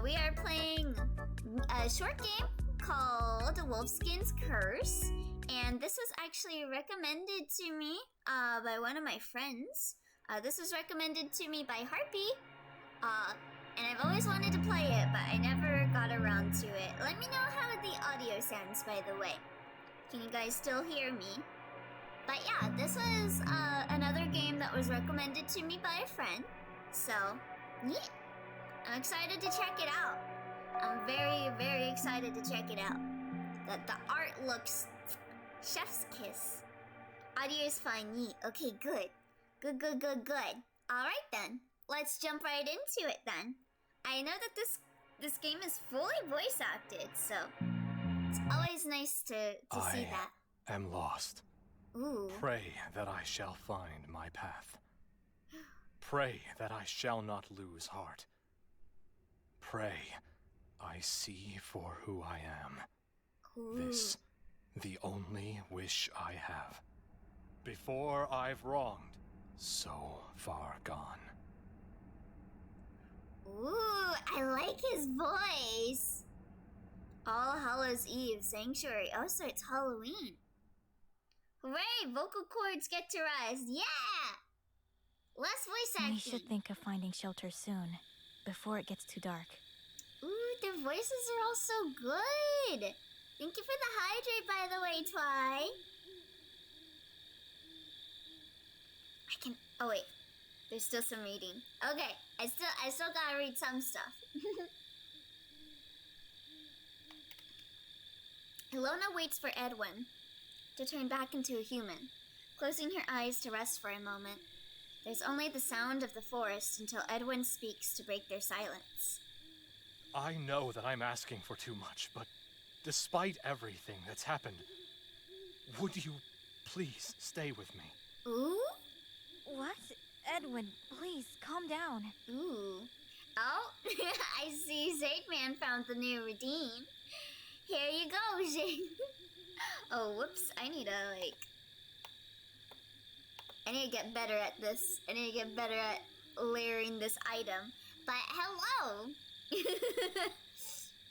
we are playing a short game called Wolfskin's Curse, and this was actually recommended to me by one of my friends. This was recommended to me by Harpy, and I've always wanted to play it, but I never got around to it. Let me know how the audio sounds, by the way. Can you guys still hear me? But yeah, this was another game that was recommended to me by a friend, so yeah, I'm excited to check it out. I'm very, very excited to check it out. The art looks chef's kiss. Audio is fine, neat. Okay, good. Good. Alright then, let's jump right into it then. I know that this game is fully voice acted, so it's always nice to see that. I am lost. Ooh. Pray that I shall find my path. Pray that I shall not lose heart. Pray I see for who I am. Ooh. This, the only wish I have. Before I've wronged, so far gone. Ooh, I like his voice. All Hallows Eve, Sanctuary. Oh, so it's Halloween. Hooray, vocal cords get to rest. Yeah! Less voice acting. We should think of finding shelter soon, before it gets too dark. Ooh, their voices are all so good. Thank you for the hydrate, by the way, Twy. Oh wait, there's still some reading. Okay, I still gotta read some stuff. Ilona waits for Edwin to turn back into a human, closing her eyes to rest for a moment. There's only the sound of the forest until Edwin speaks to break their silence. I know that I'm asking for too much, but despite everything that's happened, would you please stay with me? Ooh? What? Edwin, please, calm down. Ooh. Oh, I see Zaidman found the new redeem. Here you go, Zaid. Oh, whoops. I need to get better at this. I need to get better at layering this item. But hello!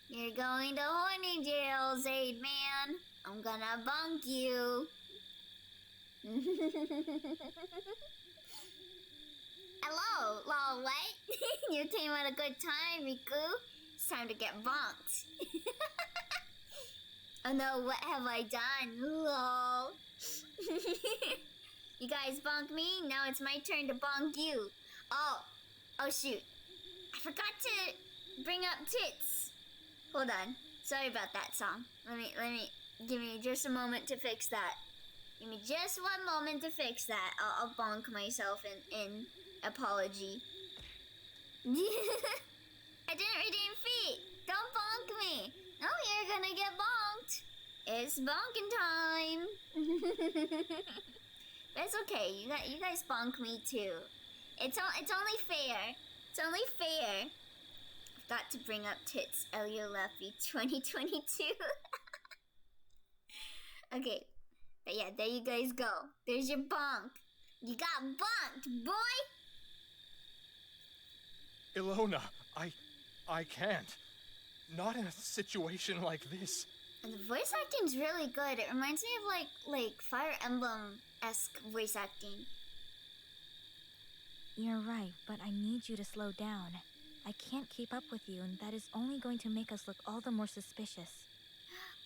You're going to horny jail, Zaidman. I'm gonna bunk you. Hello, lol, what? You came at a good time, Riku. It's time to get bonked. Oh no, what have I done? Lol. You guys bonk me, now it's my turn to bonk you. Oh shoot. I forgot to bring up tits. Hold on. Sorry about that song. Give me just a moment to fix that. Give me just one moment to fix that. I'll bonk myself in apology. I didn't redeem feet. Don't bonk me. No, you're gonna get bonked. It's bonking time. But it's okay. You guys bonk me too. It's only fair. It's only fair. I've got to bring up tits. Elio Laffy 2022. Okay. But yeah, there you guys go. There's your bonk. You got bonked, boy! Ilona, I can't. Not in a situation like this. And the voice acting's really good. It reminds me of like Fire Emblem-esque voice acting. You're right, but I need you to slow down. I can't keep up with you, and that is only going to make us look all the more suspicious.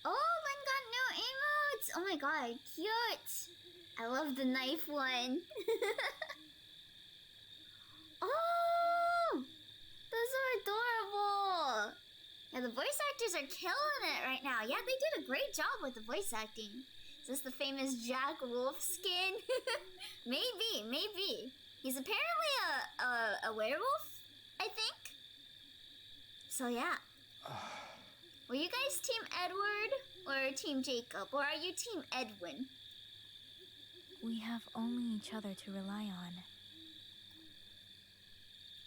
Oh, Lynn got new emotes! Oh my god, cute! I love the knife one. Oh! Those are adorable! Yeah, the voice actors are killing it right now. Yeah, they did a great job with the voice acting. Is this the famous Jack Wolfskin? Maybe. He's apparently a werewolf, I think. So yeah. Were you guys Team Edward or Team Jacob? Or are you Team Edwin? We have only each other to rely on.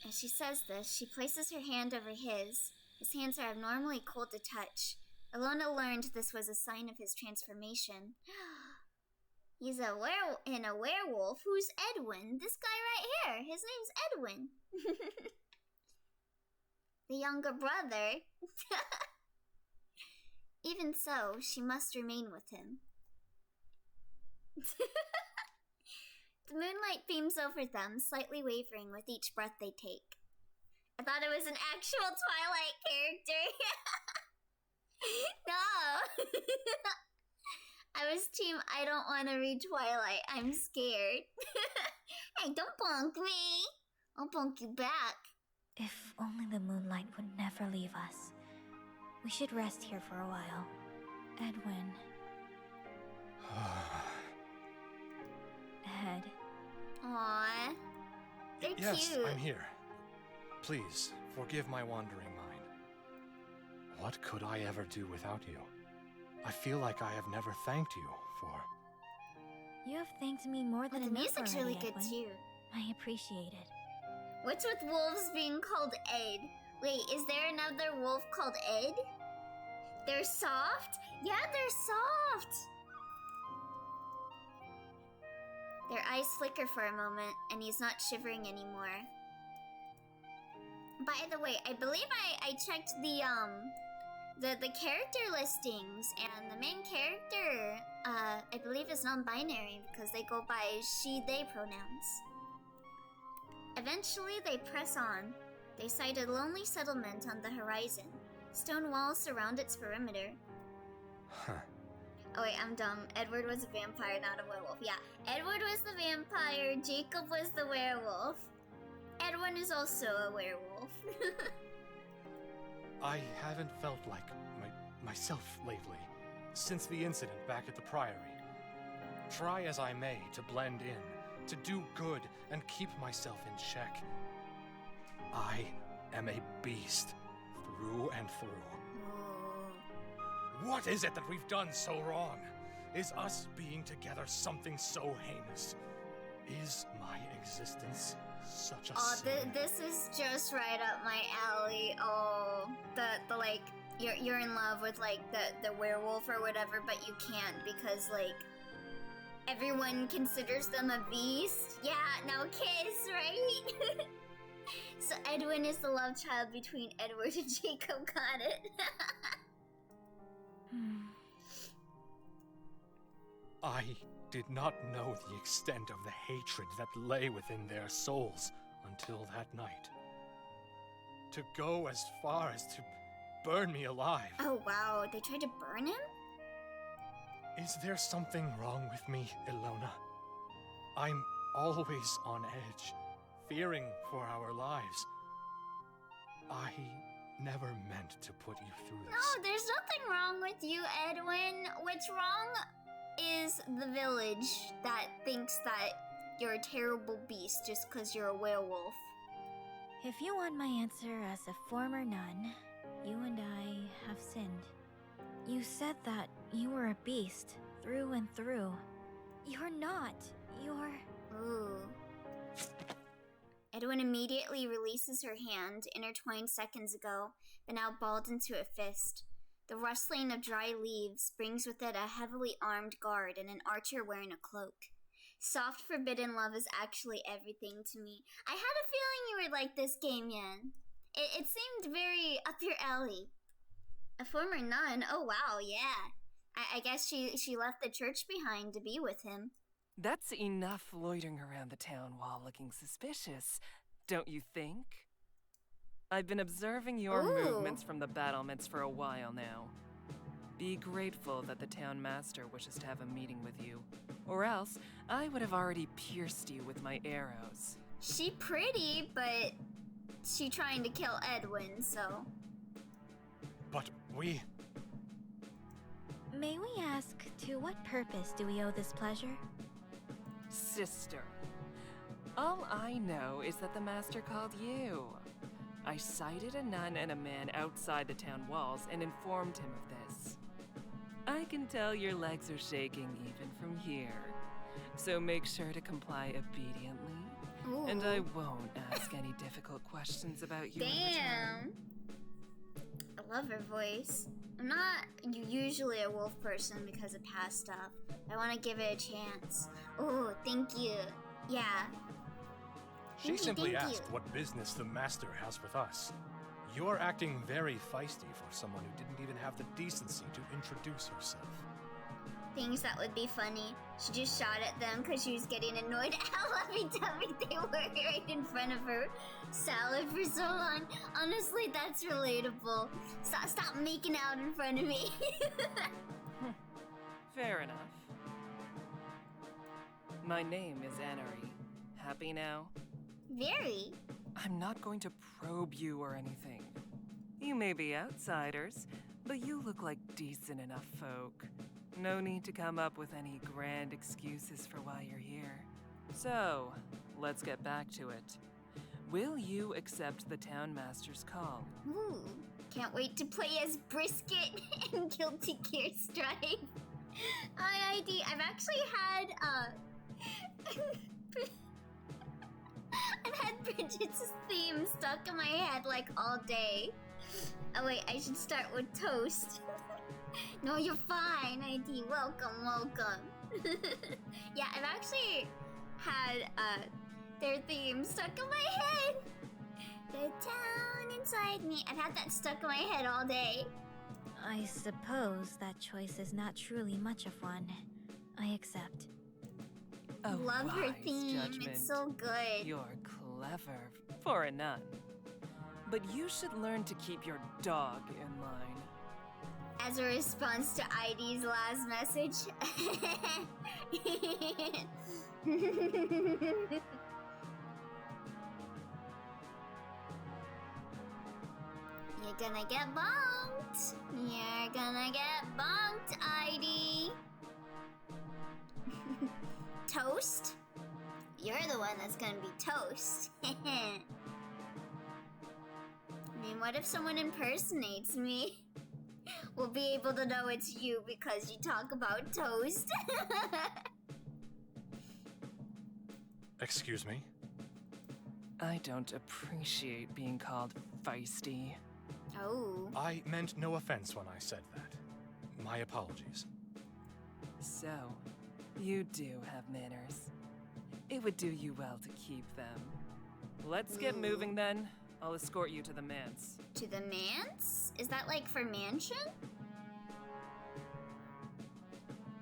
As she says this, she places her hand over his. His hands are abnormally cold to touch. Ilona learned this was a sign of his transformation. He's a werewolf. Who's Edwin? This guy right here. His name's Edwin. the younger brother. Even so, she must remain with him. The moonlight beams over them, slightly wavering with each breath they take. I thought it was an actual Twilight character. No! I was team I don't want to read Twilight, I'm scared. Hey, don't bonk me! I'll bonk you back. If only the moonlight would never leave us. We should rest here for a while. Edwin. Ed. Aww. They're Yes, cute. I'm here. Please, forgive my wandering mind. What could I ever do without you? I feel like I have never thanked you for... You have thanked me more than The enough music's already, really good Edwin. too. I appreciate it. What's with wolves being called Ed? Wait, is there another wolf called Ed? They're soft? Yeah, they're soft! Their eyes flicker for a moment, and he's not shivering anymore. By the way, I believe I checked the character listings, and the main character, I believe is non-binary because they go by she, they pronouns. Eventually, they press on. They sight a lonely settlement on the horizon. Stone walls surround its perimeter. Huh. Oh wait, I'm dumb. Edward was a vampire, not a werewolf. Yeah, Edward was the vampire, Jacob was the werewolf. Edwin is also a werewolf. I haven't felt like myself lately, since the incident back at the Priory. Try as I may to blend in, to do good, and keep myself in check. I am a beast, through and through. What is it that we've done so wrong? Is us being together something so heinous? Is my existence such a sin? This is just right up my alley. Oh, the like, you're in love with like the werewolf or whatever, but you can't because like everyone considers them a beast. Yeah, now kiss, right? So Edwin is the love child between Edward and Jacob. Got it. I did not know the extent of the hatred that lay within their souls until that night. To go as far as to burn me alive. Oh wow, they tried to burn him? Is there something wrong with me, Ilona? I'm always on edge, fearing for our lives. I never meant to put you through this. No, there's nothing wrong with you, Edwin. What's wrong is the village that thinks that you're a terrible beast just because you're a werewolf. If you want my answer as a former nun, you and I have sinned. You said that you were a beast, through and through. You're not. You're... Ooh. Edwin immediately releases her hand, intertwined seconds ago, but now balled into a fist. The rustling of dry leaves brings with it a heavily armed guard and an archer wearing a cloak. Soft forbidden love is actually everything to me. I had a feeling you would like this game, Yan. It seemed very up your alley. A former nun? Oh wow, yeah. I guess she left the church behind to be with him. That's enough loitering around the town while looking suspicious, don't you think? I've been observing your movements from the battlements for a while now. Be grateful that the town master wishes to have a meeting with you, or else I would have already pierced you with my arrows. She pretty, but she trying to kill Edwin, so... But we... May we ask, to what purpose do we owe this pleasure? Sister, all I know is that the master called you. I sighted a nun and a man outside the town walls and informed him of this. I can tell your legs are shaking even from here, so make sure to comply obediently. Ooh. And I won't ask any difficult questions about you in return. Damn! I love her voice. I'm not usually a wolf person because of past stuff. I want to give it a chance. Oh, thank you. Yeah. She simply thank asked you. what business the master has with us. You're acting very feisty for someone who didn't even have the decency to introduce herself. Things that would be funny. She just shot at them because she was getting annoyed at how lovey-dovey they were right in front of her salad for so long. Honestly, that's relatable. Stop making out in front of me. Fair enough. My name is Anari. Happy now? Very. I'm not going to probe you or anything. You may be outsiders, but you look like decent enough folk. No need to come up with any grand excuses for why you're here. So, let's get back to it. Will you accept the town master's call? Ooh, can't wait to play as Brisket and Guilty Gear Strive. ID. I've actually had I've had Bridget's theme stuck in my head like all day. Oh wait, I should start with Toast. No, you're fine, ID. Welcome. Yeah, I've actually had their theme stuck in my head. The town inside me. I've had that stuck in my head all day. I suppose that choice is not truly much of one. I accept. A Love her wise theme. judgment. It's so good. You're clever for a nun. But you should learn to keep your dog in line. As a response to ID's last message. You're gonna get bonked. You're gonna get bonked, ID. Toast? You're the one that's gonna be toast. I mean, what if someone impersonates me? We'll be able to know it's you because you talk about toast. Excuse me? I don't appreciate being called feisty. Oh. I meant no offense when I said that. My apologies. So, you do have manners. It would do you well to keep them. Let's get moving then. I'll escort you to the manse. To the manse? Is that like for mansion?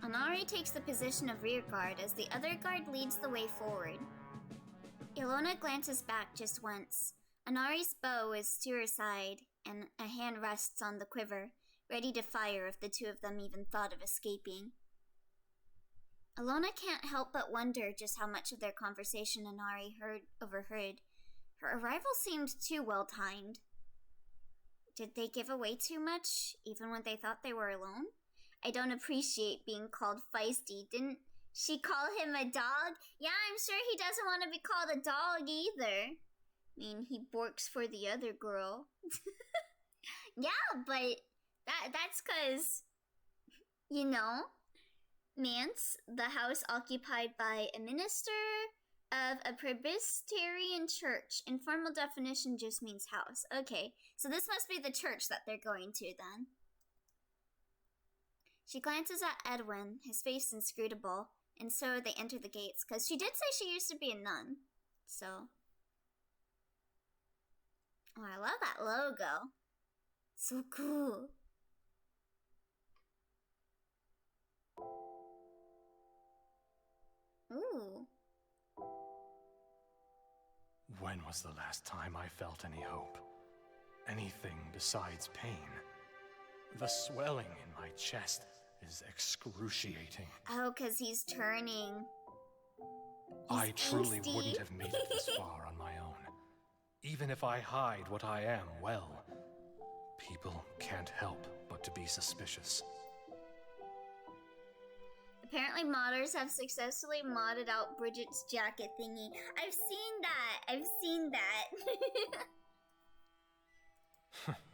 Anari takes the position of rear guard as the other guard leads the way forward. Ilona glances back just once. Anari's bow is to her side, and a hand rests on the quiver, ready to fire if the two of them even thought of escaping. Ilona can't help but wonder just how much of their conversation Anari overheard. Her arrival seemed too well-timed. Did they give away too much, even when they thought they were alone? I don't appreciate being called feisty. Didn't she call him a dog? Yeah, I'm sure he doesn't want to be called a dog either. I mean, he borks for the other girl. Yeah, but that's 'cause, you know, manse, the house occupied by a minister of a Presbyterian church. Informal definition just means house. Okay, so this must be the church that they're going to then. She glances at Edwin, his face inscrutable, and so they enter the gates, because she did say she used to be a nun. So. Oh, I love that logo. So cool. Ooh. When was the last time I felt any hope? Anything besides pain? The swelling in my chest is excruciating. Oh, 'cause he's turning. I truly angsty. wouldn't have made it this far on my own. Even if I hide what I am well, people can't help but to be suspicious. Apparently modders have successfully modded out Bridget's jacket thingy. I've seen that.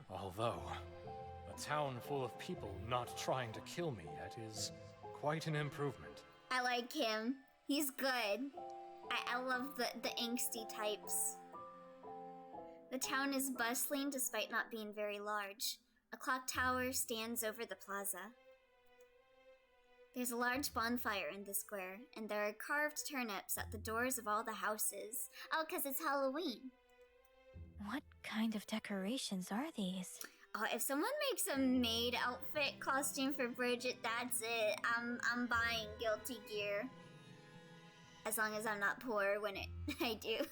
Although, a town full of people not trying to kill me yet is quite an improvement. I like him. He's good. I love the angsty types. The town is bustling despite not being very large. A clock tower stands over the plaza. There's a large bonfire in the square, and there are carved turnips at the doors of all the houses. Oh, 'cause it's Halloween. What kind of decorations are these? Oh, if someone makes a maid outfit costume for Bridget, that's it. I'm buying Guilty Gear. As long as I'm not poor when I do.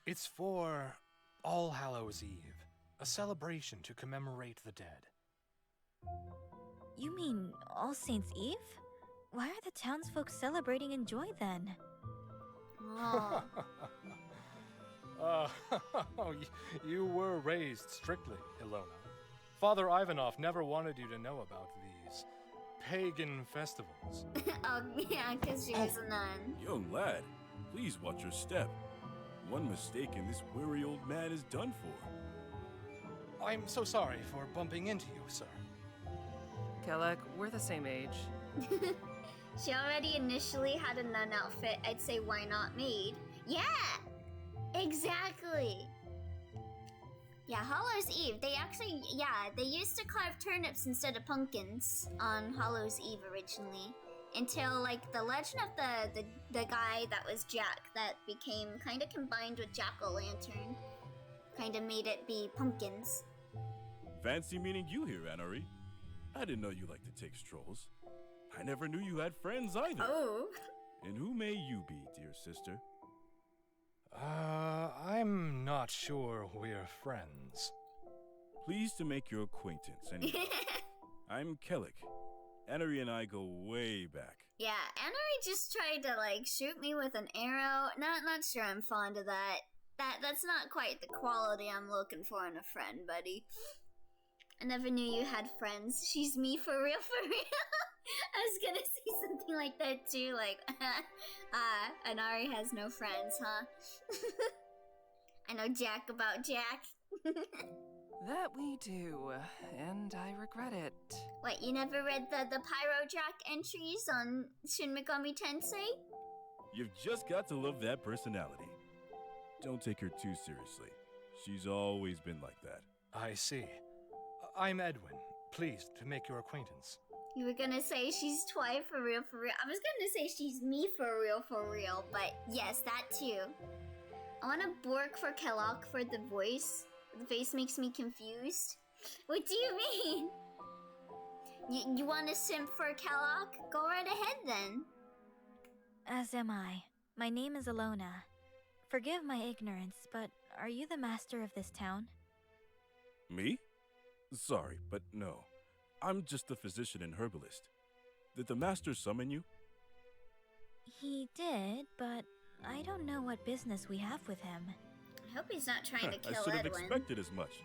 It's for All Hallows Eve, a celebration to commemorate the dead. You mean All Saints' Eve? Why are the townsfolk celebrating in joy then? Oh. You were raised strictly, Ilona. Father Ivanov never wanted you to know about these pagan festivals. Oh, yeah, because she was a nun. Young lad, please watch your step. One mistake and this weary old man is done for. I'm so sorry for bumping into you, sir. Kelek, we're the same age. She already initially had a nun outfit. I'd say, why not maid? Yeah! Exactly! Yeah, Hallows Eve. They actually, they used to carve turnips instead of pumpkins on Hallows Eve originally. Until, like, the legend of the guy that was Jack that became kind of combined with Jack-o'-lantern. Kind of made it be pumpkins. Fancy meeting you here, Anari. I didn't know you liked to take strolls. I never knew you had friends either. Oh. And who may you be, dear sister? I'm not sure we're friends. Pleased to make your acquaintance, anyway. I'm Kelek. Anari and I go way back. Yeah, Anari just tried to, like, shoot me with an arrow. Not sure I'm fond of that. That's not quite the quality I'm looking for in a friend, buddy. I never knew you had friends. She's me for real, for real. I was gonna say something like that too, like, Anari has no friends, huh? I know Jack about Jack. That we do, and I regret it. What, you never read the Pyro Jack entries on Shin Megami Tensei? You've just got to love that personality. Don't take her too seriously. She's always been like that. I see. I'm Edwin. Pleased to make your acquaintance. You were gonna say she's Twi for real, for real. I was gonna say she's me for real, but yes, that too. I want a Bork for Kellogg for the voice. The face makes me confused. What do you mean? You want a simp for Kellogg? Go right ahead then. As am I. My name is Ilona. Forgive my ignorance, but are you the master of this town? Me? Sorry, but no. I'm just a physician and herbalist. Did the master summon you? He did, but I don't know what business we have with him. I hope he's not trying to kill I should have Edwin. expected as much.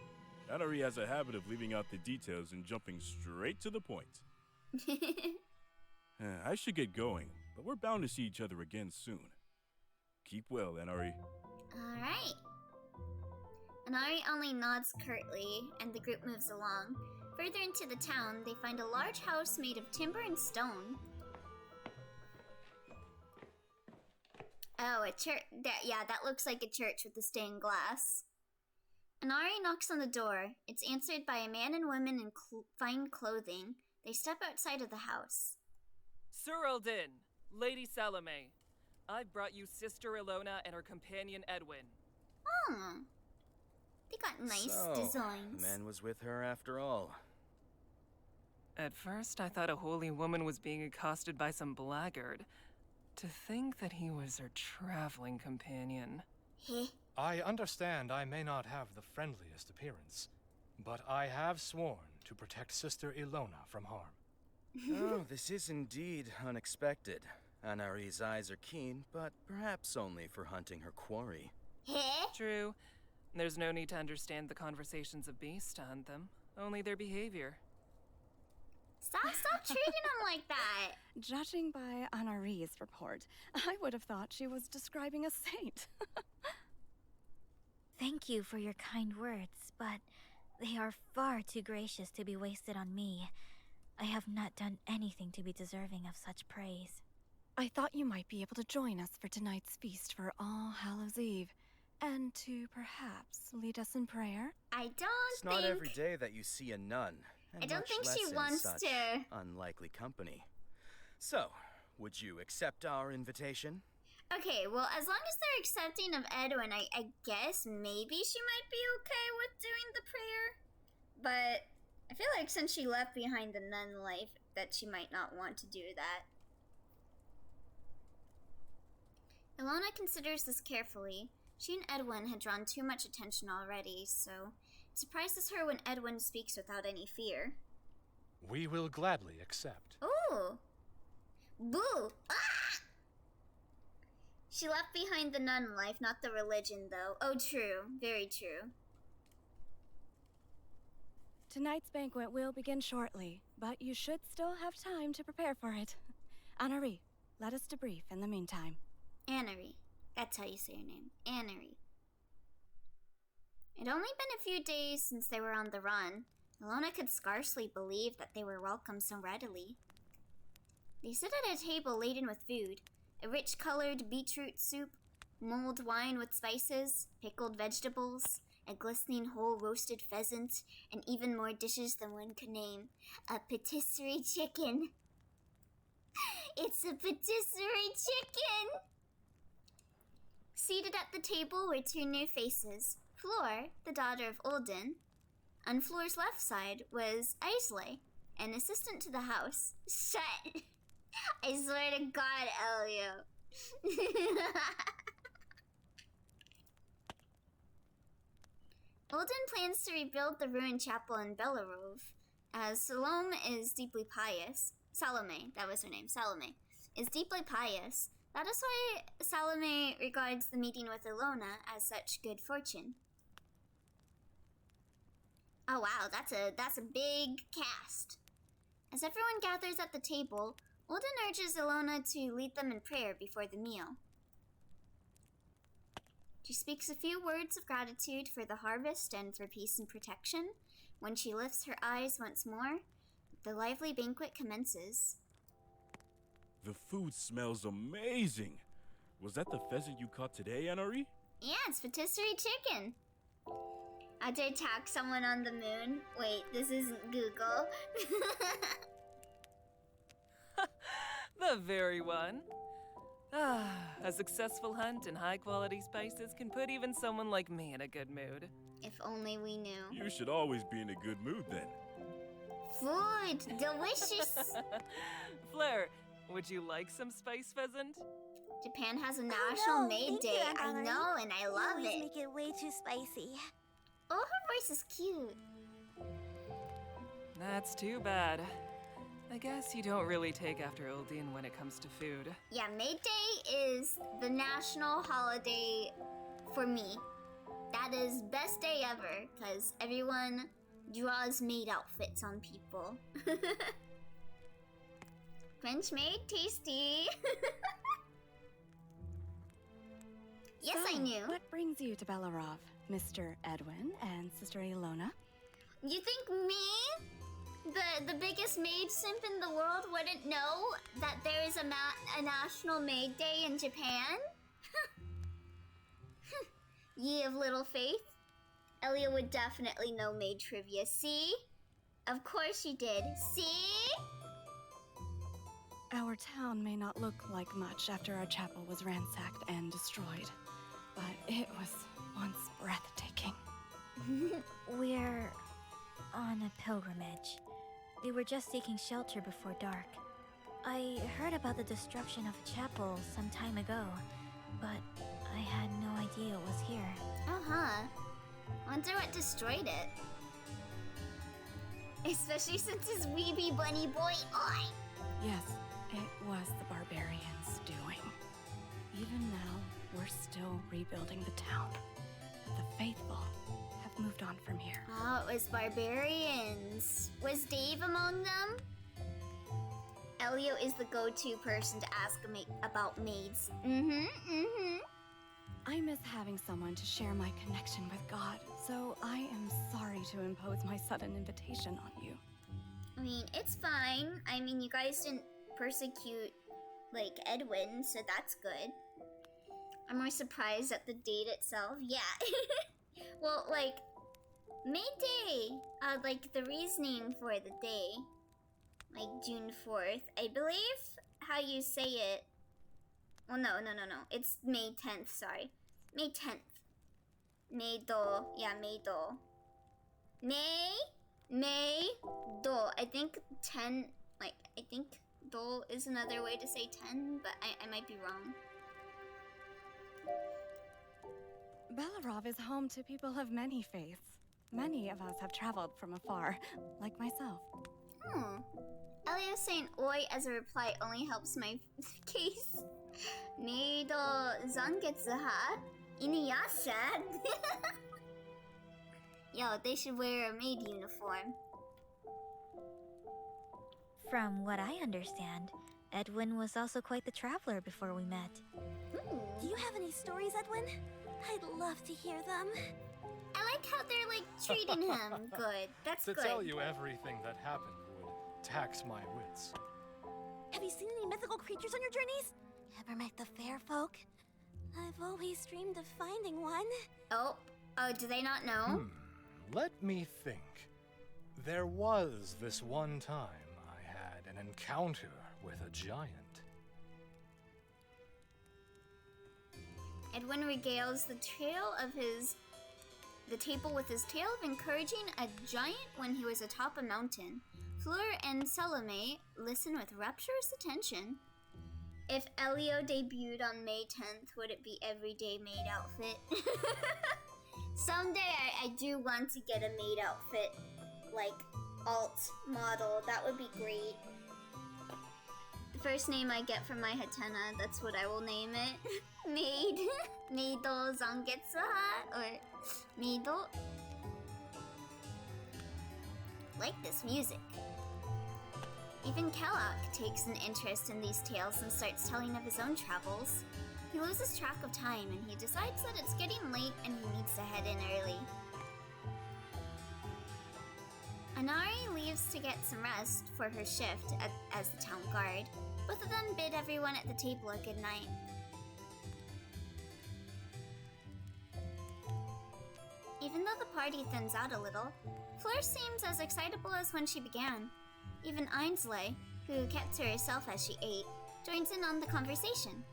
Anari has a habit of leaving out the details and jumping straight to the point. I should get going, but we're bound to see each other again soon. Keep well, Anari. Alright. Anari only nods curtly, and the group moves along. Further into the town, they find a large house made of timber and stone. Oh, a church. That looks like a church with the stained glass. Anari knocks on the door. It's answered by a man and woman in fine clothing. They step outside of the house. Sir Eldin, Lady Salome, I've brought you Sister Ilona and her companion Edwin. Hmm. They got nice So, designs. man was with her after all. At first, I thought a holy woman was being accosted by some blackguard. To think that he was her traveling companion. Heh. I understand I may not have the friendliest appearance, but I have sworn to protect Sister Ilona from harm. Oh, this is indeed unexpected. Anari's eyes are keen, but perhaps only for hunting her quarry. Heh? True. There's no need to understand the conversations of beasts to hunt them, only their behavior. Stop treating him like that. Judging by Anari's report, I would have thought she was describing a saint. Thank you for your kind words, but they are far too gracious to be wasted on me. I have not done anything to be deserving of such praise. I thought you might be able to join us for tonight's feast for All Hallows Eve, and to perhaps lead us in prayer. I don't It's not every day that you see a nun, and I don't much think less she in wants such to- unlikely company. So, would you accept our invitation? Okay, well, as long as they're accepting of Edwin, I guess maybe she might be okay with doing the prayer. But I feel like since she left behind the nun life, that she might not want to do that. Ilona considers this carefully. She and Edwin had drawn too much attention already, so it surprises her when Edwin speaks without any fear. We will gladly accept. Ooh! Boo! Ah! She left behind the nun life, not the religion, though. Oh, true. Very true. Tonight's banquet will begin shortly, but you should still have time to prepare for it. Anari, let us debrief in the meantime. Annery. That's how you say her name. Annery. It'd only been a few days since they were on the run. Ilona could scarcely believe that they were welcomed so readily. They sit at a table laden with food. A rich-colored beetroot soup, mulled wine with spices, pickled vegetables, a glistening whole roasted pheasant, and even more dishes than one could name. A patisserie chicken. It's a patisserie chicken! Seated at the table were two new faces. Flor, the daughter of Olden. On Flor's left side was Isley, an assistant to the house. Shut! I swear to God, Elio. Olden plans to rebuild the ruined chapel in Belarov, as Salome is deeply pious. Salome, that was her name, Salome, is deeply pious. That is why Salome regards the meeting with Ilona as such good fortune. Oh wow, that's a big cast. As everyone gathers at the table, Olden urges Ilona to lead them in prayer before the meal. She speaks a few words of gratitude for the harvest and for peace and protection. When she lifts her eyes once more, the lively banquet commences. The food smells amazing. Was that the pheasant you caught today, Anari? Yeah, it's patisserie chicken. I did attack someone on the moon. Wait, this isn't Google. The very one. Ah, a successful hunt and high-quality spices can put even someone like me in a good mood. If only we knew. You should always be in a good mood then. Food! Delicious! Fleur, would you like some spice pheasant? Japan has a National Maid Day. I know, and I love always it. make it way too spicy. Oh, her voice is cute. That's too bad. I guess you don't really take after Uldine when it comes to food. Yeah, Maid Day is the national holiday for me. That is best day ever, because everyone draws maid outfits on people. French maid, tasty. Yes, So, I knew. What brings you to Belarov, Mr. Edwin and Sister Ilona? You think me, the biggest maid simp in the world, wouldn't know that there is a National Maid Day in Japan? Ye of little faith. Elia would definitely know maid trivia. See? Of course she did. See? Our town may not look like much after our chapel was ransacked and destroyed, but it was once breathtaking. We're on a pilgrimage. We were just seeking shelter before dark. I heard about the destruction of a chapel some time ago, but I had no idea it was here. Uh-huh. Wonder what destroyed it. Especially since it's Weeby Bunny Boy. Oi! Yes, it was the barbarians' doing. Even now, we're still rebuilding the town. The faithful have moved on from here. Oh, it was barbarians. Was Dave among them? Elio is the go-to person to ask about maids. I miss having someone to share my connection with God, so I am sorry to impose my sudden invitation on you. I mean, it's fine. I mean, you guys didn't persecute, like, Edwin, so that's good. I'm more surprised at the date itself. Yeah. Well, like, May Day, like, the reasoning for the day, like, June 4th, I believe how you say it Well, no. It's May 10th, sorry. May 10th. May-do. Yeah, May-do. May-do. I think 10, like, I think do is another way to say 10, but I might be wrong. Belarov is home to people of many faiths. Many of us have traveled from afar, like myself. Elio saying oi as a reply only helps my case. Meido zangetsu ha? Inuyasha? Yo, they should wear a maid uniform. From what I understand, Edwin was also quite the traveler before we met. Do you have any stories, Edwin? I'd love to hear them. I like how they're like treating him good. That's To good. tell you everything that happened would tax my wits. Have you seen any mythical creatures on your journeys? Ever met the fair folk? I've always dreamed of finding one. Oh, do they not know? Let me think. There was this one time I had an encounter with a giant. Edwin regales the table with his tale of encouraging a giant when he was atop a mountain. Fleur and Salome listen with rapturous attention. If Elio debuted on May 10th, would it be everyday maid outfit? Someday I do want to get a maid outfit, like alt model. That would be great. The first name I get from my hatena, that's what I will name it. Maid. Meido zangetsu ha? Or Meido? Like this music. Even Kellogg takes an interest in these tales and starts telling of his own travels. He loses track of time and he decides that it's getting late and he needs to head in early. Anari leaves to get some rest for her shift as the town guard. Both of them bid everyone at the table a good night. Even though the party thins out a little, Fleur seems as excitable as when she began. Even Ainsley, who kept to herself as she ate, joins in on the conversation.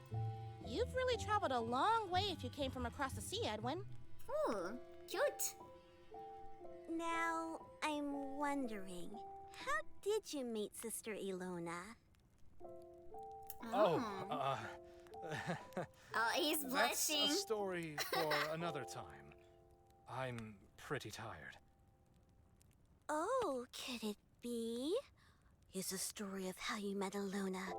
You've really traveled a long way if you came from across the sea, Edwin. Ooh, cute. Now, I'm wondering, how did you meet Sister Ilona? Oh, he's That's blushing. a story for another time. I'm pretty tired. Oh, could it be? Is a story of how you met Ilona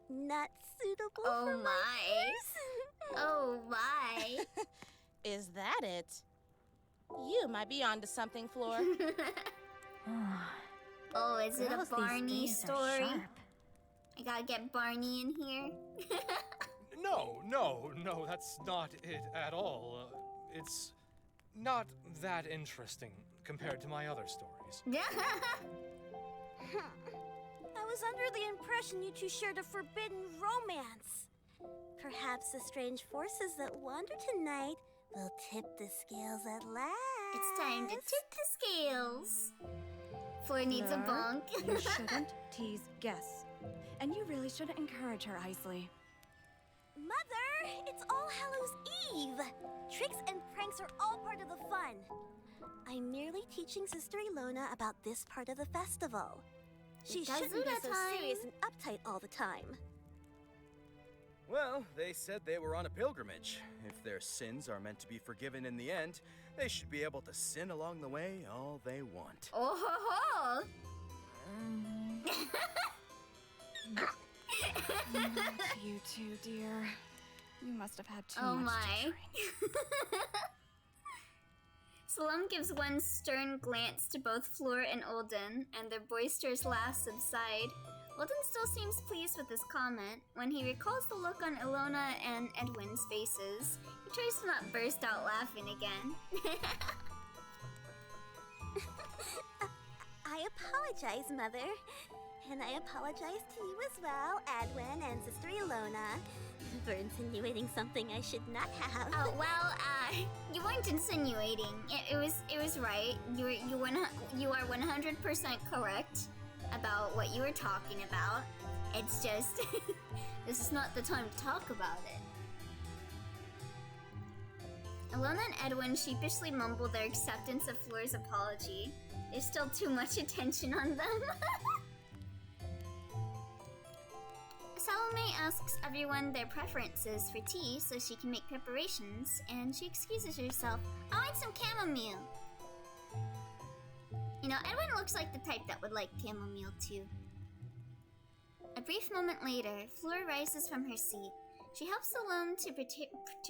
not suitable Oh for my. Oh my. Is that it? You might be onto something, Fleur. Oh, is it a Girls these Barney days are story? sharp. I gotta get Barney in here. No, that's not it at all. It's not that interesting compared to my other stories. I was under the impression you two shared a forbidden romance. Perhaps the strange forces that wander tonight will tip the scales at last. It's time to tip the scales. Fleur needs a Fleur, bonk. You shouldn't tease Guess. And you really shouldn't encourage her, Isley. Mother, it's All Hallows Eve. Tricks and pranks are all part of the fun. I'm merely teaching Sister Ilona about this part of the festival. She shouldn't be so serious and uptight all the time. Well, they said they were on a pilgrimage. If their sins are meant to be forgiven in the end, they should be able to sin along the way all they want. Oh ho ho! You too, dear. You must have had too Oh much my. to drink. Salome gives one stern glance to both Fleur and Olden, and their boisterous laughs subside. Olden still seems pleased with this comment. When he recalls the look on Ilona and Edwin's faces, he tries to not burst out laughing again. I apologize, Mother. And I apologize to you as well, Edwin and Sister Ilona, for insinuating something I should not have. Oh well, you weren't insinuating. It was right. You are 100% correct about what you were talking about. It's just This is not the time to talk about it. Ilona and Edwin sheepishly mumble their acceptance of Floor's apology. There's still too much attention on them. Salome asks everyone their preferences for tea so she can make preparations, and she excuses herself. I want some chamomile. You know, Edwin looks like the type that would like chamomile too. A brief moment later, Fleur rises from her seat. She helps Salome to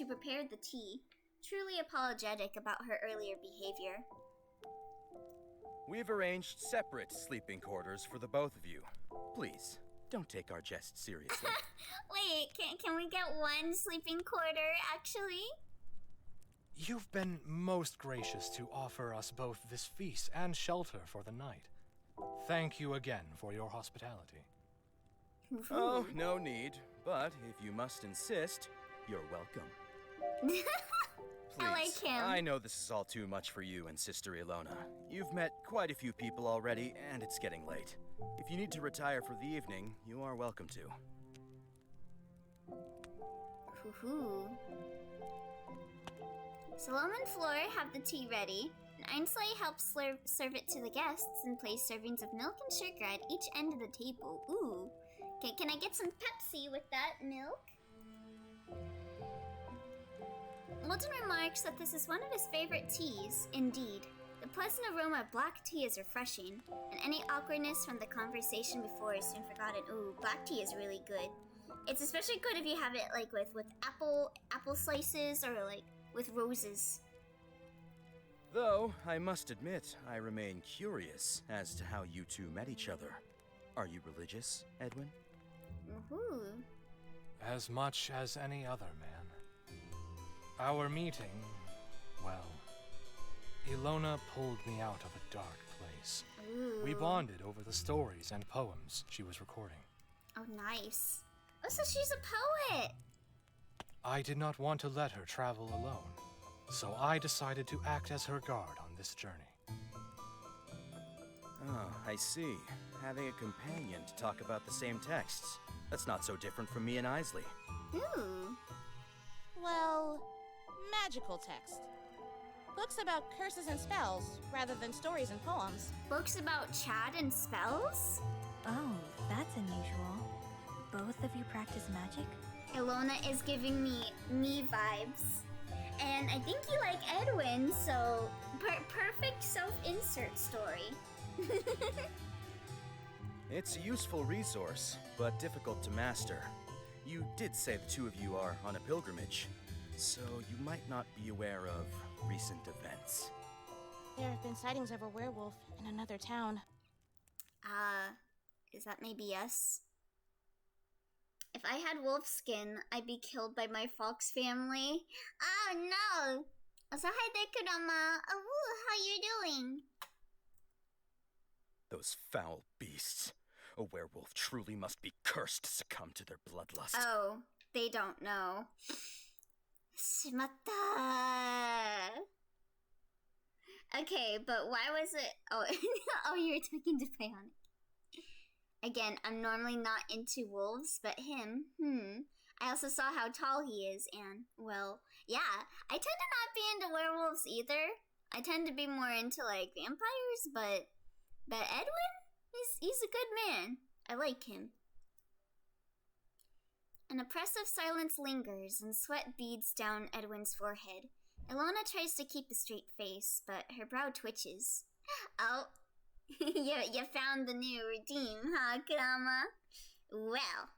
prepare the tea, truly apologetic about her earlier behavior. We've arranged separate sleeping quarters for the both of you. Please, don't take our jest seriously. Wait, can we get one sleeping quarter, actually? You've been most gracious to offer us both this feast and shelter for the night. Thank you again for your hospitality. Oh, no need. But if you must insist, you're welcome. Please, I like him. I know this is all too much for you and Sister Ilona. You've met quite a few people already, and it's getting late. If you need to retire for the evening, you are welcome to. Hoo-hoo. Salome and Fleur have the tea ready, and Ainsley helps serve it to the guests and place servings of milk and sugar at each end of the table. Ooh. Okay, can I get some Pepsi with that milk? Walden remarks that this is one of his favorite teas, indeed. The pleasant aroma of black tea is refreshing, and any awkwardness from the conversation before is soon forgotten. Ooh, black tea is really good. It's especially good if you have it like with apple slices or like with roses. Though, I must admit, I remain curious as to how you two met each other. Are you religious, Edwin? Woohoo. As much as any other man. Our meeting, well, Ilona pulled me out of a dark place. Ooh. We bonded over the stories and poems she was recording. Oh, nice. Oh, so she's a poet. I did not want to let her travel alone, so I decided to act as her guard on this journey. Oh, I see. Having a companion to talk about the same texts. That's not so different from me and Isley. Ooh. Well, magical text. Books about curses and spells, rather than stories and poems. Books about Chad and spells? Oh, that's unusual. Both of you practice magic? Ilona is giving me vibes. And I think you like Edwin, so perfect self-insert story. It's a useful resource, but difficult to master. You did say the two of you are on a pilgrimage, so you might not be aware of recent events. There have been sightings of a werewolf in another town. Is that maybe us? If I had Wolfskin, I'd be killed by my fox family. Oh no! So hi there, Kurama. Oh, how you doing? Those foul beasts. A werewolf truly must be cursed to succumb to their bloodlust. Oh, they don't know. Shimatta. Okay, but why was it? Oh, oh, you were talking to Bionic. Again, I'm normally not into wolves, but him, I also saw how tall he is, and, well, yeah, I tend to not be into werewolves either. I tend to be more into, like, vampires, but Edwin? He's a good man. I like him. An oppressive silence lingers, and sweat beads down Edwin's forehead. Ilona tries to keep a straight face, but her brow twitches. Oh. you found the new redeem, huh, Kurama? Well.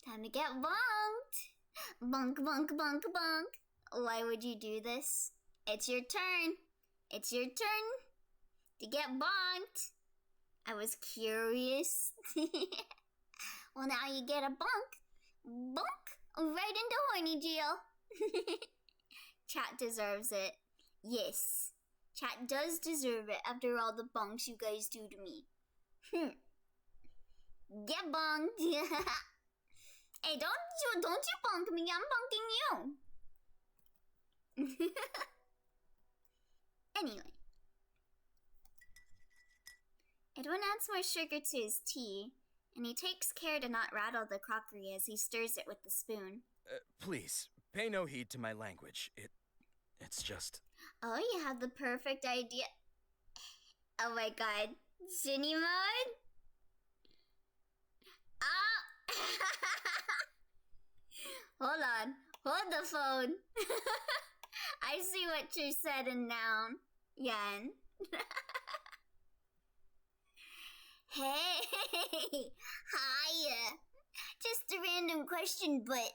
Time to get bonked. Bonk, bonk, bonk, bonk. Why would you do this? It's your turn. It's your turn to get bonked. I was curious. Well, now you get a bonk. Bonk. Right into horny jail. Chat deserves it. Yes. Chat does deserve it after all the bonks you guys do to me. Get bonked. Hey, don't you bonk me. I'm bonking you. Anyway. Edwin adds more sugar to his tea, and he takes care to not rattle the crockery as he stirs it with the spoon. Please, pay no heed to my language. It's just... Oh, you have the perfect idea. Oh my god. Shinny mode? Ah! Hold on. Hold the phone. I see what you said in noun. Yan. Hey! Hiya! Just a random question, but...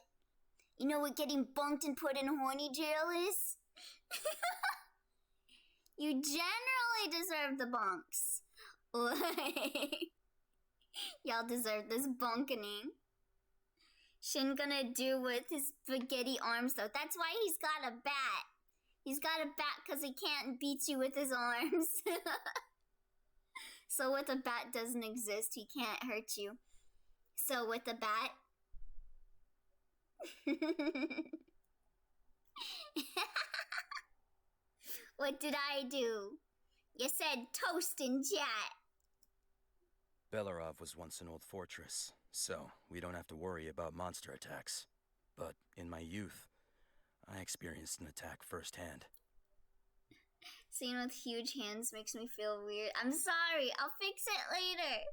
You know what getting bunked and put in horny jail is? You generally deserve the bunks. Y'all deserve this bunkening. Shin gonna do with his spaghetti arms though. That's why he's got a bat. He's got a bat because he can't beat you with his arms. So with a bat doesn't exist, he can't hurt you. So with a bat... What did I do? You said toast in chat. Belarov was once an old fortress, so we don't have to worry about monster attacks. But in my youth, I experienced an attack firsthand. Seeing with huge hands makes me feel weird. I'm sorry, I'll fix it later.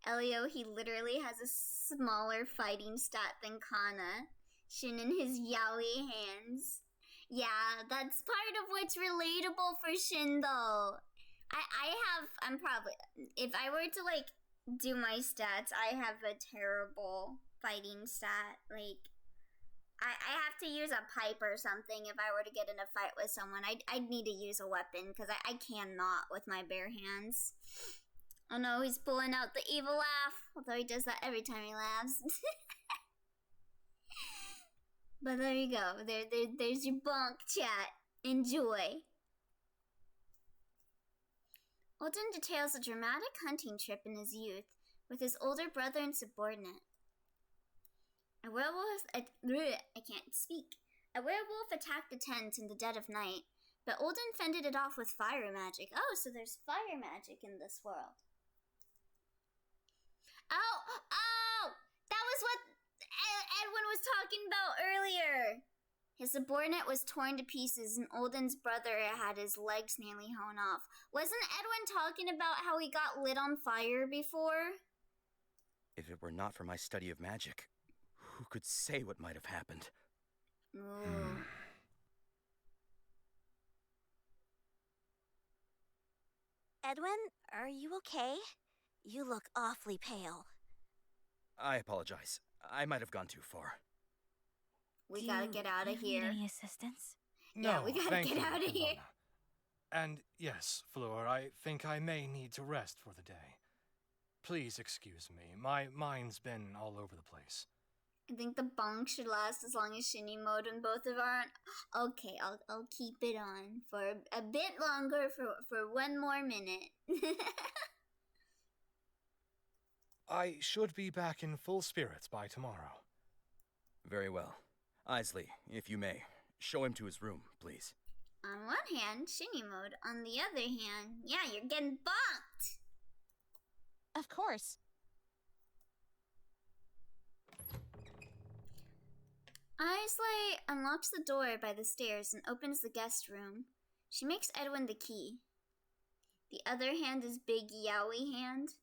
Elio, he literally has a smaller fighting stat than Kana. Shin in his yaoi hands. Yeah, that's part of what's relatable for Shin though. I'm probably, if I were to like do my stats, I have a terrible fighting stat. Like, I have to use a pipe or something if I were to get in a fight with someone. I'd need to use a weapon because I cannot with my bare hands. Oh no, he's pulling out the evil laugh. Although he does that every time he laughs. But there you go. There's your bunk chat. Enjoy. Olden details a dramatic hunting trip in his youth with his older brother and subordinate. A werewolf... I can't speak. A werewolf attacked the tent in the dead of night, but Olden fended it off with fire magic. Oh, so there's fire magic in this world. Oh! That was what Edwin was talking about earlier. His subordinate was torn to pieces and Olden's brother had his legs nearly hewn off. Wasn't Edwin talking about how he got lit on fire before? If it were not for my study of magic, who could say what might have happened? Ooh. Edwin, are you okay? You look awfully pale. I apologize. I might have gone too far. We gotta get out of here. Need any assistance? Yeah, No, we gotta thank get you, out of here. Ilona. And yes, Fleur, I think I may need to rest for the day. Please excuse me. My mind's been all over the place. I think the bunk should last as long as Shinny mode and both of our... Okay, I'll keep it on for a bit longer for one more minute. I should be back in full spirits by tomorrow. Very well. Isley, if you may, show him to his room, please. On one hand, Shinny mode. On the other hand, yeah, you're getting bunked. Of course. Isley unlocks the door by the stairs and opens the guest room. She makes Edwin the key. The other hand is Big Yowie hand.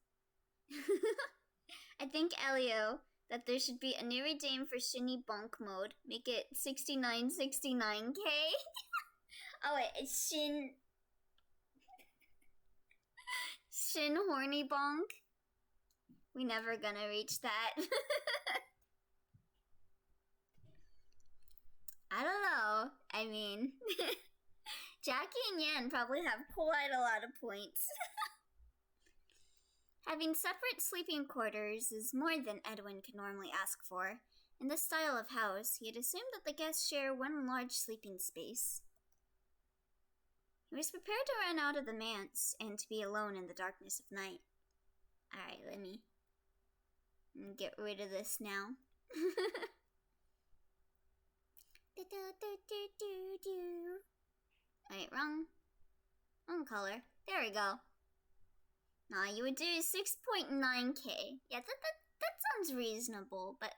I think, Elio, that there should be a new redeem for Shinny Bunk mode. Make it 6969K. Oh wait, it's Shin Horny Bonk. We never gonna reach that. I don't know. I mean, Jackie and Yan probably have quite a lot of points. Having separate sleeping quarters is more than Edwin could normally ask for. In this style of house, he had assumed that the guests share one large sleeping space. He was prepared to run out of the manse and to be alone in the darkness of night. Alright, let me get rid of this now. Wait, wrong color. There we go. Nah, you would do 6.9k. Yeah, that sounds reasonable, but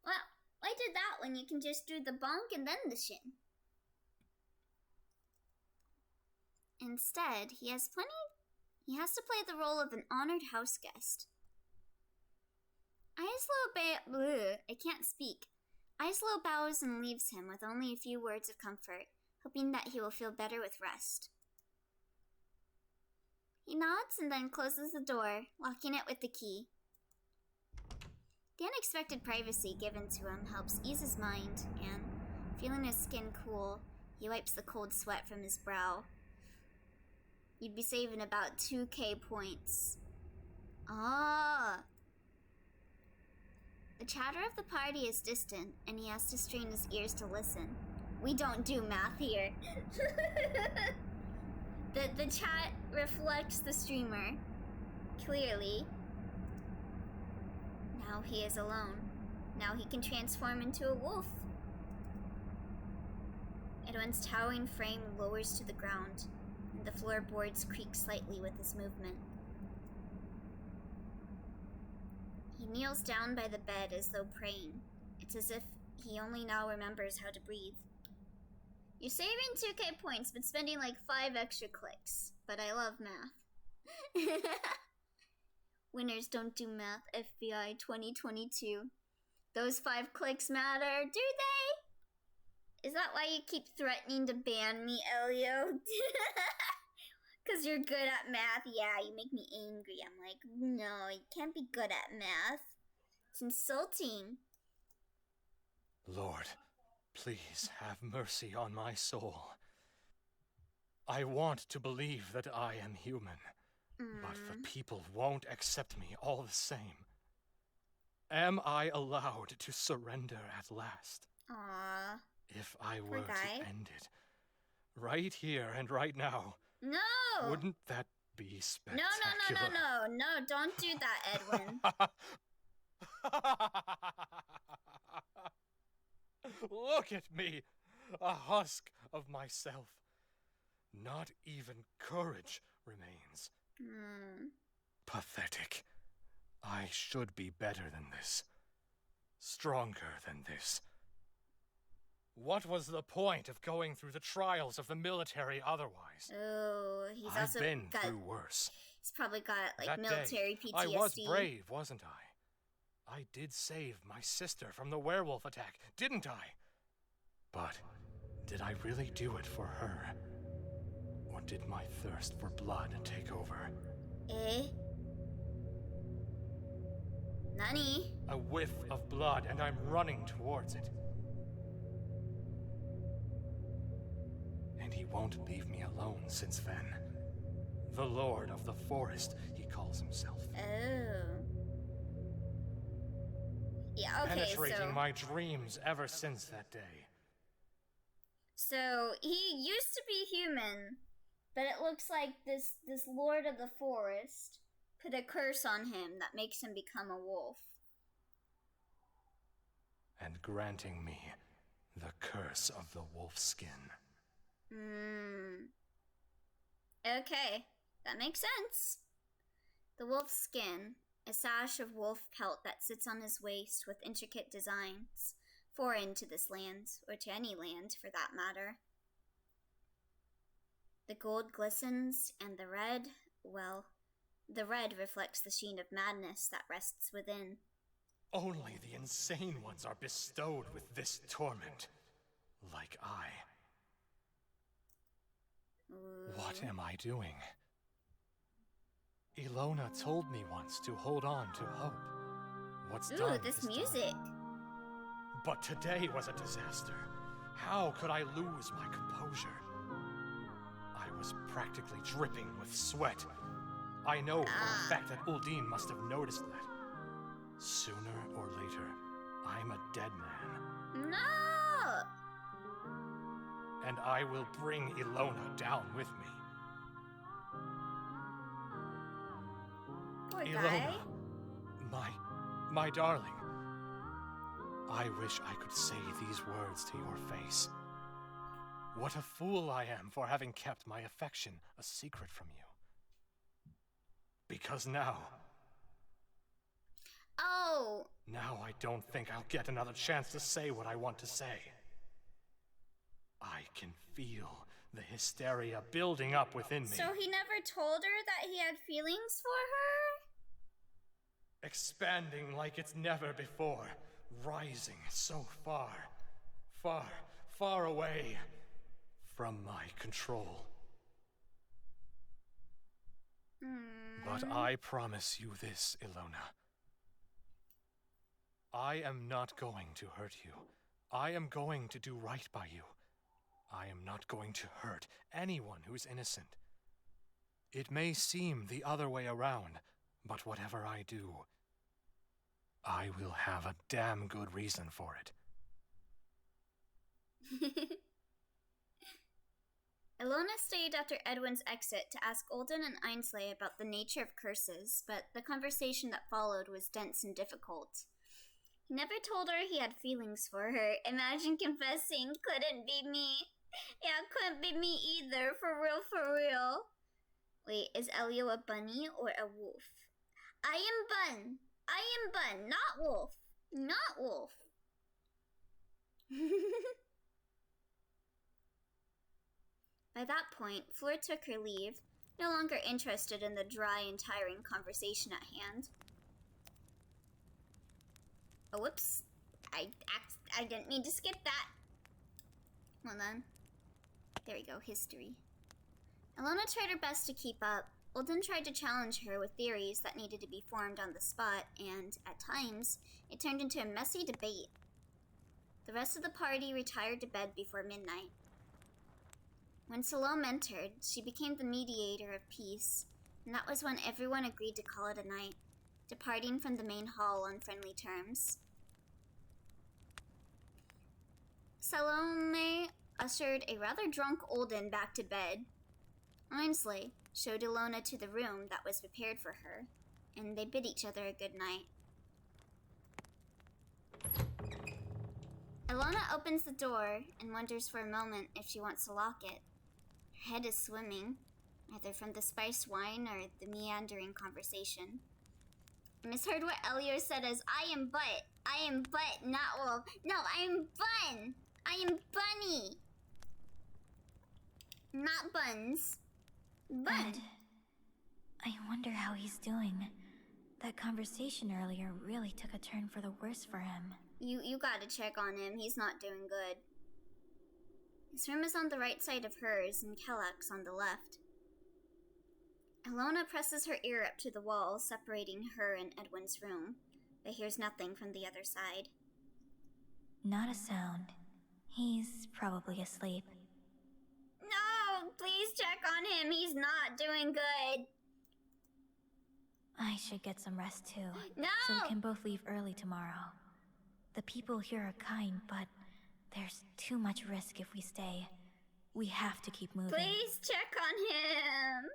well, why do that when you can just do the bonk and then the shin? Instead, he has to play the role of an honored house guest. I can't speak. Aislo bows and leaves him with only a few words of comfort, hoping that he will feel better with rest. He nods and then closes the door, locking it with the key. The unexpected privacy given to him helps ease his mind, and, feeling his skin cool, he wipes the cold sweat from his brow. You'd be saving about 2k points. Ah! The chatter of the party is distant, and he has to strain his ears to listen. We don't do math here. The chat reflects the streamer. Clearly. Now he is alone. Now he can transform into a wolf. Edwin's towering frame lowers to the ground, and the floorboards creak slightly with his movement. He kneels down by the bed as though praying. It's as if he only now remembers how to breathe. You're saving 2k points, but spending like 5 extra clicks. But I love math. Winners don't do math, FBI 2022. Those 5 clicks matter, do they? Is that why you keep threatening to ban me, Elio? Because you're good at math? Yeah, you make me angry. I'm like, no, you can't be good at math. It's insulting. Lord, please have mercy on my soul. I want to believe that I am human, but the people won't accept me all the same. Am I allowed to surrender at last? Aww. If I Poor were guy. to end it, right here and right now, No! wouldn't that be spectacular? No, don't do that, Edwin. Look at me, a husk of myself. Not even courage remains. Pathetic. I should be better than this. Stronger than this. What was the point of going through the trials of the military otherwise? Oh, he's I've also been got... through worse. He's probably got, like, That military day, PTSD. I was brave, wasn't I? I did save my sister from the werewolf attack, didn't I? But did I really do it for her? Or did my thirst for blood take over? Eh? Nani? A whiff of blood, and I'm running towards it. And he won't leave me alone since then. The Lord of the Forest, he calls himself. Oh. Yeah, okay, Penetrating my dreams ever since that day. So, he used to be human, but it looks like this Lord of the Forest put a curse on him that makes him become a wolf. And granting me the curse of the Wolfskin. Okay, that makes sense. The wolf skin, a sash of wolf pelt that sits on his waist with intricate designs, foreign to this land, or to any land for that matter. The gold glistens, and the red, well, the red reflects the sheen of madness that rests within. Only the insane ones are bestowed with this torment. Like I. What am I doing? Ilona told me once to hold on to hope. What's done This is music. done. But today was a disaster. How could I lose my composure? I was practically dripping with sweat. I know for a fact that Uldeen must have noticed that. Sooner or later, I'm a dead man. No! And I will bring Ilona down with me. Poor Ilona, guy. my darling. I wish I could say these words to your face. What a fool I am for having kept my affection a secret from you. Because now Oh, I don't think I'll get another chance to say what I want to say. I can feel the hysteria building up within me. so he never told her that he had feelings for her? Expanding like it's never before, rising so far, far, far away from my control. But I promise you this, Ilona. I am not going to hurt you. I am going to do right by you. I am not going to hurt anyone who's innocent. It may seem the other way around, but whatever I do, I will have a damn good reason for it. Ilona stayed after Edwin's exit to ask Olden and Ainsley about the nature of curses, but the conversation that followed was dense and difficult. He never told her he had feelings for her. Imagine confessing, couldn't be me. Yeah, couldn't be me either, for real, for real. Wait, is Elio a bunny or a wolf? I am Bun. I am Bun, not wolf. Not wolf. By that point, Fleur took her leave, no longer interested in the dry and tiring conversation at hand. Oh, whoops. I didn't mean to skip that. Hold on. There we go, history. Ilona tried her best to keep up. Olden tried to challenge her with theories that needed to be formed on the spot, and, at times, it turned into a messy debate. The rest of the party retired to bed before midnight. When Salome entered, she became the mediator of peace, and that was when everyone agreed to call it a night, departing from the main hall on friendly terms. Salome ushered a rather drunk Olden back to bed. Ainsley showed Ilona to the room that was prepared for her, and they bid each other a good night. Ilona opens the door and wonders for a moment if she wants to lock it. Her head is swimming, either from the spiced wine or the meandering conversation. I misheard what Elio said as, I am butt. I am butt, not wolf. No, I am bun. I am bunny. Not buns. Bun. And I wonder how he's doing. That conversation earlier really took a turn for the worse for him. You gotta check on him. He's not doing good. His room is on the right side of hers, and Kellock's on the left. Ilona presses her ear up to the wall, separating her and Edwin's room, but hears nothing from the other side. Not a sound. He's probably asleep. No! Please check on him. He's not doing good. I should get some rest too. No! So we can both leave early tomorrow. The people here are kind, but there's too much risk if we stay. We have to keep moving. Please check on him.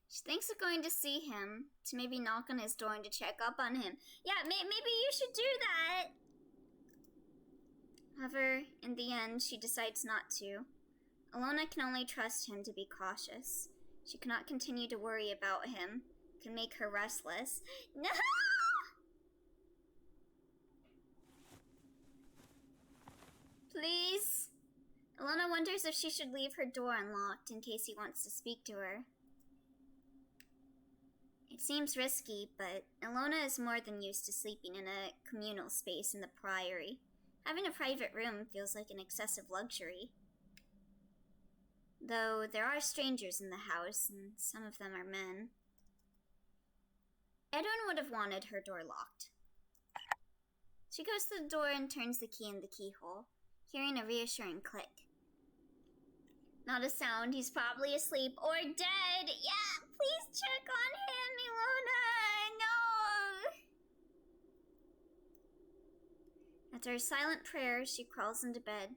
She thinks of going to see him, to maybe knock on his door and to check up on him. Yeah, maybe you should do that. However, in the end, she decides not to. Ilona can only trust him to be cautious. She cannot continue to worry about him. It can make her restless. No! Please? Ilona wonders if she should leave her door unlocked in case he wants to speak to her. It seems risky, but Ilona is more than used to sleeping in a communal space in the Priory. Having a private room feels like an excessive luxury. Though there are strangers in the house, and some of them are men. Edwin would have wanted her door locked. She goes to the door and turns the key in the keyhole, hearing a reassuring click. Not a sound. He's probably asleep or dead. Yeah, please check on him, Ilona. No. After a silent prayer, she crawls into bed.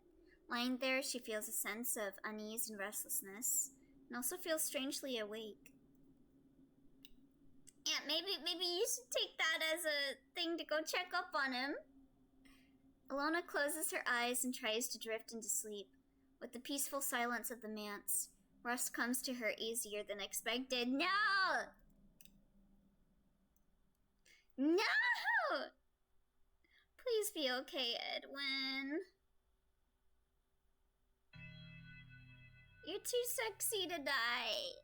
Lying there, she feels a sense of unease and restlessness, and also feels strangely awake. Yeah, maybe you should take that as a thing to go check up on him. Ilona closes her eyes and tries to drift into sleep. With the peaceful silence of the manse, Rust comes to her easier than expected. No! No! Please be okay, Edwin. You're too sexy to die.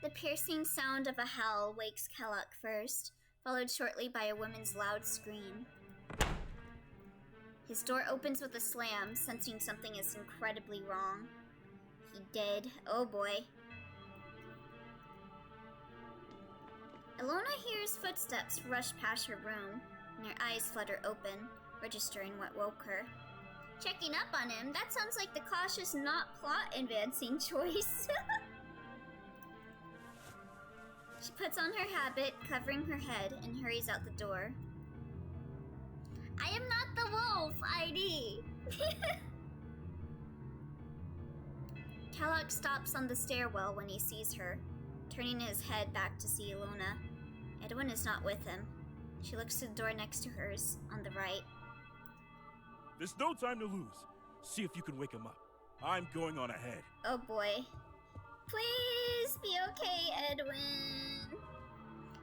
The piercing sound of a howl wakes Kellogg first, followed shortly by a woman's loud scream. His door opens with a slam, sensing something is incredibly wrong. He dead. Oh boy. Ilona hears footsteps rush past her room, and her eyes flutter open, registering what woke her. Checking up on him, that sounds like the cautious, not plot-advancing choice. She puts on her habit, covering her head, and hurries out the door. I am not the wolf, ID! Kellogg stops on the stairwell when he sees her, turning his head back to see Ilona. Edwin is not with him. She looks to the door next to hers, on the right. There's no time to lose. See if you can wake him up. I'm going on ahead. Oh boy. Please be okay, Edwin.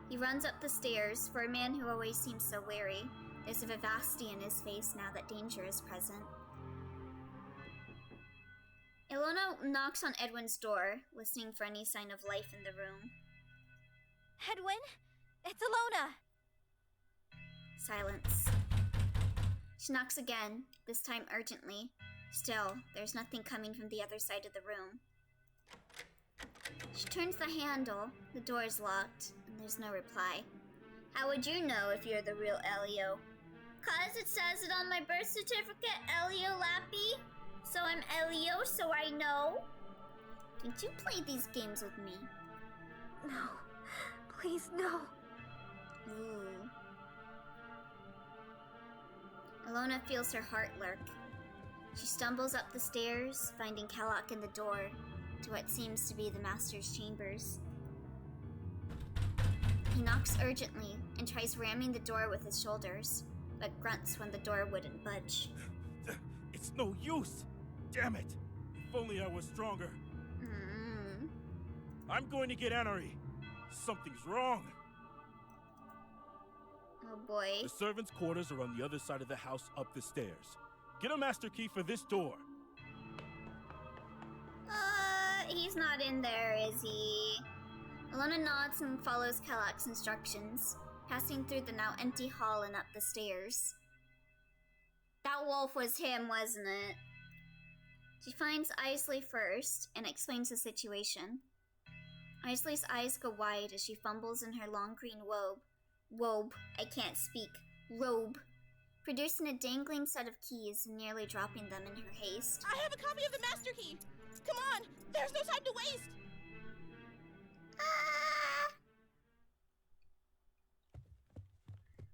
He runs up the stairs. For a man who always seems so wary, there's a vivacity in his face now that danger is present. Ilona knocks on Edwin's door, listening for any sign of life in the room. Edwin, it's Ilona. Silence. She knocks again, this time urgently. Still, there's nothing coming from the other side of the room. She turns the handle, the door is locked, and there's no reply. How would you know if you're the real Elio? 'Cause it says it on my birth certificate, Elio Lappy. So I'm Elio, so I know. Don't you play these games with me? No, please no. Ooh. Ilona feels her heart lurk. She stumbles up the stairs, finding Kellogg in the door, to what seems to be the Master's chambers. He knocks urgently and tries ramming the door with his shoulders, but grunts when the door wouldn't budge. It's no use! Damn it! If only I was stronger. I'm going to get Annery. Something's wrong. Oh boy. The servants' quarters are on the other side of the house up the stairs. Get a master key for this door. He's not in there, is he? Ilona nods and follows Kellogg's instructions, passing through the now empty hall and up the stairs. That wolf was him, wasn't it? She finds Isley first and explains the situation. Isley's eyes go wide as she fumbles in her long green robe, producing a dangling set of keys and nearly dropping them in her haste. I have a copy of the master key! Come on! There's no time to waste!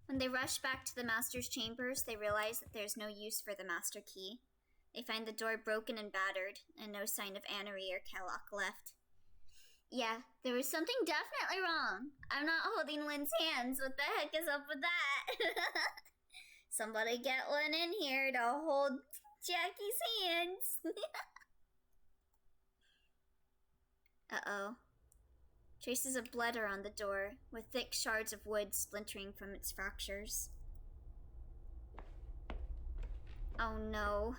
When they rush back to the master's chambers, they realize that there's no use for the master key. They find the door broken and battered, and no sign of Annery or Kellogg left. Yeah, there was something definitely wrong. I'm not holding Lynn's hands. What the heck is up with that? Somebody get Lynn in here to hold Jackie's hands. Uh-oh. Traces of blood are on the door, with thick shards of wood splintering from its fractures. Oh no.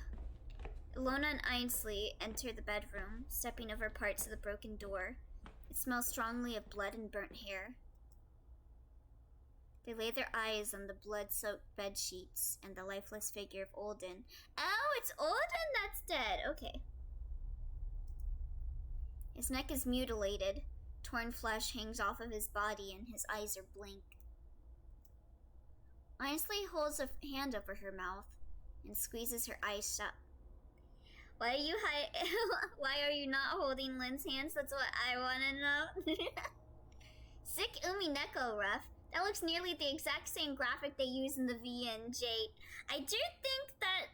Ilona and Ainsley enter the bedroom, stepping over parts of the broken door. It smells strongly of blood and burnt hair. They lay their eyes on the blood-soaked bed sheets and the lifeless figure of Olden. Oh, it's Olden that's dead. Okay. His neck is mutilated. Torn flesh hangs off of his body and his eyes are blank. Ainsley holds a hand over her mouth and squeezes her eyes shut. Why are you not holding Lynn's hands? That's what I want to know. Sick Umineko, ref. That looks nearly the exact same graphic they use in the VNJ. I do think that,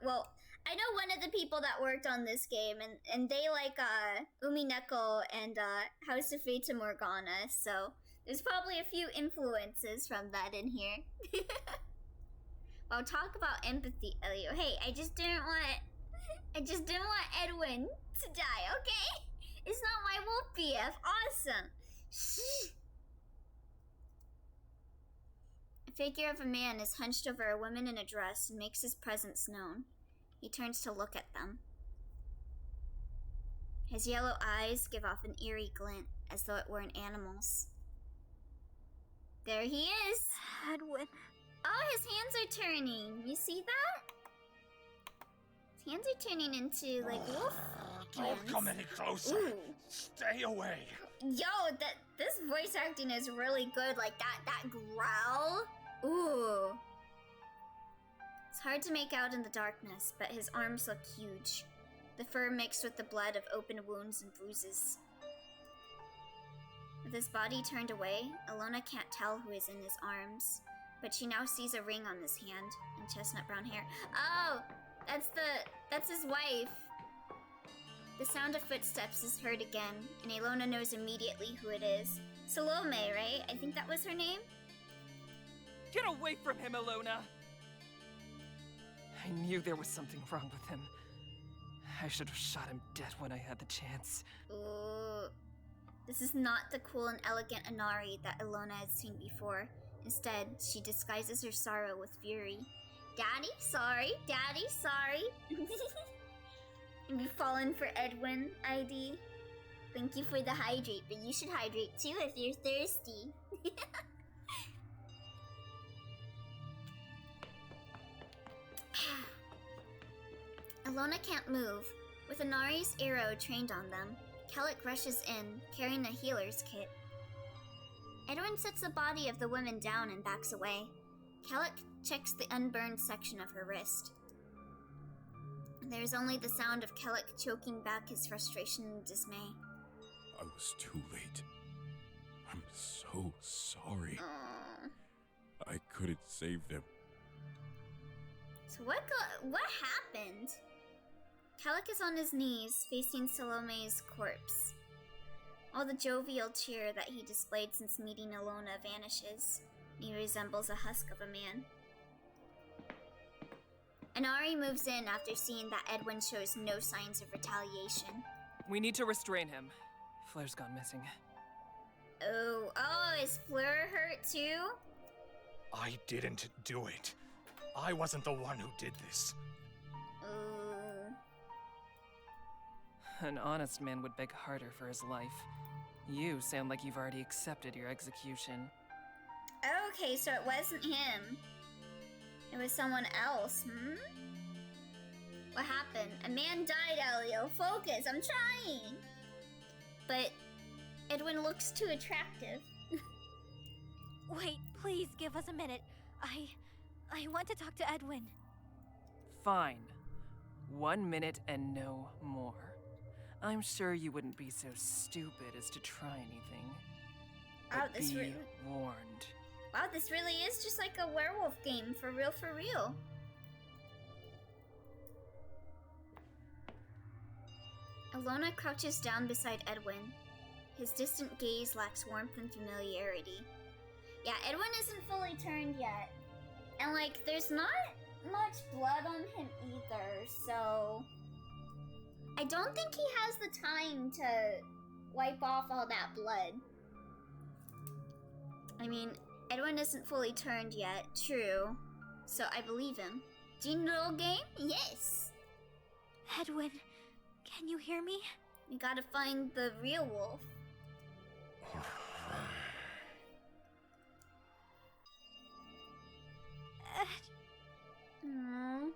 well, I know one of the people that worked on this game, and they like, Umineko and, House of Fata Morgana, so there's probably a few influences from that in here. Well, talk about empathy, Elio. Hey, I just didn't want I just didn't want Edwin to die, okay? It's not my wolf BF. Awesome. A figure of a man is hunched over a woman in a dress and makes his presence known. He turns to look at them. His yellow eyes give off an eerie glint, as though it were an animal's. There he is! Edwin. Oh, his hands are turning. You see that? His hands are turning into, like, wolf Don't hands. come any closer. Ooh. Stay away. Yo, this voice acting is really good. Like, that growl. Ooh. It's hard to make out in the darkness, but his arms look huge. The fur mixed with the blood of open wounds and bruises. With his body turned away, Alona can't tell who is in his arms, but she now sees a ring on his hand and chestnut brown hair. Oh, that's his wife. The sound of footsteps is heard again, and Alona knows immediately who it is. Salome, right? I think that was her name? Get away from him, Alona! I knew there was something wrong with him. I should have shot him dead when I had the chance. Ooh. This is not the cool and elegant Inari that Alona had seen before. Instead, she disguises her sorrow with fury. Daddy, sorry. Daddy, sorry. And you've fallen for Edwin, ID. Thank you for the hydrate, but you should hydrate too if you're thirsty. Alona can't move. With Inari's arrow trained on them, Kellic rushes in, carrying a healer's kit. Edwin sets the body of the woman down and backs away. Kellic checks the unburned section of her wrist. There is only the sound of Kellic choking back his frustration and dismay. I was too late. I'm so sorry. Aww. I couldn't save them. So what happened? Kellic is on his knees, facing Salome's corpse. All the jovial cheer that he displayed since meeting Alona vanishes. He resembles a husk of a man. Inari moves in after seeing that Edwin shows no signs of retaliation. We need to restrain him. Flair's gone missing. Oh, is Fleur hurt too? I didn't do it. I wasn't the one who did this. Ooh. An honest man would beg harder for his life. You sound like you've already accepted your execution. Okay, so it wasn't him. It was someone else, What happened? A man died, Elio. Focus, I'm trying! But Edwin looks too attractive. Wait, please give us a minute. I want to talk to Edwin. Fine. 1 minute and no more. I'm sure you wouldn't be so stupid as to try anything. Wow, But be warned. Wow, this really is just like a werewolf game, for real, for real. Alona crouches down beside Edwin. His distant gaze lacks warmth and familiarity. Yeah, Edwin isn't fully turned yet. And, like, there's not much blood on him either, so... I don't think he has the time to wipe off all that blood. I mean, Edwin isn't fully turned yet, true. So I believe him. Jingle game? Yes! Edwin, can you hear me? We gotta find the real wolf. Aww.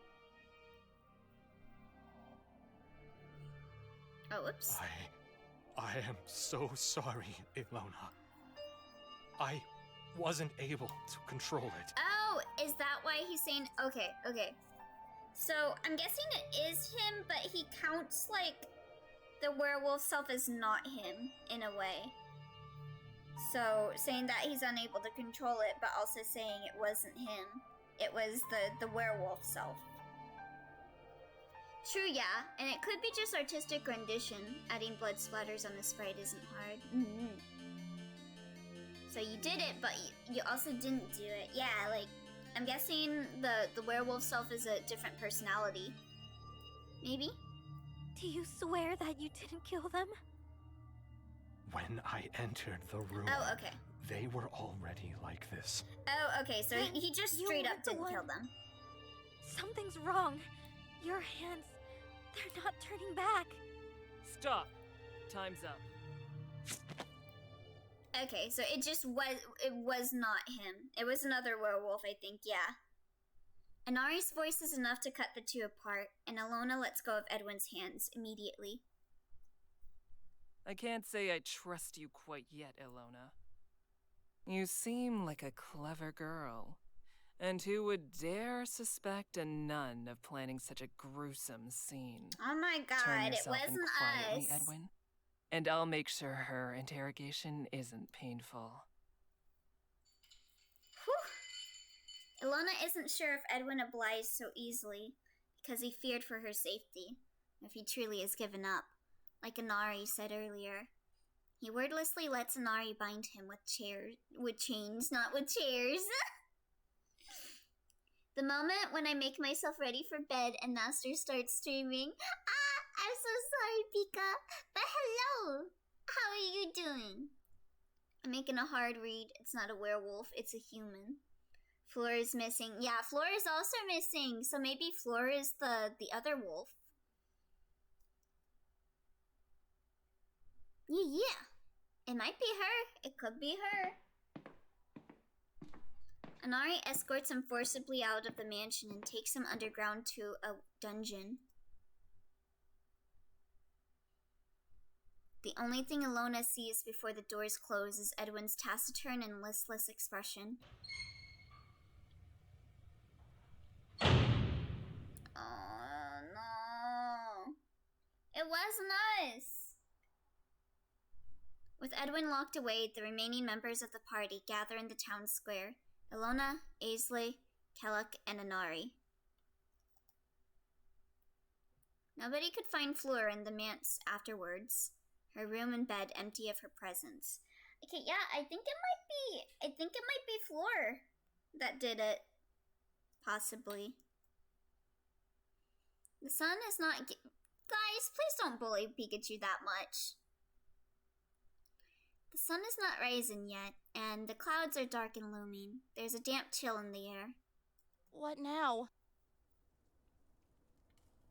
Oh, whoops. I am so sorry, Ilona. I wasn't able to control it. Oh, is that why he's saying... Okay. So, I'm guessing it is him, but he counts, like, the werewolf self as not him, in a way. So, saying that he's unable to control it, but also saying it wasn't him. It was the werewolf self. True, yeah, and it could be just artistic rendition. Adding blood splatters on the sprite isn't hard. So you did it, but you also didn't do it. Yeah, like, I'm guessing the werewolf self is a different personality. Maybe? Do you swear that you didn't kill them? When I entered the room, Oh, okay. they were already like this. Oh, okay, so he just You straight up weren't the didn't kill one. them. Something's wrong. Your hands, they're not turning back. Stop. Time's up. Okay, so it was not him. It was another werewolf, I think, yeah. Inari's voice is enough to cut the two apart, and Alona lets go of Edwin's hands immediately. I can't say I trust you quite yet, Ilona. You seem like a clever girl. And who would dare suspect a nun of planning such a gruesome scene? Oh my Turn god, it yourself in wasn't quietly, us. Edwin, and I'll make sure her interrogation isn't painful. Whew. Ilona isn't sure if Edwin obliged so easily, because he feared for her safety, if he truly has given up, like Inari said earlier. He wordlessly lets Inari bind him with chains, not with chairs. The moment when I make myself ready for bed and Master starts screaming, I'm so sorry, Pika, but hello! How are you doing? I'm making a hard read. It's not a werewolf, it's a human. Flora is missing. Yeah, Flora is also missing, so maybe Flora is the other wolf. Yeah. It might be her. It could be her. Inari escorts him forcibly out of the mansion and takes him underground to a dungeon. The only thing Ilona sees before the doors close is Edwin's taciturn and listless expression. Oh no. It wasn't us. With Edwin locked away, the remaining members of the party gather in the town square. Ilona, Aisley, Kelluk, and Inari. Nobody could find Fleur in the manse afterwards, her room and bed empty of her presence. Okay, yeah, I think it might be Fleur that did it. Possibly. The sun is not... Guys, please don't bully Pikachu that much. The sun is not rising yet, and the clouds are dark and looming. There's a damp chill in the air. What now?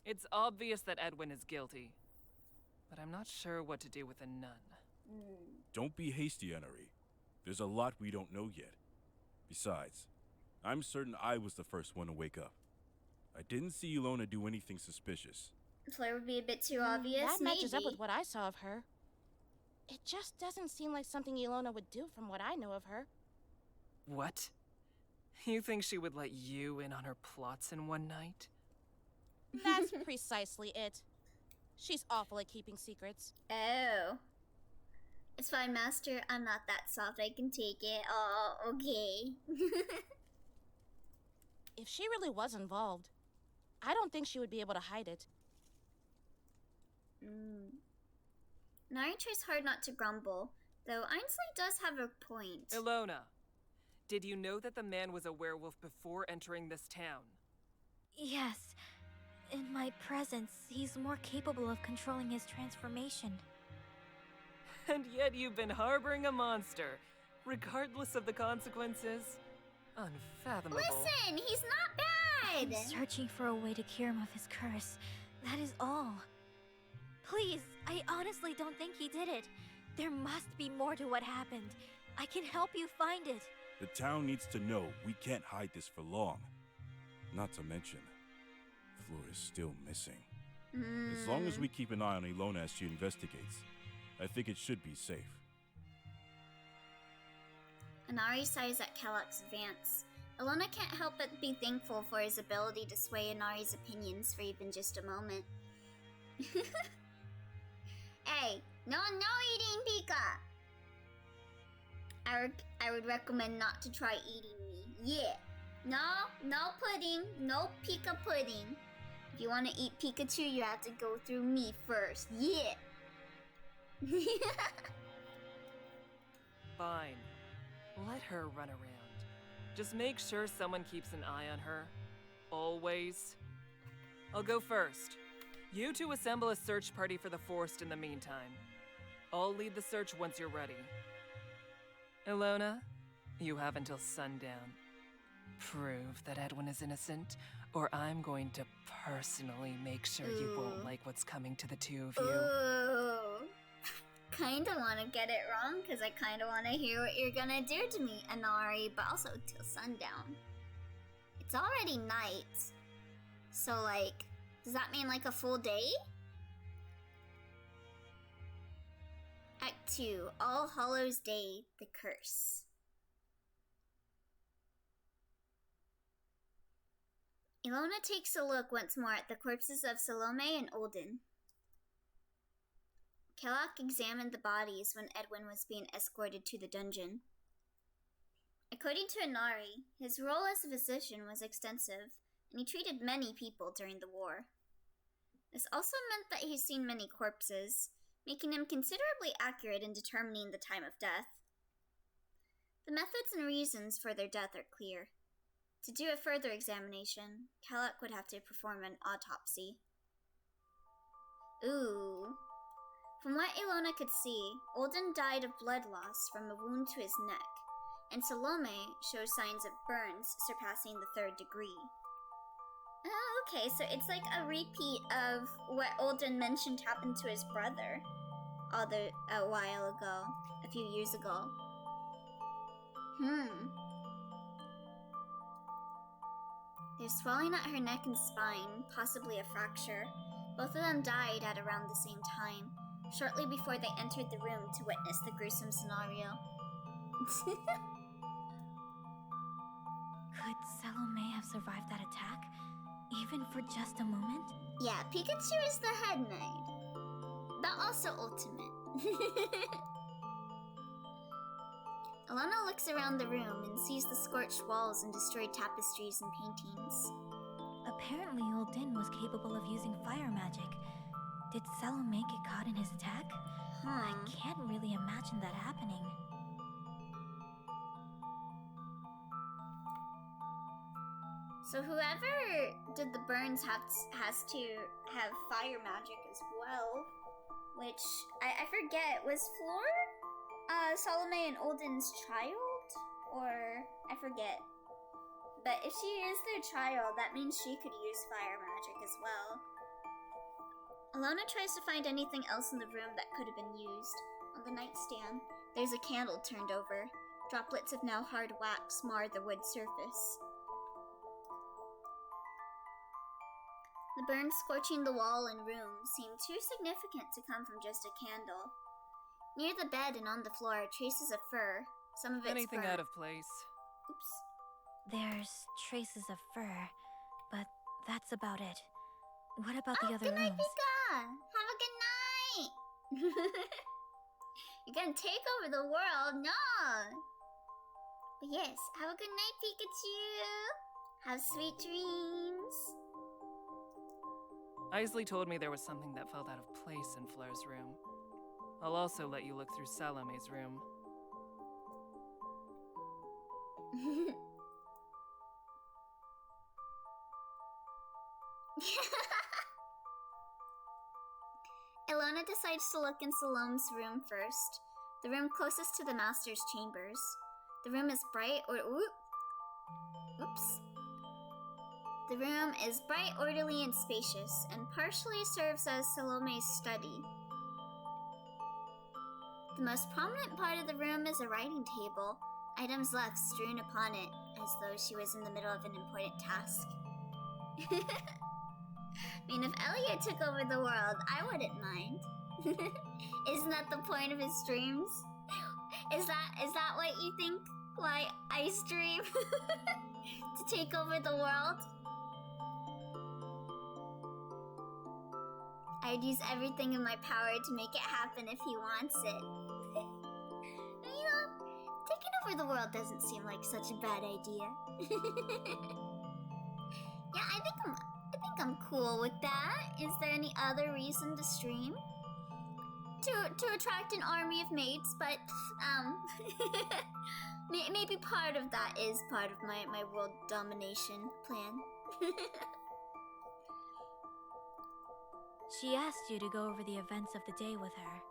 It's obvious that Edwin is guilty, but I'm not sure what to do with a nun. Don't be hasty, Enari. There's a lot we don't know yet. Besides, I'm certain I was the first one to wake up. I didn't see Ilona do anything suspicious. Fleur would be a bit too obvious, That matches up maybe. with what I saw of her. It just doesn't seem like something Ilona would do from what I know of her. What? You think she would let you in on her plots in one night? That's precisely it. She's awful at keeping secrets. Oh. It's fine, Master. I'm not that soft. I can take it. Oh, okay. If she really was involved, I don't think she would be able to hide it. Nari tries hard not to grumble, though Ainsley does have a point. Ilona, did you know that the man was a werewolf before entering this town? Yes. In my presence, he's more capable of controlling his transformation. And yet you've been harboring a monster, regardless of the consequences? Unfathomable. Listen, he's not I'm bad! searching for a way to cure him of his curse. That is all. Please, I honestly don't think he did it. There must be more to what happened. I can help you find it. The town needs to know we can't hide this for long. Not to mention, Fleur is still missing. As long as we keep an eye on Ilona as she investigates, I think it should be safe. Inari sighs at Kelluk's advance. Ilona can't help but be thankful for his ability to sway Inari's opinions for even just a moment. Hey, no eating, Pika! I would recommend not to try eating me. Yeah. No pudding. No Pika pudding. If you want to eat Pikachu, you have to go through me first. Yeah. Fine. Let her run around. Just make sure someone keeps an eye on her. Always. I'll go first. You two assemble a search party for the forest in the meantime. I'll lead the search once you're ready. Ilona, you have until sundown. Prove that Edwin is innocent, or I'm going to personally make sure you won't like what's coming to the two of you. Ooh. Kinda wanna get it wrong, because I kinda wanna hear what you're gonna do to me, Anari, but also till sundown. It's already night. So, like, does that mean like a full day? Act 2, All Hallows Day, The Curse. Ilona takes a look once more at the corpses of Salome and Olden. Kellogg examined the bodies when Edwin was being escorted to the dungeon. According to Inari, his role as a physician was extensive, and he treated many people during the war. This also meant that he's seen many corpses, making him considerably accurate in determining the time of death. The methods and reasons for their death are clear. To do a further examination, Kellogg would have to perform an autopsy. Ooh. From what Ilona could see, Olden died of blood loss from a wound to his neck, and Salome shows signs of burns surpassing the 3rd degree. Oh, okay, so it's like a repeat of what Olden mentioned happened to his brother a while ago, a few years ago. There's swelling at her neck and spine, possibly a fracture. Both of them died at around the same time, shortly before they entered the room to witness the gruesome scenario. Could Salome have survived that attack? Even for just a moment? Yeah, Pikachu is the head knight, but also ultimate. Alana looks around the room and sees the scorched walls and destroyed tapestries and paintings. Apparently Olden was capable of using fire magic. Did Salome get caught in his attack? I can't really imagine that happening. So whoever did the burns has to have fire magic as well, which I forget, was Floor Salome and Olden's child? Or I forget. But if she is their child, that means she could use fire magic as well. Alona tries to find anything else in the room that could have been used. On the nightstand, there's a candle turned over. Droplets of now hard wax mar the wood surface. The burns scorching the wall and room seem too significant to come from just a candle. Near the bed and on the floor are traces of fur, some of it's Anything burnt. out of place? Oops. There's traces of fur, but that's about it. What about the other good night, rooms? Pika! Have a good night! You're gonna take over the world, no! But yes, have a good night, Pikachu! Have sweet dreams! Isley told me there was something that felt out of place in Flair's room. I'll also let you look through Salome's room. Ilona decides to look in Salome's room first, the room closest to the master's chambers. The room is bright The room is bright, orderly, and spacious, and partially serves as Salome's study. The most prominent part of the room is a writing table, items left strewn upon it, as though she was in the middle of an important task. I mean, if Elliot took over the world, I wouldn't mind. Isn't that the point of his streams? Is that what you think? Why I stream? To take over the world? I'd use everything in my power to make it happen if he wants it. You know, taking over the world doesn't seem like such a bad idea. Yeah, I think I'm cool with that. Is there any other reason to stream? To attract an army of mates, but maybe part of that is part of my world domination plan. She asked you to go over the events of the day with her,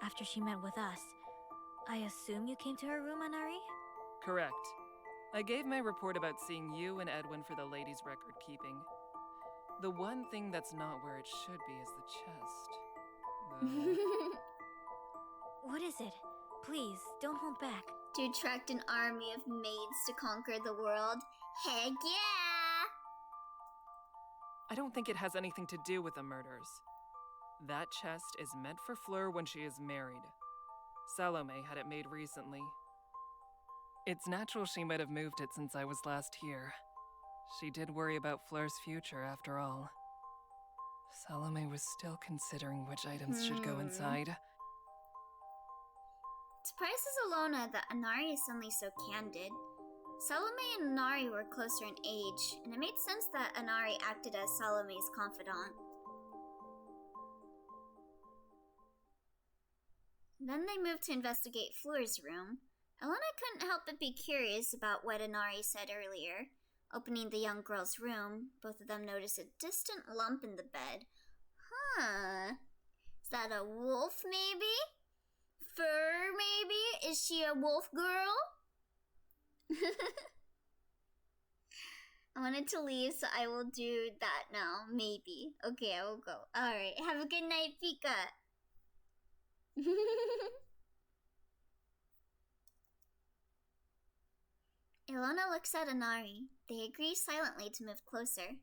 after she met with us. I assume you came to her room, Anari? Correct. I gave my report about seeing you and Edwin for the ladies' record keeping. The one thing that's not where it should be is the chest. What is it? Please, don't hold back. To attract an army of maids to conquer the world. Heck yeah! I don't think it has anything to do with the murders. That chest is meant for Fleur when she is married. Salome had it made recently. It's natural she might have moved it since I was last here. She did worry about Fleur's future, after all. Salome was still considering which items should go inside. Surprises Alona that Anari is suddenly so candid. Salome and Anari were closer in age, and it made sense that Anari acted as Salome's confidant. Then they moved to investigate Fleur's room. Alona couldn't help but be curious about what Anari said earlier. Opening the young girl's room, both of them noticed a distant lump in the bed. Huh. Is that a wolf, maybe? Fur, maybe? Is she a wolf girl? I wanted to leave, so I will do that now. Maybe. Okay, I will go. Alright, have a good night, Pika. Ilona looks at Anari. They agree silently to move closer.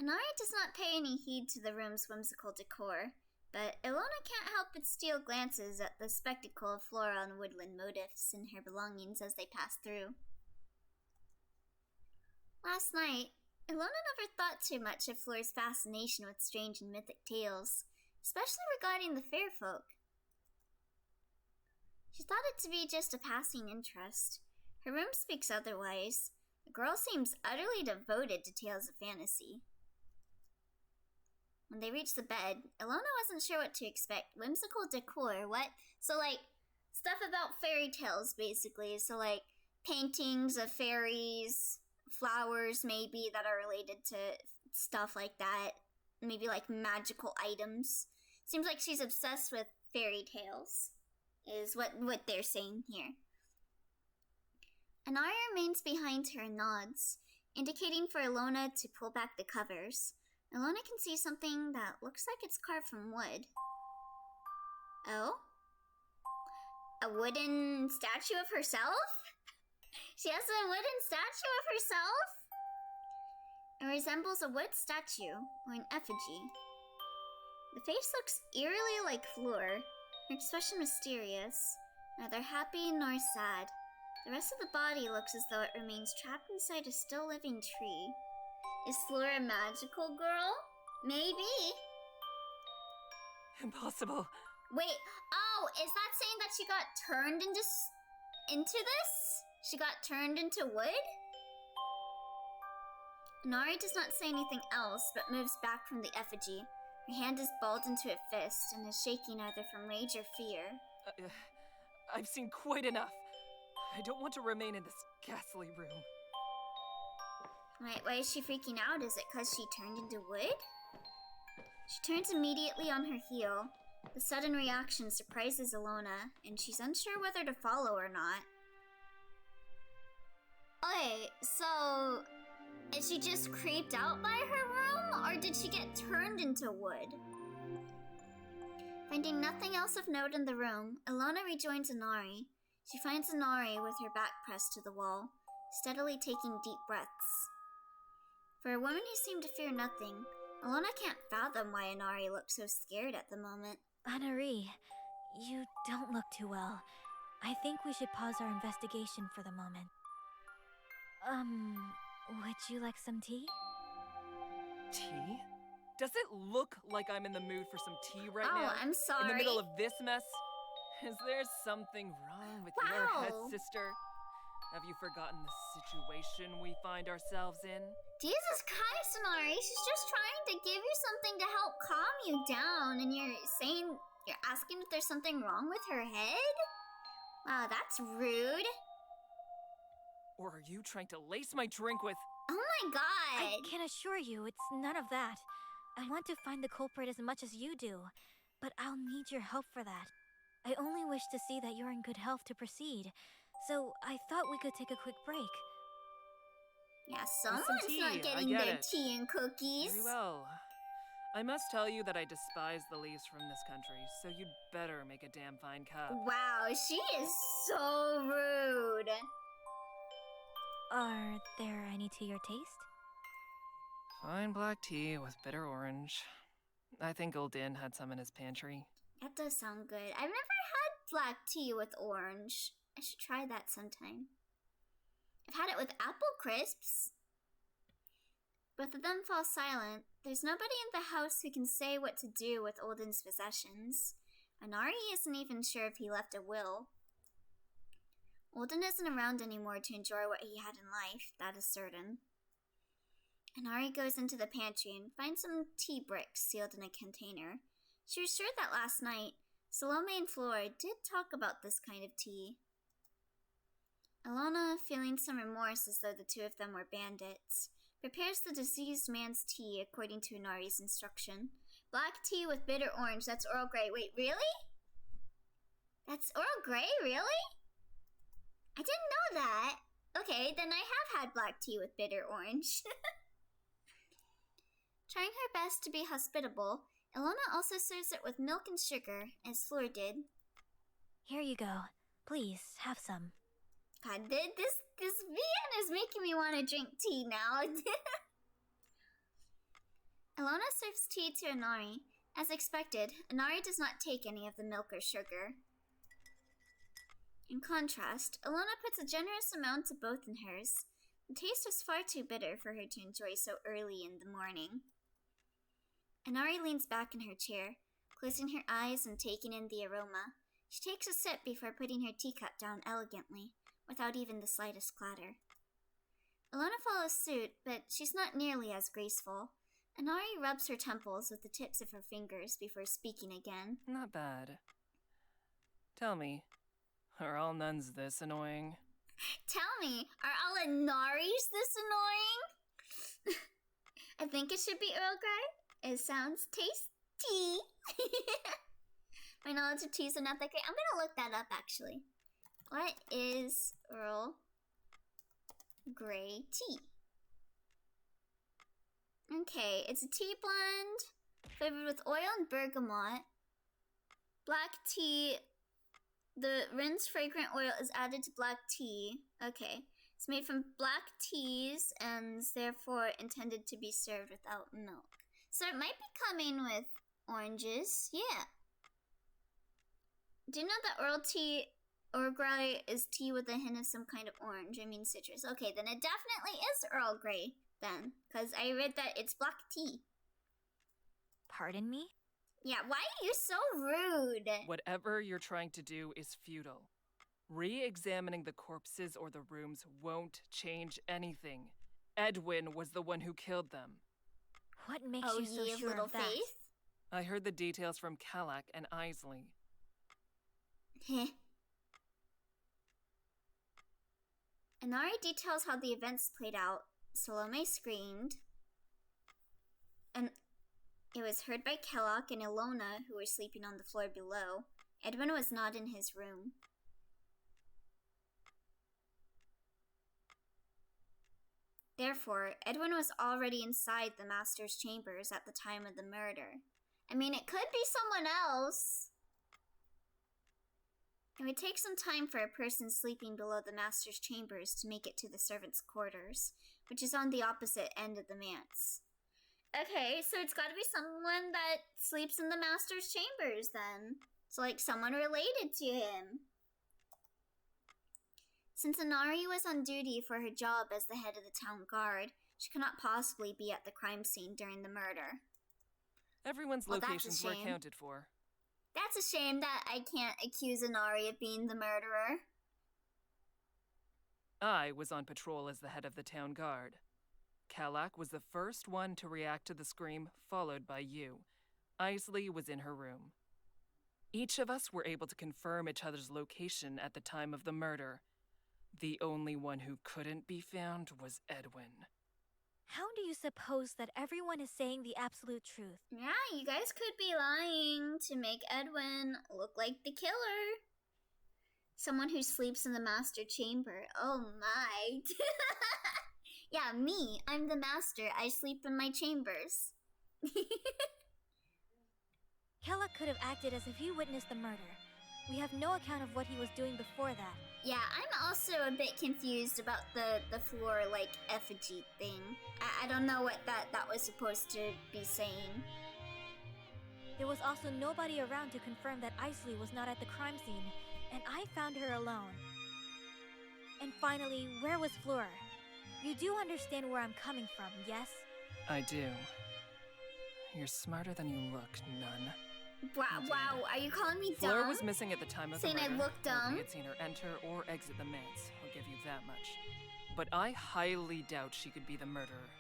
Anari does not pay any heed to the room's whimsical decor, but Ilona can't help but steal glances at the spectacle of flora and woodland motifs in her belongings as they pass through. Last night, Ilona never thought too much of Fleur's fascination with strange and mythic tales, especially regarding the fair folk. She thought it to be just a passing interest. Her room speaks otherwise. The girl seems utterly devoted to tales of fantasy. When they reached the bed, Ilona wasn't sure what to expect. Whimsical decor, what? So, like, stuff about fairy tales, basically. So, like, paintings of fairies, flowers, maybe, that are related to stuff like that. Maybe, like, magical items. Seems like she's obsessed with fairy tales, is what they're saying here. Anari remains behind her and nods, indicating for Ilona to pull back the covers. Ilona can see something that looks like it's carved from wood. Oh? A wooden statue of herself? She has a wooden statue of herself? It resembles a wood statue or an effigy. The face looks eerily like Fleur, her expression mysterious, neither happy nor sad. The rest of the body looks as though it remains trapped inside a still living tree. Is Fleur a magical girl? Maybe. Impossible. Wait, oh, is that saying that she got turned into this? She got turned into wood? Nari does not say anything else, but moves back from the effigy. Her hand is balled into a fist and is shaking either from rage or fear. I've seen quite enough. I don't want to remain in this ghastly room. Wait, why is she freaking out? Is it because she turned into wood? She turns immediately on her heel. The sudden reaction surprises Ilona, and she's unsure whether to follow or not. Okay, so is she just creeped out by her room, or did she get turned into wood? Finding nothing else of note in the room, Ilona rejoins Anari. She finds Anari with her back pressed to the wall, steadily taking deep breaths. For a woman who seemed to fear nothing, Ilona can't fathom why Anari looks so scared at the moment. Anari, you don't look too well. I think we should pause our investigation for the moment. Would you like some tea? Tea? Does it look like I'm in the mood for some tea right now? Oh, I'm sorry. In the middle of this mess? Is there something wrong with your head, sister? Have you forgotten the situation we find ourselves in? Jesus Christ, Anari, she's just trying to give you something to help calm you down, and you're asking if there's something wrong with her head? Wow, that's rude. Or are you trying to lace my drink with... Oh my god! I can assure you it's none of that. I want to find the culprit as much as you do, but I'll need your help for that. I only wish to see that you're in good health to proceed, so I thought we could take a quick break. Yeah, Some someone's tea, not I getting get their it. tea and cookies. Very well. I must tell you that I despise the leaves from this country, so you'd better make a damn fine cup. Wow, she is so rude. Are there any to your taste? Fine black tea with bitter orange. I think old Dan had some in his pantry. That does sound good. I've never had black tea with orange. I should try that sometime. I've had it with apple crisps. Both of them fall silent. There's nobody in the house who can say what to do with Olden's possessions. Anari isn't even sure if he left a will. Olden isn't around anymore to enjoy what he had in life, that is certain. Anari goes into the pantry and finds some tea bricks sealed in a container. She was sure that last night, Salome and Flora did talk about this kind of tea. Alona, feeling some remorse as though the two of them were bandits, prepares the deceased man's tea according to Inari's instruction. Black tea with bitter orange, that's Earl Grey. Wait, really? That's Earl Grey, really? I didn't know that. Okay, then I have had black tea with bitter orange. Trying her best to be hospitable, Ilona also serves it with milk and sugar, as Fleur did. Here you go. Please, have some. God, this VN is making me want to drink tea now. Ilona serves tea to Inari. As expected, Inari does not take any of the milk or sugar. In contrast, Ilona puts a generous amount of both in hers. The taste was far too bitter for her to enjoy so early in the morning. Inari leans back in her chair, closing her eyes and taking in the aroma. She takes a sip before putting her teacup down elegantly, without even the slightest clatter. Ilona follows suit, but she's not nearly as graceful. Inari rubs her temples with the tips of her fingers before speaking again. Not bad. Tell me, are all nuns this annoying? Tell me, are all Inaris this annoying? I think it should be Earl Grey. It sounds tasty. My knowledge of teas are not that great. I'm gonna look that up, actually. What is Earl Grey tea? Okay, it's a tea blend flavored with oil and bergamot. Black tea. The rinsed fragrant oil is added to black tea. Okay. It's made from black teas and is therefore intended to be served without milk. So it might be coming with oranges. Yeah. Do you know that Earl Grey is tea with a hint of some kind of orange? I mean citrus. Okay, then it definitely is Earl Grey then. Because I read that it's black tea. Pardon me? Yeah, why are you so rude? Whatever you're trying to do is futile. Re-examining the corpses or the rooms won't change anything. Edwin was the one who killed them. What makes you so sure little of that? Faith? I heard the details from Kalak and Isley. Heh. Inari details how the events played out. Salome screamed. And it was heard by Kellogg and Ilona, who were sleeping on the floor below. Edwin was not in his room. Therefore, Edwin was already inside the master's chambers at the time of the murder. I mean, it could be someone else. It would take some time for a person sleeping below the master's chambers to make it to the servants' quarters, which is on the opposite end of the manse. Okay, so it's gotta be someone that sleeps in the master's chambers then. So, like, someone related to him. Since Inari was on duty for her job as the head of the town guard, she could not possibly be at the crime scene during the murder. Everyone's locations were accounted for. That's a shame that I can't accuse Inari of being the murderer. I was on patrol as the head of the town guard. Kalak was the first one to react to the scream, followed by you. Isley was in her room. Each of us were able to confirm each other's location at the time of the murder. The only one who couldn't be found was Edwin. How do you suppose that everyone is saying the absolute truth? Yeah, you guys could be lying to make Edwin look like the killer. Someone who sleeps in the master chamber. Oh my. Yeah, me. I'm the master. I sleep in my chambers. Kellogg could have acted as if he witnessed the murder. We have no account of what he was doing before that. Yeah, I'm also a bit confused about the floor, like, effigy thing. I don't know what that was supposed to be saying. There was also nobody around to confirm that Isley was not at the crime scene, and I found her alone. And finally, where was Fleur? You do understand where I'm coming from, yes? I do. You're smarter than you look, nun. Wow, are you calling me dumb? Fleur was missing at the time of Saying the murder. I look dumb? Nobody had seen her enter or exit the manse, I'll give you that much. But I highly doubt she could be the murderer.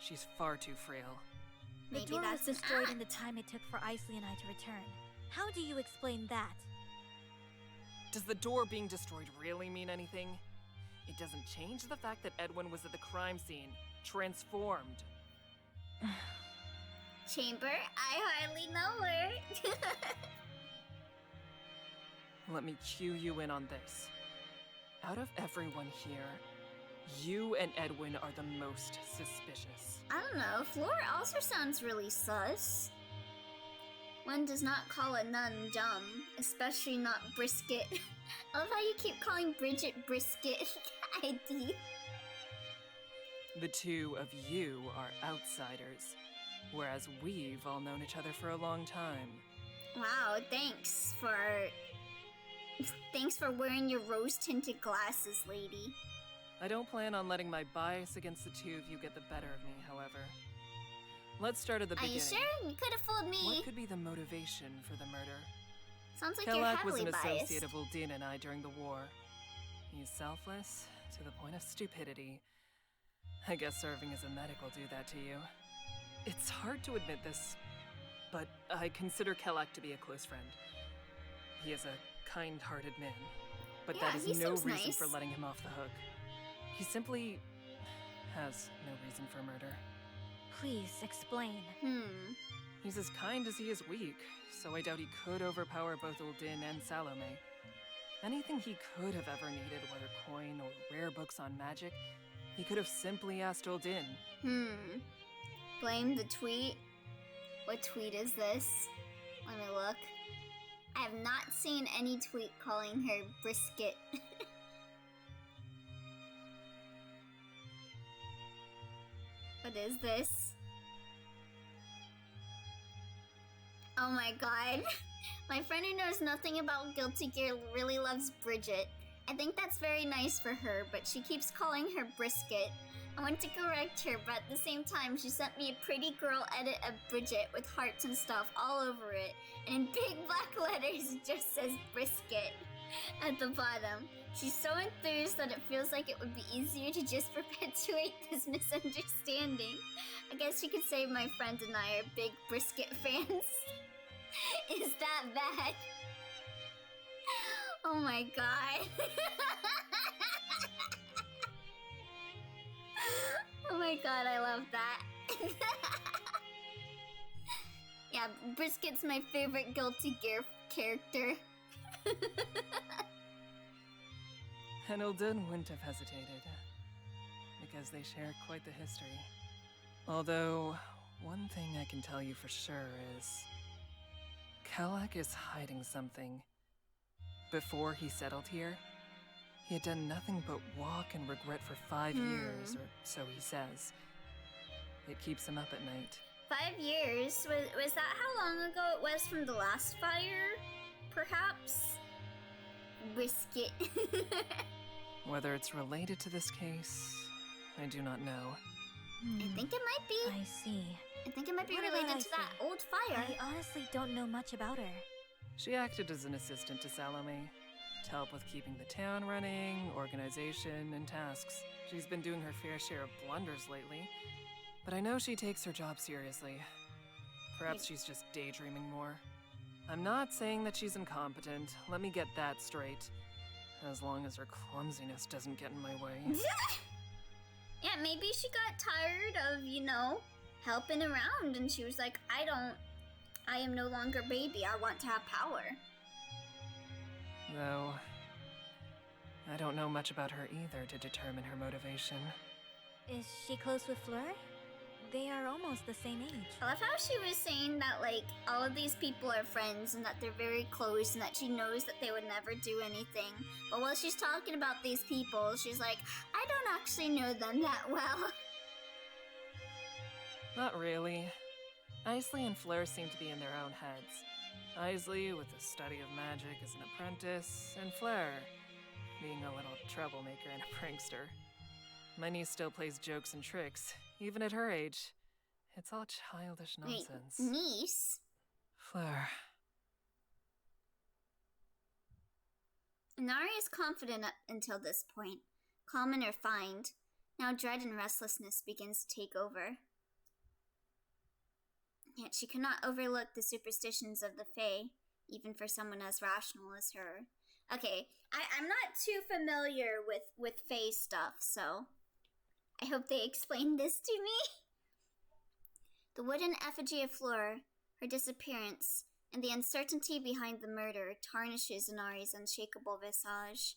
She's far too frail. The Maybe door was that's an destroyed in act. the time it took for Isley and I to return. How do you explain that? Does the door being destroyed really mean anything? It doesn't change the fact that Edwin was at the crime scene, transformed. Chamber? I hardly know her. Let me cue you in on this. Out of everyone here, you and Edwin are the most suspicious. I don't know, Fleur also sounds really sus. One does not call a nun dumb, especially not Brisket. I love how you keep calling Bridget Brisket ID. The two of you are outsiders, whereas we've all known each other for a long time. Wow, thanks for wearing your rose-tinted glasses, lady. I don't plan on letting my bias against the two of you get the better of me, however. Let's start at the Are beginning. you sure? You could have fooled me. What could be the motivation for the murder? Sounds like you're Kellogg was heavily an biased. associate of Uldin and I during the war. He's selfless to the point of stupidity. I guess serving as a medic will do that to you. It's hard to admit this, but I consider Kellogg to be a close friend. He is a kind-hearted man, but Yeah, that is he no seems reason nice. for letting him off the hook. He simply has no reason for murder. Please, explain. He's as kind as he is weak, so I doubt he could overpower both Uldin and Salome. Anything he could have ever needed, whether coin or rare books on magic, he could have simply asked Uldin. Blame the tweet? What tweet is this? Let me look. I have not seen any tweet calling her Brisket. What is this? Oh my god. My friend who knows nothing about Guilty Gear really loves Bridget. I think that's very nice for her, but she keeps calling her Brisket. I want to correct her, but at the same time, she sent me a pretty girl edit of Bridget with hearts and stuff all over it. And in big black letters, it just says Brisket at the bottom. She's so enthused that it feels like it would be easier to just perpetuate this misunderstanding. I guess you could say my friend and I are big Brisket fans. Is that bad? Oh my god. Oh my god, I love that. Yeah, Brisket's my favorite Guilty Gear character. And Uldin wouldn't have hesitated, because they share quite the history. Although, one thing I can tell you for sure is Kellogg is hiding something. Before he settled here, he had done nothing but walk and regret for 5 years, or so he says. It keeps him up at night. 5 years? Was that how long ago it was from the last fire? Perhaps? Brisket. Whether it's related to this case, I do not know. I think it might be. I see. I think it might be What about related to that Isley? old fire. I honestly don't know much about her. She acted as an assistant to Salome, to help with keeping the town running, organization, and tasks. She's been doing her fair share of blunders lately, but I know she takes her job seriously. Perhaps she's just daydreaming more. I'm not saying that she's incompetent, let me get that straight. As long as her clumsiness doesn't get in my way. Yeah, maybe she got tired of, helping around, and she was like, I am no longer baby, I want to have power. Though, I don't know much about her either to determine her motivation. Is she close with Fleur? They are almost the same age. I love how she was saying that, like, all of these people are friends and that they're very close and that she knows that they would never do anything. But while she's talking about these people, she's like, I don't actually know them that well. Not really. Isley and Fleur seem to be in their own heads. Isley with the study of magic as an apprentice, and Fleur being a little troublemaker and a prankster. My niece still plays jokes and tricks, even at her age. It's all childish nonsense. Wait, niece? Fleur. Inari is confident up until this point, calm in her find. Now dread and restlessness begins to take over. Yet she cannot overlook the superstitions of the Fae, even for someone as rational as her. Okay, I'm not too familiar with Fae stuff, so I hope they explain this to me. The wooden effigy of Fleur, her disappearance, and the uncertainty behind the murder tarnishes Inari's unshakable visage.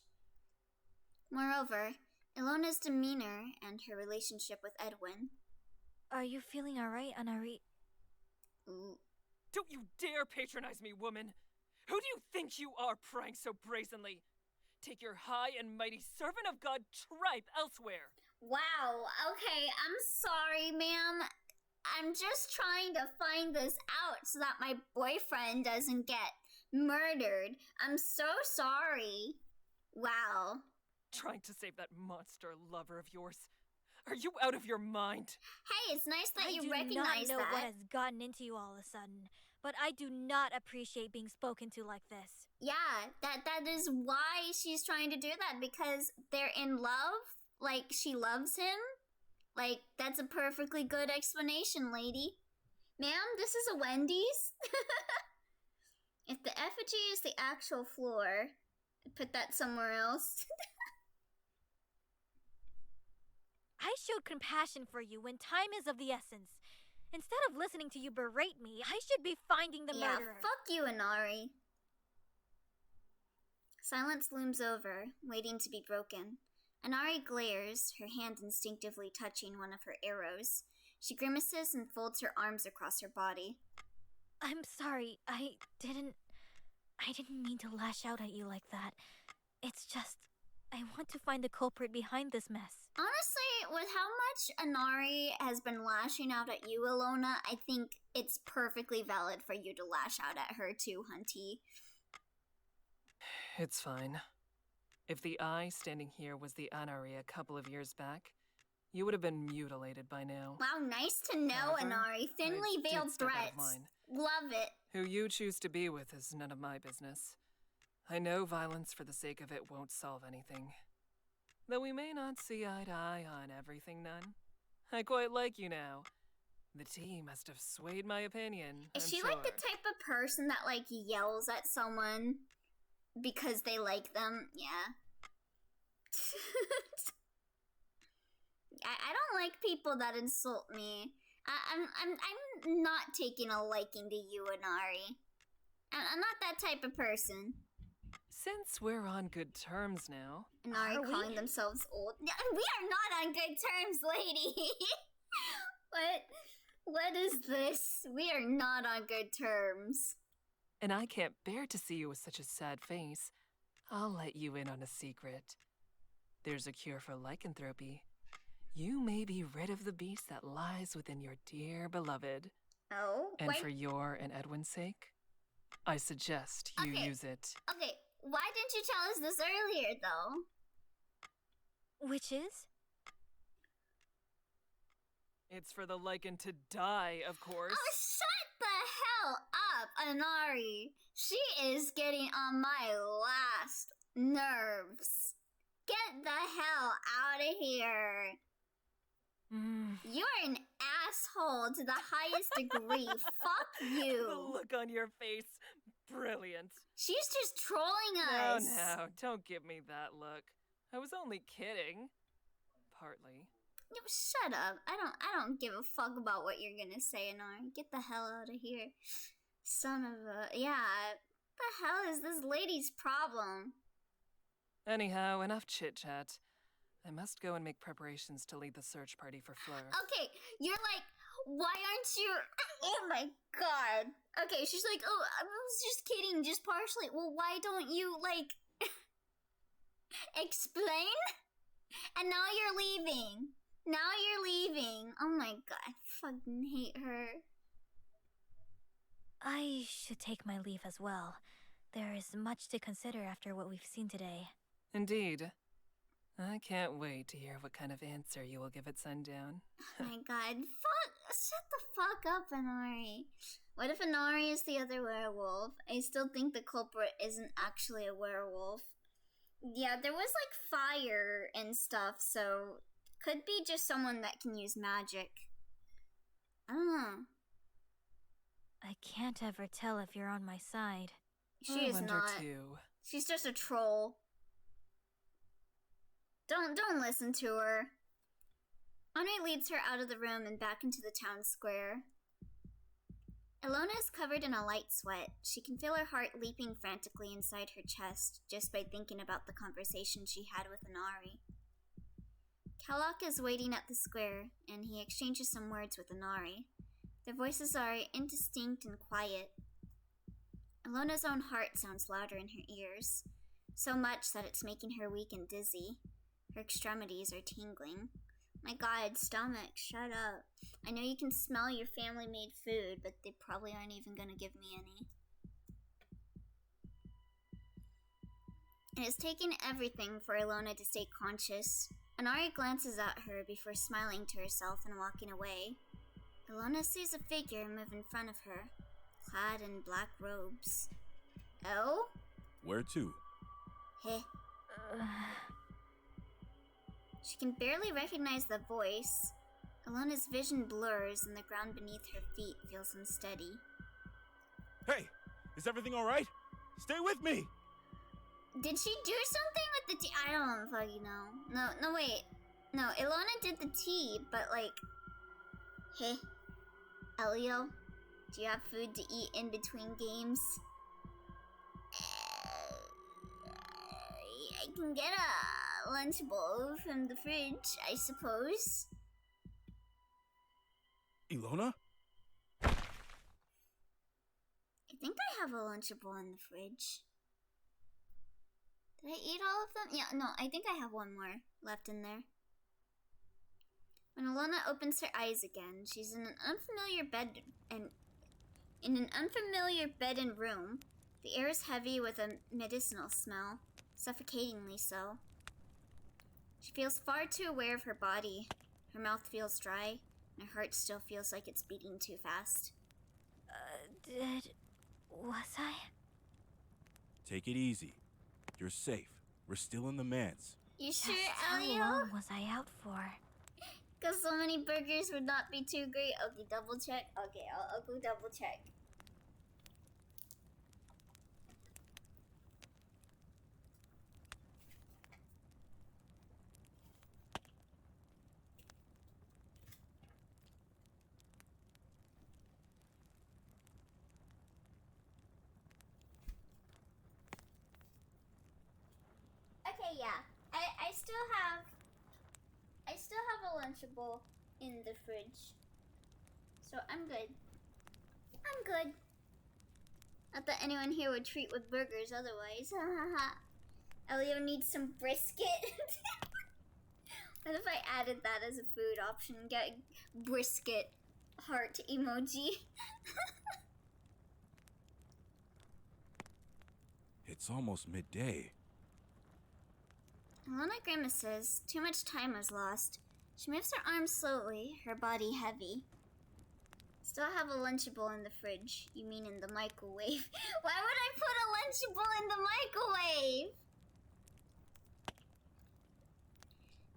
Moreover, Ilona's demeanor and her relationship with Edwin. Are you feeling alright, Inari? Don't you dare patronize me, woman! Who do you think you are, prying so brazenly? Take your high and mighty servant of God tripe elsewhere! Wow, okay, I'm sorry, ma'am. I'm just trying to find this out so that my boyfriend doesn't get murdered. I'm so sorry. Wow. Trying to save that monster lover of yours? Are you out of your mind? Hey, it's nice that you recognize that. I do not know what has gotten into you all of a sudden, but I do not appreciate being spoken to like this. Yeah, that is why she's trying to do that, because they're in love. Like, she loves him. Like, that's a perfectly good explanation, lady. Ma'am, this is a Wendy's. If the effigy is the actual floor, put that somewhere else. I showed compassion for you when time is of the essence. Instead of listening to you berate me, I should be finding the murderer. Yeah, fuck you, Inari. Silence looms over, waiting to be broken. Inari glares, her hand instinctively touching one of her arrows. She grimaces and folds her arms across her body. I'm sorry, I didn't mean to lash out at you like that. It's just, I want to find the culprit behind this mess. Honestly, with how much Inari has been lashing out at you, Ilona, I think it's perfectly valid for you to lash out at her too, Hunty. It's fine. If the eye standing here was the Inari a couple of years back, you would have been mutilated by now. Wow, nice to know, However, Inari. Thinly veiled threats. Love it. Who you choose to be with is none of my business. I know violence for the sake of it won't solve anything. Though we may not see eye to eye on everything, Nun. I quite like you now. The tea must have swayed my opinion. Is I'm she sure. like the type of person that, like, yells at someone because they like them? Yeah. I don't like people that insult me. I'm not taking a liking to you, Inari. I'm not that type of person. Since we're on good terms now... Inari calling themselves old. We are not on good terms, lady! What is this? We are not on good terms. And I can't bear to see you with such a sad face. I'll let you in on a secret. There's a cure for lycanthropy. You may be rid of the beast that lies within your dear beloved. Oh? And for your and Edwin's sake, I suggest you use it. Okay, why didn't you tell us this earlier, though? Which is? It's for the lichen to die, of course. Oh, shut the hell up, Inari. She is getting on my last nerves. Get the hell out of here. You're an asshole to the highest degree. Fuck you. The look on your face. Brilliant. She's just trolling us. No, don't give me that look. I was only kidding. Partly. Shut up. I don't give a fuck about what you're gonna say, Inari. Get the hell out of here. Son of a... Yeah, what the hell is this lady's problem? Anyhow, enough chit-chat. I must go and make preparations to lead the search party for Fleur. Okay, you're like, why aren't you... Oh my god. Okay, she's like, oh, I was just kidding, just partially. Well, why don't you, like, explain? And now you're leaving. Now you're leaving. Oh my god, I fucking hate her. I should take my leave as well. There is much to consider after what we've seen today. Indeed. I can't wait to hear what kind of answer you will give at sundown. Oh my god, shut the fuck up, Inari. What if Inari is the other werewolf? I still think the culprit isn't actually a werewolf. Yeah, there was like fire and stuff, so could be just someone that can use magic. I don't know. I can't ever tell if you're on my side. She is not. Too. She's just a troll. Don't listen to her. Henri leads her out of the room and back into the town square. Ilona is covered in a light sweat. She can feel her heart leaping frantically inside her chest just by thinking about the conversation she had with Inari. Kalak is waiting at the square, and he exchanges some words with Inari. Their voices are indistinct and quiet. Ilona's own heart sounds louder in her ears, so much that it's making her weak and dizzy. Her extremities are tingling. My god, stomach, shut up. I know you can smell your family-made food, but they probably aren't even gonna give me any. It has taken everything for Ilona to stay conscious. Inari glances at her before smiling to herself and walking away. Ilona sees a figure move in front of her, clad in black robes. Oh? Where to? Heh. She can barely recognize the voice. Ilona's vision blurs and the ground beneath her feet feels unsteady. Hey! Is everything alright? Stay with me! Did she do something with the tea? I don't fucking know. No, wait. No, Ilona did the tea, but like... Hey, Elio, do you have food to eat in between games? I can get a lunchable from the fridge, I suppose. Ilona? I think I have a lunchable in the fridge. Did I eat all of them? Yeah, no, I think I have one more left in there. When Ilona opens her eyes again, she's in an unfamiliar bed and room. The air is heavy with a medicinal smell, suffocatingly so. She feels far too aware of her body. Her mouth feels dry, and her heart still feels like it's beating too fast. Was I? Take it easy. You're safe. We're still in the manse. You sure, Just Elio? how long was I out for? Because so many burgers would not be too great. Okay, double check. Okay, I'll go double check. Okay, yeah. I still have a Lunchable in the fridge. So I'm good. I'm good. Not that anyone here would treat with burgers otherwise. Elio needs some brisket. What if I added that as a food option? Get brisket heart emoji. It's almost midday. Ilona grimaces. Too much time was lost. She moves her arms slowly, her body heavy. Still have a Lunchable in the fridge. You mean in the microwave? Why would I put a Lunchable in the microwave?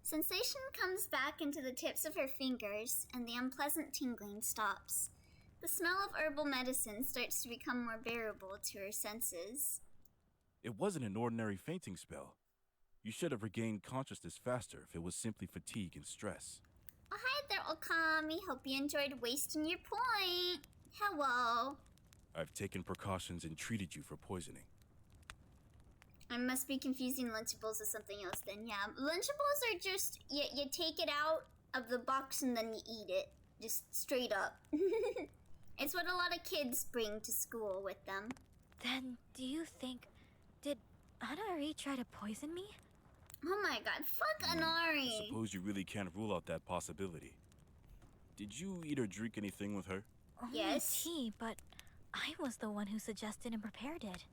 Sensation comes back into the tips of her fingers, and the unpleasant tingling stops. The smell of herbal medicine starts to become more bearable to her senses. It wasn't an ordinary fainting spell. You should have regained consciousness faster if it was simply fatigue and stress. Oh, hi there, Okami. Hope you enjoyed wasting your point. Hello. I've taken precautions and treated you for poisoning. I must be confusing Lunchables with something else then, yeah. Lunchables are just, you take it out of the box and then you eat it. Just straight up. It's what a lot of kids bring to school with them. Then, do you think... Did Anari try to poison me? Oh my god, fuck Anari! I suppose you really can't rule out that possibility. Did you eat or drink anything with her? Only Yes. tea, but I was the one who suggested and prepared it.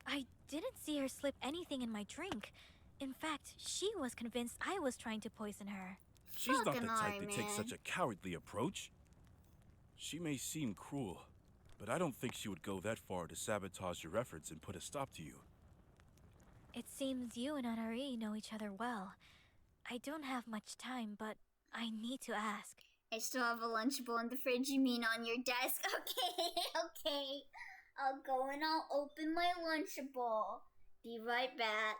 I didn't see her slip anything in my drink. In fact, she was convinced I was trying to poison her. She's not the Fucking type to man. take such a cowardly approach. She may seem cruel, but I don't think she would go that far to sabotage your efforts and put a stop to you. It seems you and Anari know each other well. I don't have much time, but I need to ask. I still have a Lunchable in the fridge, you mean on your desk? Okay, okay. I'll go and I'll open my Lunchable. Be right back.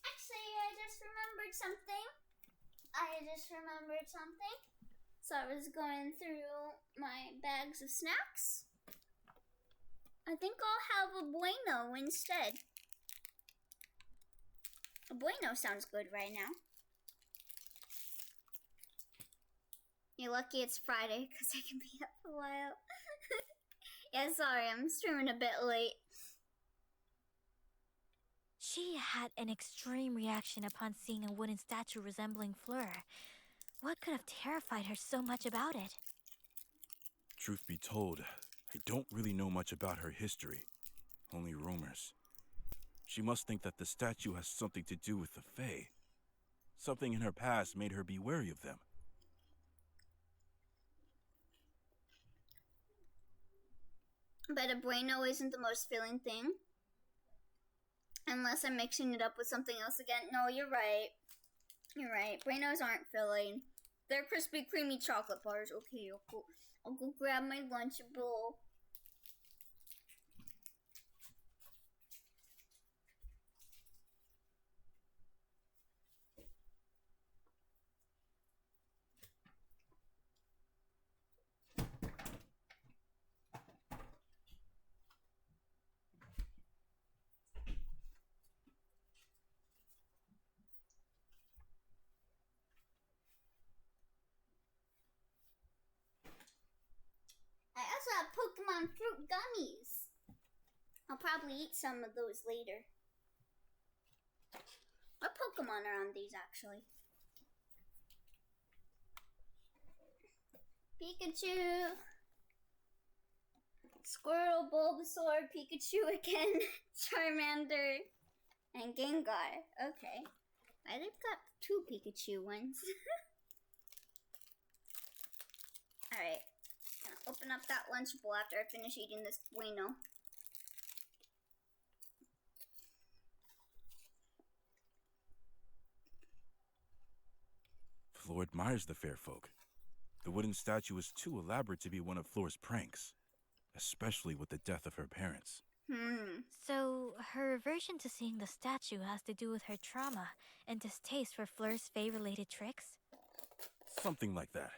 Actually, I just remembered something. So I was going through my bags of snacks. I think I'll have a bueno instead. A bueno sounds good right now. You're lucky it's Friday because I can be up a while. Yeah, sorry, I'm streaming a bit late. She had an extreme reaction upon seeing a wooden statue resembling Fleur. What could have terrified her so much about it? Truth be told, I don't really know much about her history. Only rumors. She must think that the statue has something to do with the Fae. Something in her past made her be wary of them. But a bueno isn't the most filling thing. Unless I'm mixing it up with something else again. No, you're right. You're right. Buenos aren't filling. They're crispy, creamy chocolate bars. Okay, I'll go grab my Lunchable. I also have Pokemon fruit gummies. I'll probably eat some of those later. What Pokemon are on these, actually? Pikachu, Squirtle, Bulbasaur, Pikachu again, Charmander, and Gengar. Okay. Why they've got 2 Pikachu ones? Alright. Gonna open up that Lunchable after I finish eating this bueno. Fleur admires the fair folk. The wooden statue is too elaborate to be one of Fleur's pranks, especially with the death of her parents. So, her aversion to seeing the statue has to do with her trauma and distaste for Fleur's Fae-related tricks? Something like that.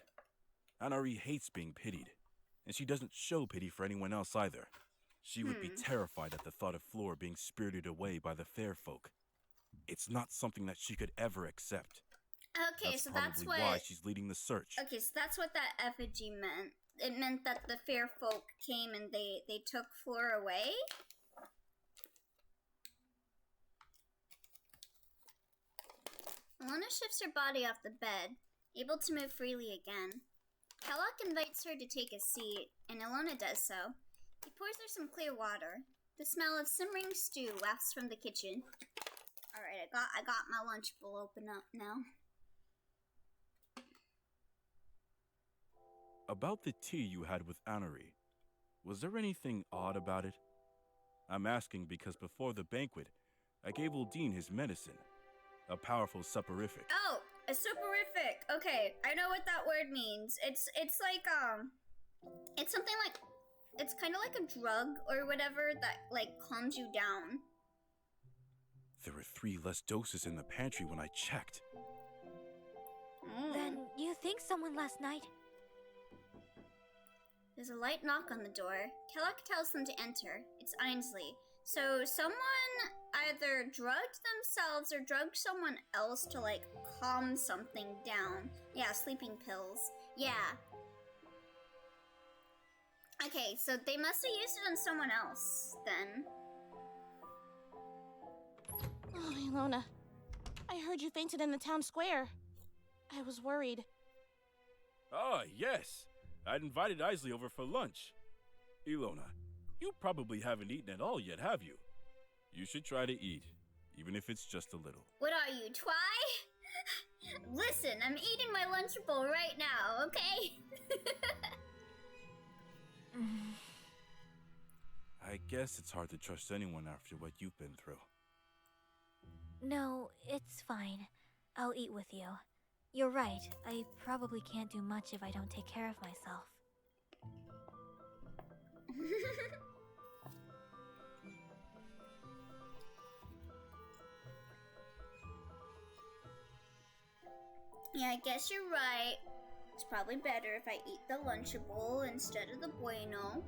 Anari hates being pitied, and she doesn't show pity for anyone else either. She would be terrified at the thought of Fleur being spirited away by the fair folk. It's not something that she could ever accept. Okay, so that's probably why she's leading the search. Okay, so that's what that effigy meant. It meant that the fair folk came and they took Fleur away? Alona shifts her body off the bed, able to move freely again. Kellogg invites her to take a seat, and Alona does so. He pours her some clear water. The smell of simmering stew wafts from the kitchen. Alright, I got my Lunchable open up now. about the tea you had with Annery, was there anything odd about it? I'm asking because before the banquet, I gave Uldine his medicine, a powerful soporific. Oh, a soporific. Okay, I know what that word means. It's like it's something like, it's kind of like a drug or whatever that like calms you down. There were 3 less doses in the pantry when I checked. Then you think someone last night? There's a light knock on the door. Kellogg tells them to enter. It's Ainsley. So someone either drugged themselves or drugged someone else to like calm something down. Yeah, sleeping pills. Yeah. Okay, so they must have used it on someone else then. Oh, Ilona. I heard you fainted in the town square. I was worried. Ah, yes. I'd invited Isley over for lunch. Ilona, you probably haven't eaten at all yet, have you? You should try to eat, even if it's just a little. What are you, Twy? Listen, I'm eating my Lunchable right now, okay? I guess it's hard to trust anyone after what you've been through. No, it's fine. I'll eat with you. You're right, I probably can't do much if I don't take care of myself. Yeah, I guess you're right. It's probably better if I eat the Lunchable instead of the Bueno.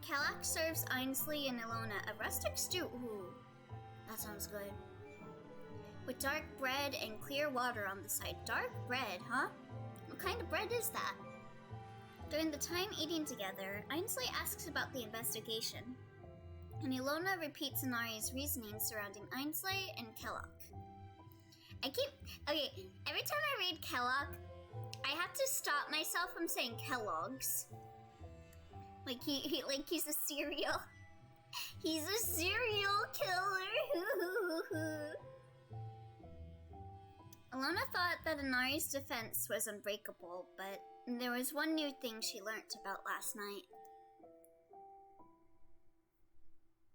Kellogg serves Ainsley and Ilona a rustic stew. Ooh, that sounds good. With dark bread and clear water on the side. Dark bread, huh? What kind of bread is that? During the time eating together, Ainsley asks about the investigation, and Ilona repeats Inari's reasoning surrounding Ainsley and Kellogg. Okay, every time I read Kellogg, I have to stop myself from saying Kellogg's. Like he's a cereal. He's a serial killer. Ilona thought that Inari's defense was unbreakable, but there was one new thing she learnt about last night.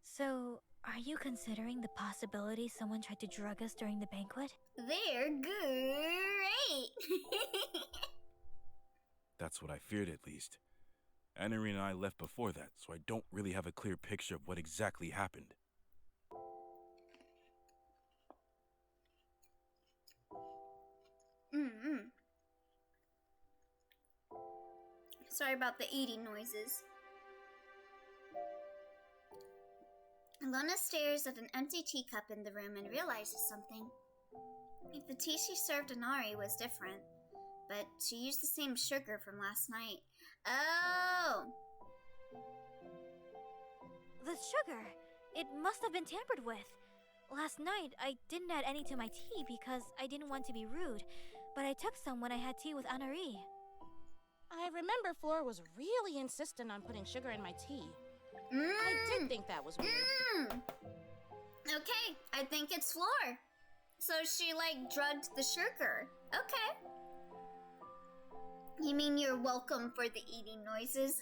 So, are you considering the possibility someone tried to drug us during the banquet? They're great! That's what I feared, at least. Annery and I left before that, so I don't really have a clear picture of what exactly happened. Sorry about the eating noises. Ilona stares at an empty teacup in the room and realizes something. If the tea she served Inari was different, but she used the same sugar from last night. Oh! The sugar! It must have been tampered with. Last night, I didn't add any to my tea because I didn't want to be rude, but I took some when I had tea with Anari. I remember Flora was really insistent on putting sugar in my tea. I did think that was weird. Okay, I think it's Floor. So she, like, drugged the sugar. Okay. You mean you're welcome for the eating noises?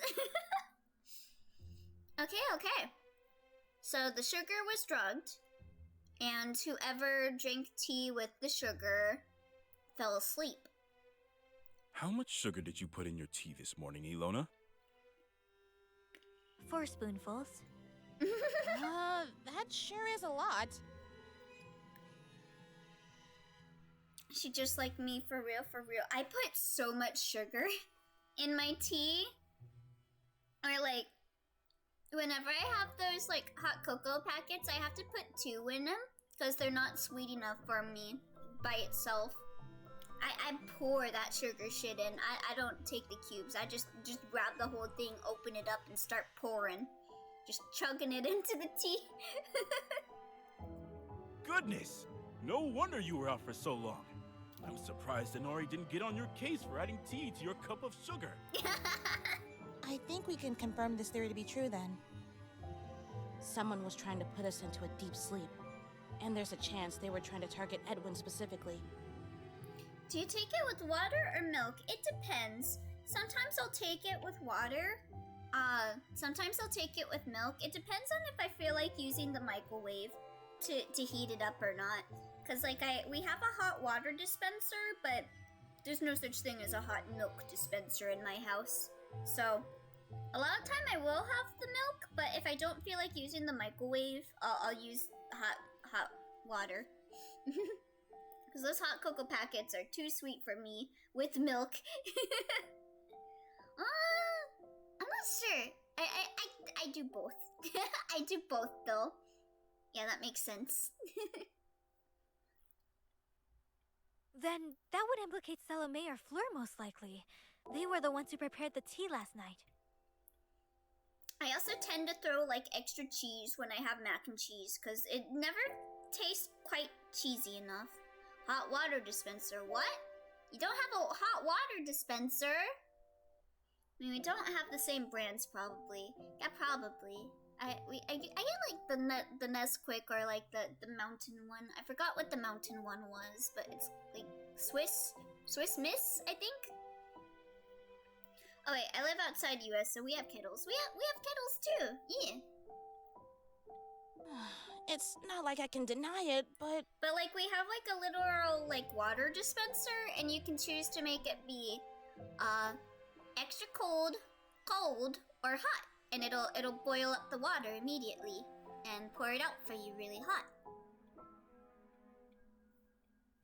Okay. So the sugar was drugged, and whoever drank tea with the sugar fell asleep. How much sugar did you put in your tea this morning, Ilona? 4 spoonfuls. That sure is a lot. She just like me, for real. I put so much sugar in my tea. Or like, whenever I have those like hot cocoa packets, I have to put 2 in them because they're not sweet enough for me by itself. I pour that sugar shit in. I don't take the cubes. I just grab the whole thing, open it up, and start pouring. Just chugging it into the tea. Goodness! No wonder you were out for so long. I'm surprised Inari didn't get on your case for adding tea to your cup of sugar. I think we can confirm this theory to be true then. Someone was trying to put us into a deep sleep. And there's a chance they were trying to target Edwin specifically. Do you take it with water or milk? It depends. Sometimes I'll take it with water. Sometimes I'll take it with milk. It depends on if I feel like using the microwave to heat it up or not. Cause like we have a hot water dispenser, but there's no such thing as a hot milk dispenser in my house. So a lot of time I will have the milk, but if I don't feel like using the microwave, I'll use hot water. Because those hot cocoa packets are too sweet for me with milk. I'm not sure. I do both. I do both though. Yeah, that makes sense. Then that would implicate Salome or Fleur most likely. They were the ones who prepared the tea last night. I also tend to throw like extra cheese when I have mac and cheese because it never tastes quite cheesy enough. Hot water dispenser, what? You don't have a hot water dispenser? I mean, we don't have the same brands probably. Yeah, probably. I get like the Nesquik or like the mountain one. I forgot what the mountain one was, but it's like Swiss Miss, I think. Oh wait, I live outside US, so we have kettles. We have kettles too. Yeah. It's not like I can deny it, but like we have like a literal like water dispenser, and you can choose to make it be extra cold, or hot. And it'll boil up the water immediately and pour it out for you really hot.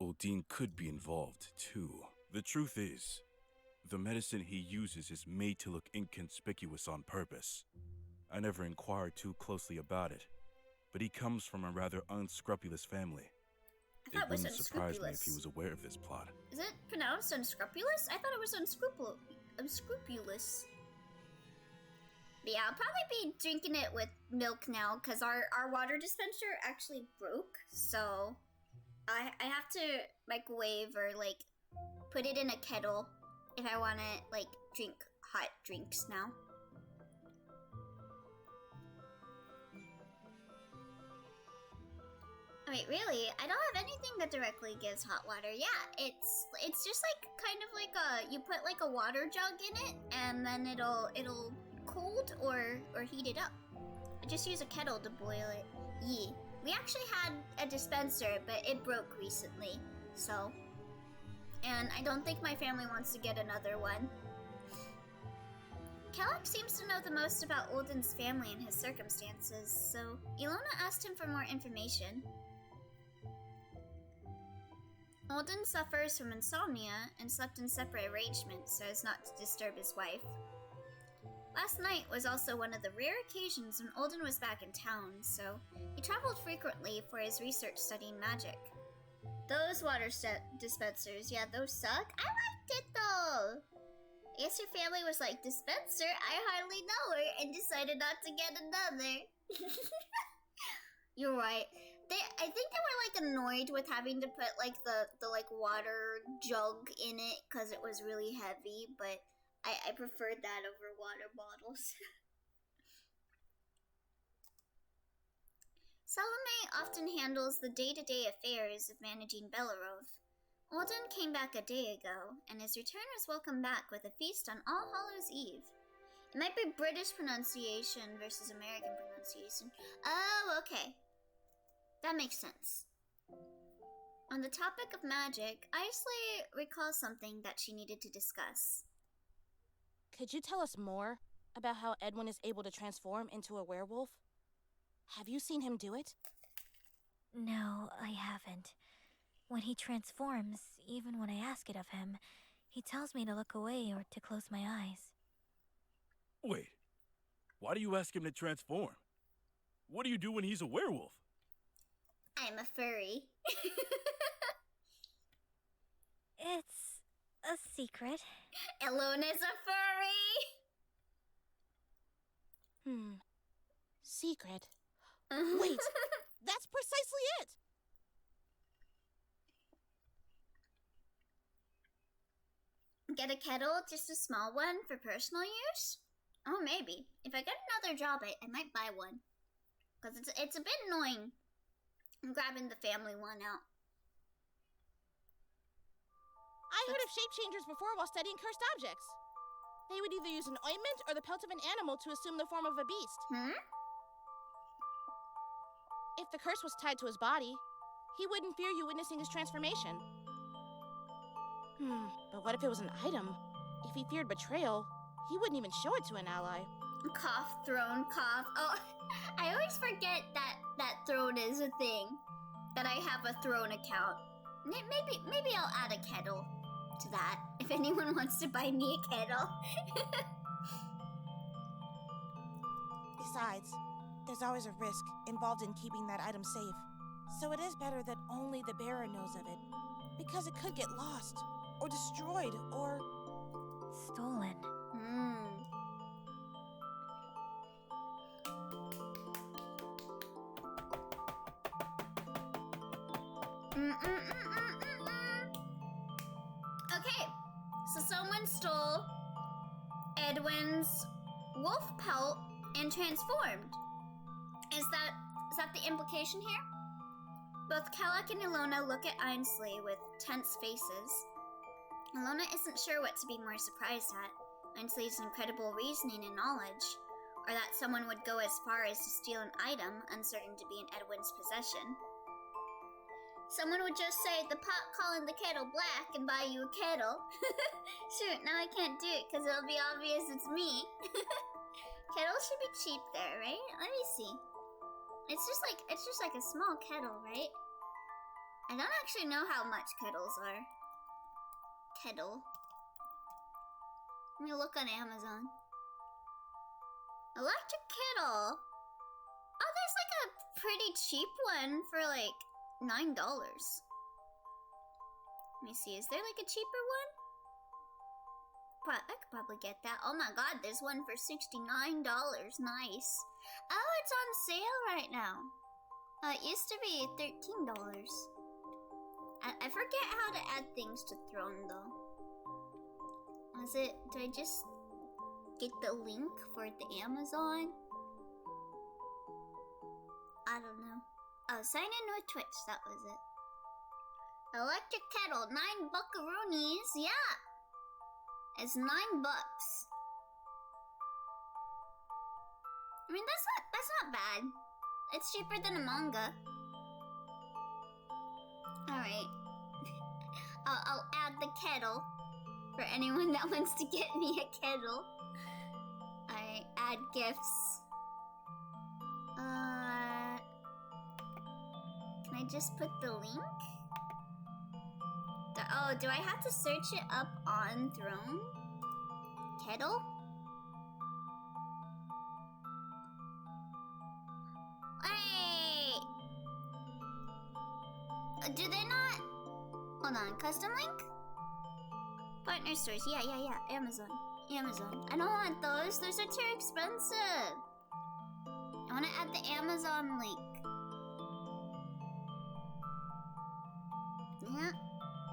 Odin could be involved, too. The truth is, the medicine he uses is made to look inconspicuous on purpose. I never inquired too closely about it, but he comes from a rather unscrupulous family. I thought it wouldn't surprise me if he was aware of this plot. Is it pronounced unscrupulous? I thought it was unscrupulous. But yeah, I'll probably be drinking it with milk now because our water dispenser actually broke. So I have to microwave or like put it in a kettle if I want to like drink hot drinks now. Wait, really? I don't have anything that directly gives hot water. Yeah, it's just like kind of like you put like a water jug in it and then it'll cold or heat it up. I just use a kettle to boil it. Yeah. We actually had a dispenser, but it broke recently. So, and I don't think my family wants to get another one. Kellogg seems to know the most about Olden's family and his circumstances, so Ilona asked him for more information. Olden suffers from insomnia and slept in separate arrangements so as not to disturb his wife. Last night was also one of the rare occasions when Olden was back in town, so he traveled frequently for his research studying magic. Those water dispensers, yeah, those suck. I liked it though! I guess your family was like, dispenser? I hardly know her, and decided not to get another. You're right. I think they were like annoyed with having to put like the like water jug in it because it was really heavy, but I preferred that over water bottles. Salome often handles the day-to-day affairs of managing Bellerov. Olden came back a day ago, and his return was welcomed back with a feast on All Hallows' Eve. It might be British pronunciation versus American pronunciation. Oh, okay. That makes sense. On the topic of magic, Isley recalls something that she needed to discuss. could you tell us more about how Edwin is able to transform into a werewolf? Have you seen him do it? No, I haven't. When he transforms, even when I ask it of him, he tells me to look away or to close my eyes. Wait, why do you ask him to transform? What do you do when he's a werewolf? I'm a furry. It's a secret. Elona's a furry! Secret? Wait, that's precisely it! Get a kettle, just a small one, for personal use? Oh, maybe. If I get another job, I might buy one. Because it's a bit annoying grabbing the family one out. I heard of shape changers before while studying cursed objects. They would either use an ointment or the pelt of an animal to assume the form of a beast. If the curse was tied to his body, he wouldn't fear you witnessing his transformation. But what if it was an item? If he feared betrayal, he wouldn't even show it to an ally. Cough, throne, cough. Oh, I always forget that throne is a thing. That I have a throne account. Maybe I'll add a kettle to that. If anyone wants to buy me a kettle. Besides, there's always a risk involved in keeping that item safe. So it is better that only the bearer knows of it. Because it could get lost, or destroyed, or... stolen. Okay, so someone stole Edwin's wolf pelt and transformed. Is that the implication here? Both Kellock and Ilona look at Ainsley with tense faces. Ilona isn't sure what to be more surprised at, Ainsley's incredible reasoning and knowledge, or that someone would go as far as to steal an item uncertain to be in Edwin's possession. Someone would just say, the pot calling the kettle black and buy you a kettle. Shoot, now I can't do it because it'll be obvious it's me. Kettles should be cheap there, right? Let me see. It's just like a small kettle, right? I don't actually know how much kettles are. Kettle. Let me look on Amazon. Electric kettle. Oh, there's like a pretty cheap one for like $9. Let me see, is there like a cheaper one? I could probably get that. Oh my god, there's one for $69. Nice. Oh, it's on sale right now. It used to be $13. I forget how to add things to Throne though. Do I just get the link for the Amazon? I don't know. Oh, sign in with Twitch, that was it. Electric kettle, 9 buckaroonies, yeah! It's $9. I mean, that's not bad. It's cheaper than a manga. Alright. I'll add the kettle for anyone that wants to get me a kettle. Alright, add gifts. Can I just put the link? Do I have to search it up on Throne? Kettle? Hey! Do they not? Hold on, custom link? Partner stores, yeah, Amazon. I don't want those are too expensive. I want to add the Amazon link. Yeah.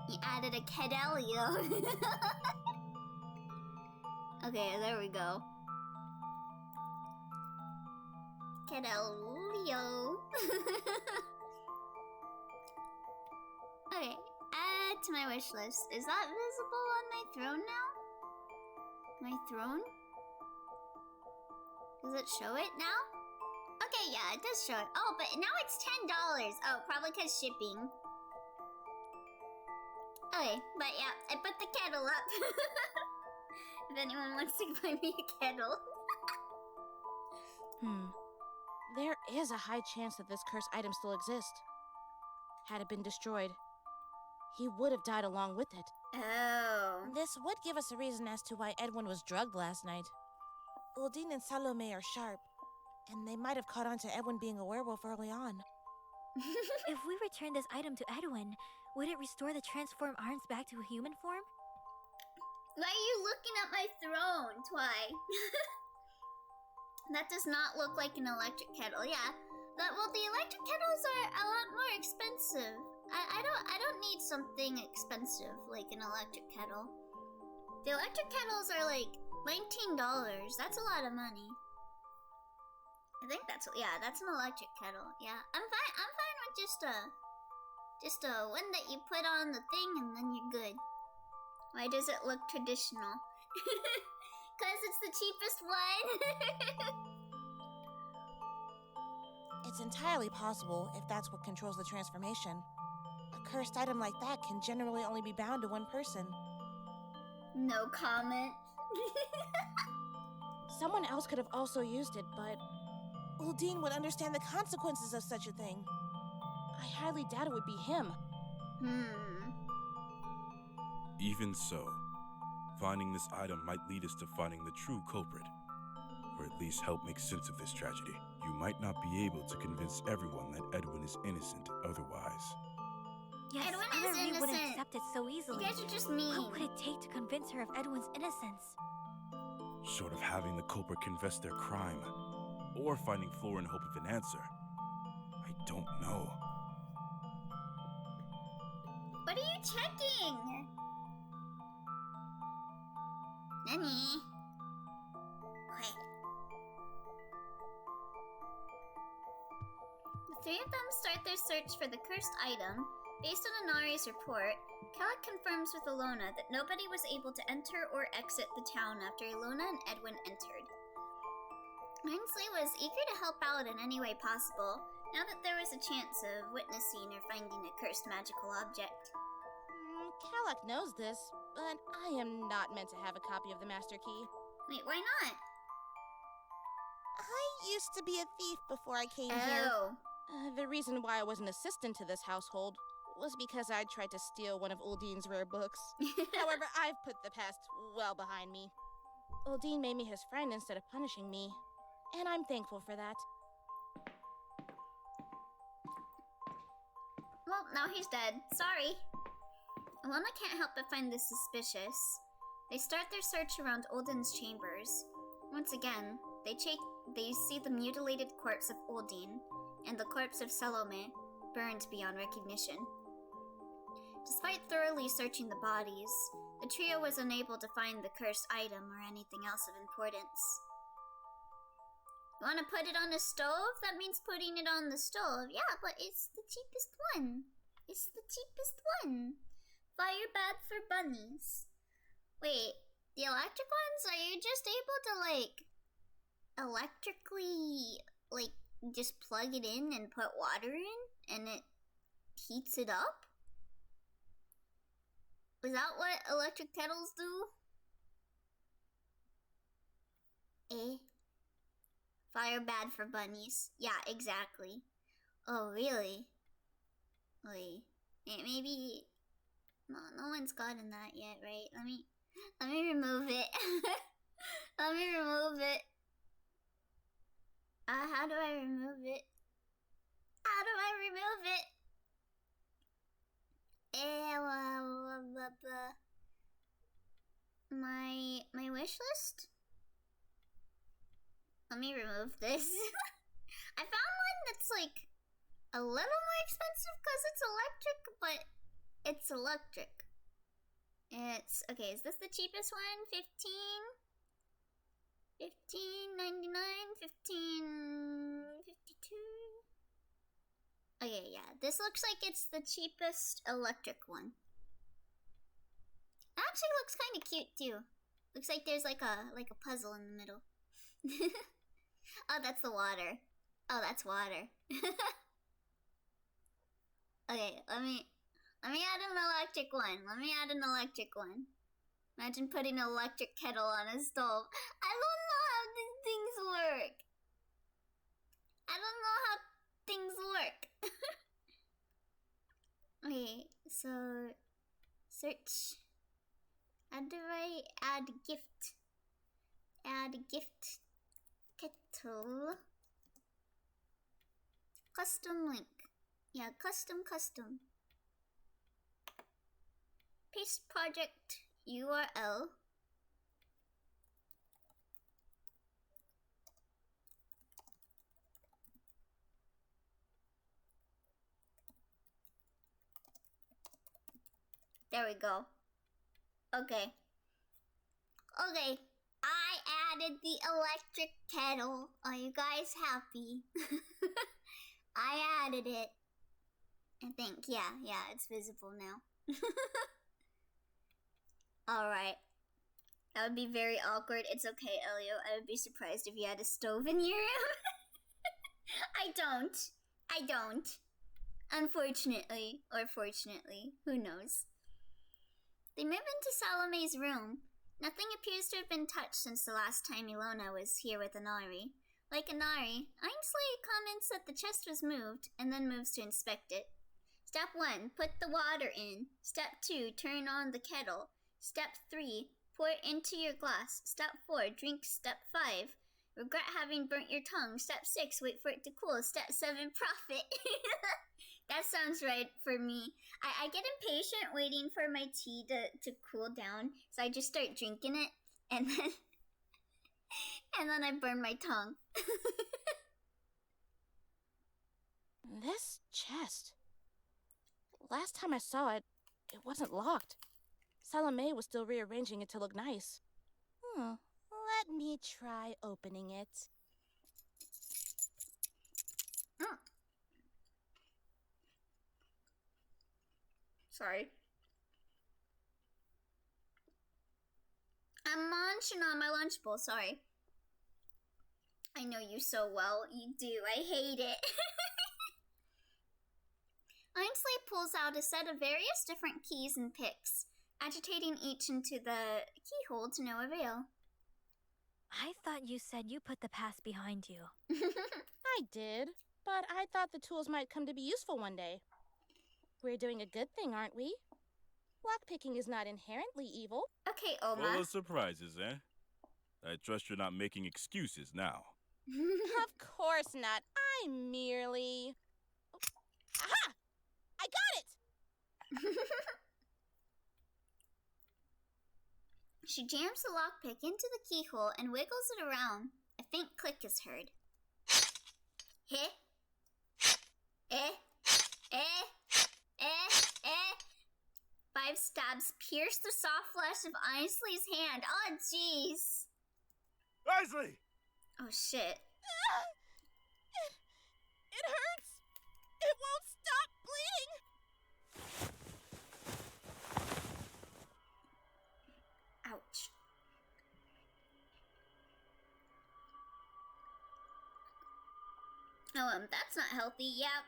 You added a Kedelio. Okay, there we go. Kedelio. Okay, add to my wish list. Is that visible on my throne now? My throne? Does it show it now? Okay, yeah, it does show it. Oh, but now it's $10. Oh, probably because shipping. Okay, but yeah, I put the kettle up. If anyone wants to buy me a kettle. There is a high chance that this cursed item still exists. Had it been destroyed, he would have died along with it. Oh. This would give us a reason as to why Edwin was drugged last night. Uldine and Salome are sharp, and they might have caught on to Edwin being a werewolf early on. If we return this item to Edwin, would it restore the transformed arms back to a human form? Why are you looking at my throne, Twy? That does not look like an electric kettle, yeah. Well, the electric kettles are a lot more expensive. I don't need something expensive like an electric kettle. The electric kettles are like $19. That's a lot of money. I think that's an electric kettle. Yeah, I'm fine with just a one that you put on the thing and then you're good. Why does it look traditional? Because it's the cheapest one. It's entirely possible if that's what controls the transformation. A cursed item like that can generally only be bound to one person. No comment. Someone else could have also used it, but Uldeen would understand the consequences of such a thing. I highly doubt it would be him. Even so, finding this item might lead us to finding the true culprit, or at least help make sense of this tragedy. You might not be able to convince everyone that Edwin is innocent otherwise. Yes, Edwin Anna is Ree wouldn't innocent. accept it so easily. You guys are just mean. What would it take to convince her of Edwin's innocence? Short of having the culprit confess their crime, or finding Flora in hope of an answer, I don't know. What are you checking? Nani? Okay. The three of them start their search for the cursed item. Based on Inari's report, Kellic confirms with Ilona that nobody was able to enter or exit the town after Ilona and Edwin entered. Ainsley was eager to help out in any way possible, now that there was a chance of witnessing or finding a cursed magical object. Kellic knows this, but I am not meant to have a copy of the Master Key. Wait, why not? I used to be a thief before I came here. The reason why I was an assistant to this household was because I tried to steal one of Uldeen's rare books. However, I've put the past well behind me. Uldeen made me his friend instead of punishing me, and I'm thankful for that. Well, now he's dead. Sorry. Ilona can't help but find this suspicious. They start their search around Uldeen's chambers. Once again, they see the mutilated corpse of Uldeen and the corpse of Salome burned beyond recognition. Despite thoroughly searching the bodies, the trio was unable to find the cursed item or anything else of importance. You want to put it on the stove? That means putting it on the stove. Yeah, but it's the cheapest one. It's the cheapest one. Fire bad for bunnies. Wait, the electric ones? Are you just able to, electrically, just plug it in and put water in and it heats it up? Is that what electric kettles do? Fire bad for bunnies. Yeah, exactly. Oh, really? Wait, maybe... No one's gotten that yet, right? Let me remove it. Let me remove it. How do I remove it? How do I remove it? My wish list? Let me remove this. I found one that's a little more expensive because it's electric, but it's electric. It's okay, is this the cheapest one? 15.99, 15.52. Okay, yeah, this looks like it's the cheapest electric one. It actually looks kind of cute too. Looks like there's like a puzzle in the middle. Oh, that's the water. Oh, that's water. Okay, let me add an electric one. Let me add an electric one. Imagine putting an electric kettle on a stove. I don't know how these things work. I don't know how things work. Okay, so search. How do I add gift? Add gift kettle. Custom link. Yeah, custom. Paste project URL. There we go. Okay. I added the electric kettle. Are you guys happy? I added it. I think, yeah, it's visible now. Alright. That would be very awkward. It's okay, Elio. I would be surprised if you had a stove in your room. I don't. Unfortunately, or fortunately, who knows. They move into Salome's room. Nothing appears to have been touched since the last time Ilona was here with Inari. Like Inari, Ainsley comments that the chest was moved, and then moves to inspect it. Step 1, put the water in. Step 2, turn on the kettle. Step 3, pour it into your glass. Step 4, drink. Step 5, regret having burnt your tongue. Step 6, wait for it to cool. Step 7, profit. That sounds right for me. I get impatient waiting for my tea to cool down, so I just start drinking it, and then I burn my tongue. This chest. Last time I saw it, it wasn't locked. Salome was still rearranging it to look nice. Let me try opening it. Sorry. I'm munching on my lunch bowl, sorry. I know you so well. You do. I hate it. Ainsley pulls out a set of various different keys and picks, agitating each into the keyhole to no avail. I thought you said you put the past behind you. I did, but I thought the tools might come to be useful one day. We're doing a good thing, aren't we? Lockpicking is not inherently evil. Okay, Oma. Full of surprises, eh? I trust you're not making excuses now. Of course not. I merely... Aha! I got it! She jams the lockpick into the keyhole and wiggles it around. A faint click is heard. Heh? Eh? 5 stabs pierce the soft flesh of Ainsley's hand. Oh, jeez. Ainsley! Oh, shit. It hurts! It won't stop bleeding! Ouch. Oh, that's not healthy. Yep.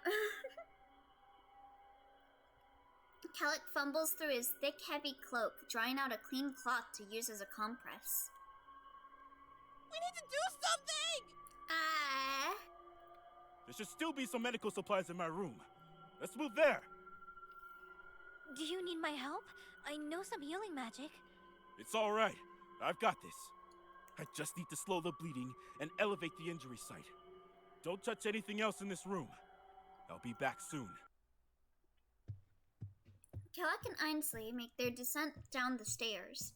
Kellic fumbles through his thick, heavy cloak, drawing out a clean cloth to use as a compress. We need to do something! There should still be some medical supplies in my room. Let's move there. Do you need my help? I know some healing magic. It's all right. I've got this. I just need to slow the bleeding and elevate the injury site. Don't touch anything else in this room. I'll be back soon. Kellic and Ainsley make their descent down the stairs.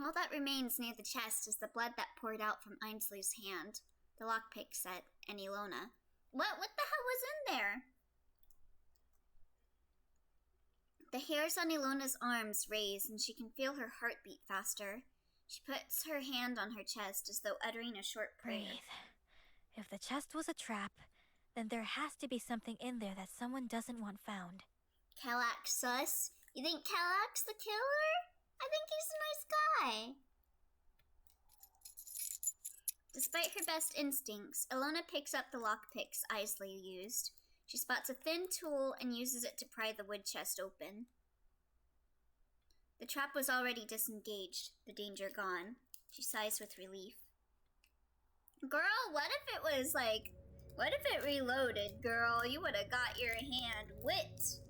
All that remains near the chest is the blood that poured out from Ainsley's hand, the lockpick set, and Ilona. What the hell was in there? The hairs on Ilona's arms raise, and she can feel her heart beat faster. She puts her hand on her chest as though uttering a short prayer. Breathe. If the chest was a trap, then there has to be something in there that someone doesn't want found. Kellic sus? You think Kellic's the killer? I think he's a nice guy. Despite her best instincts, Ilona picks up the lockpicks Ainsley used. She spots a thin tool and uses it to pry the wood chest open. The trap was already disengaged, the danger gone. She sighs with relief. Girl, what if it reloaded, girl? You would have got your hand whipped.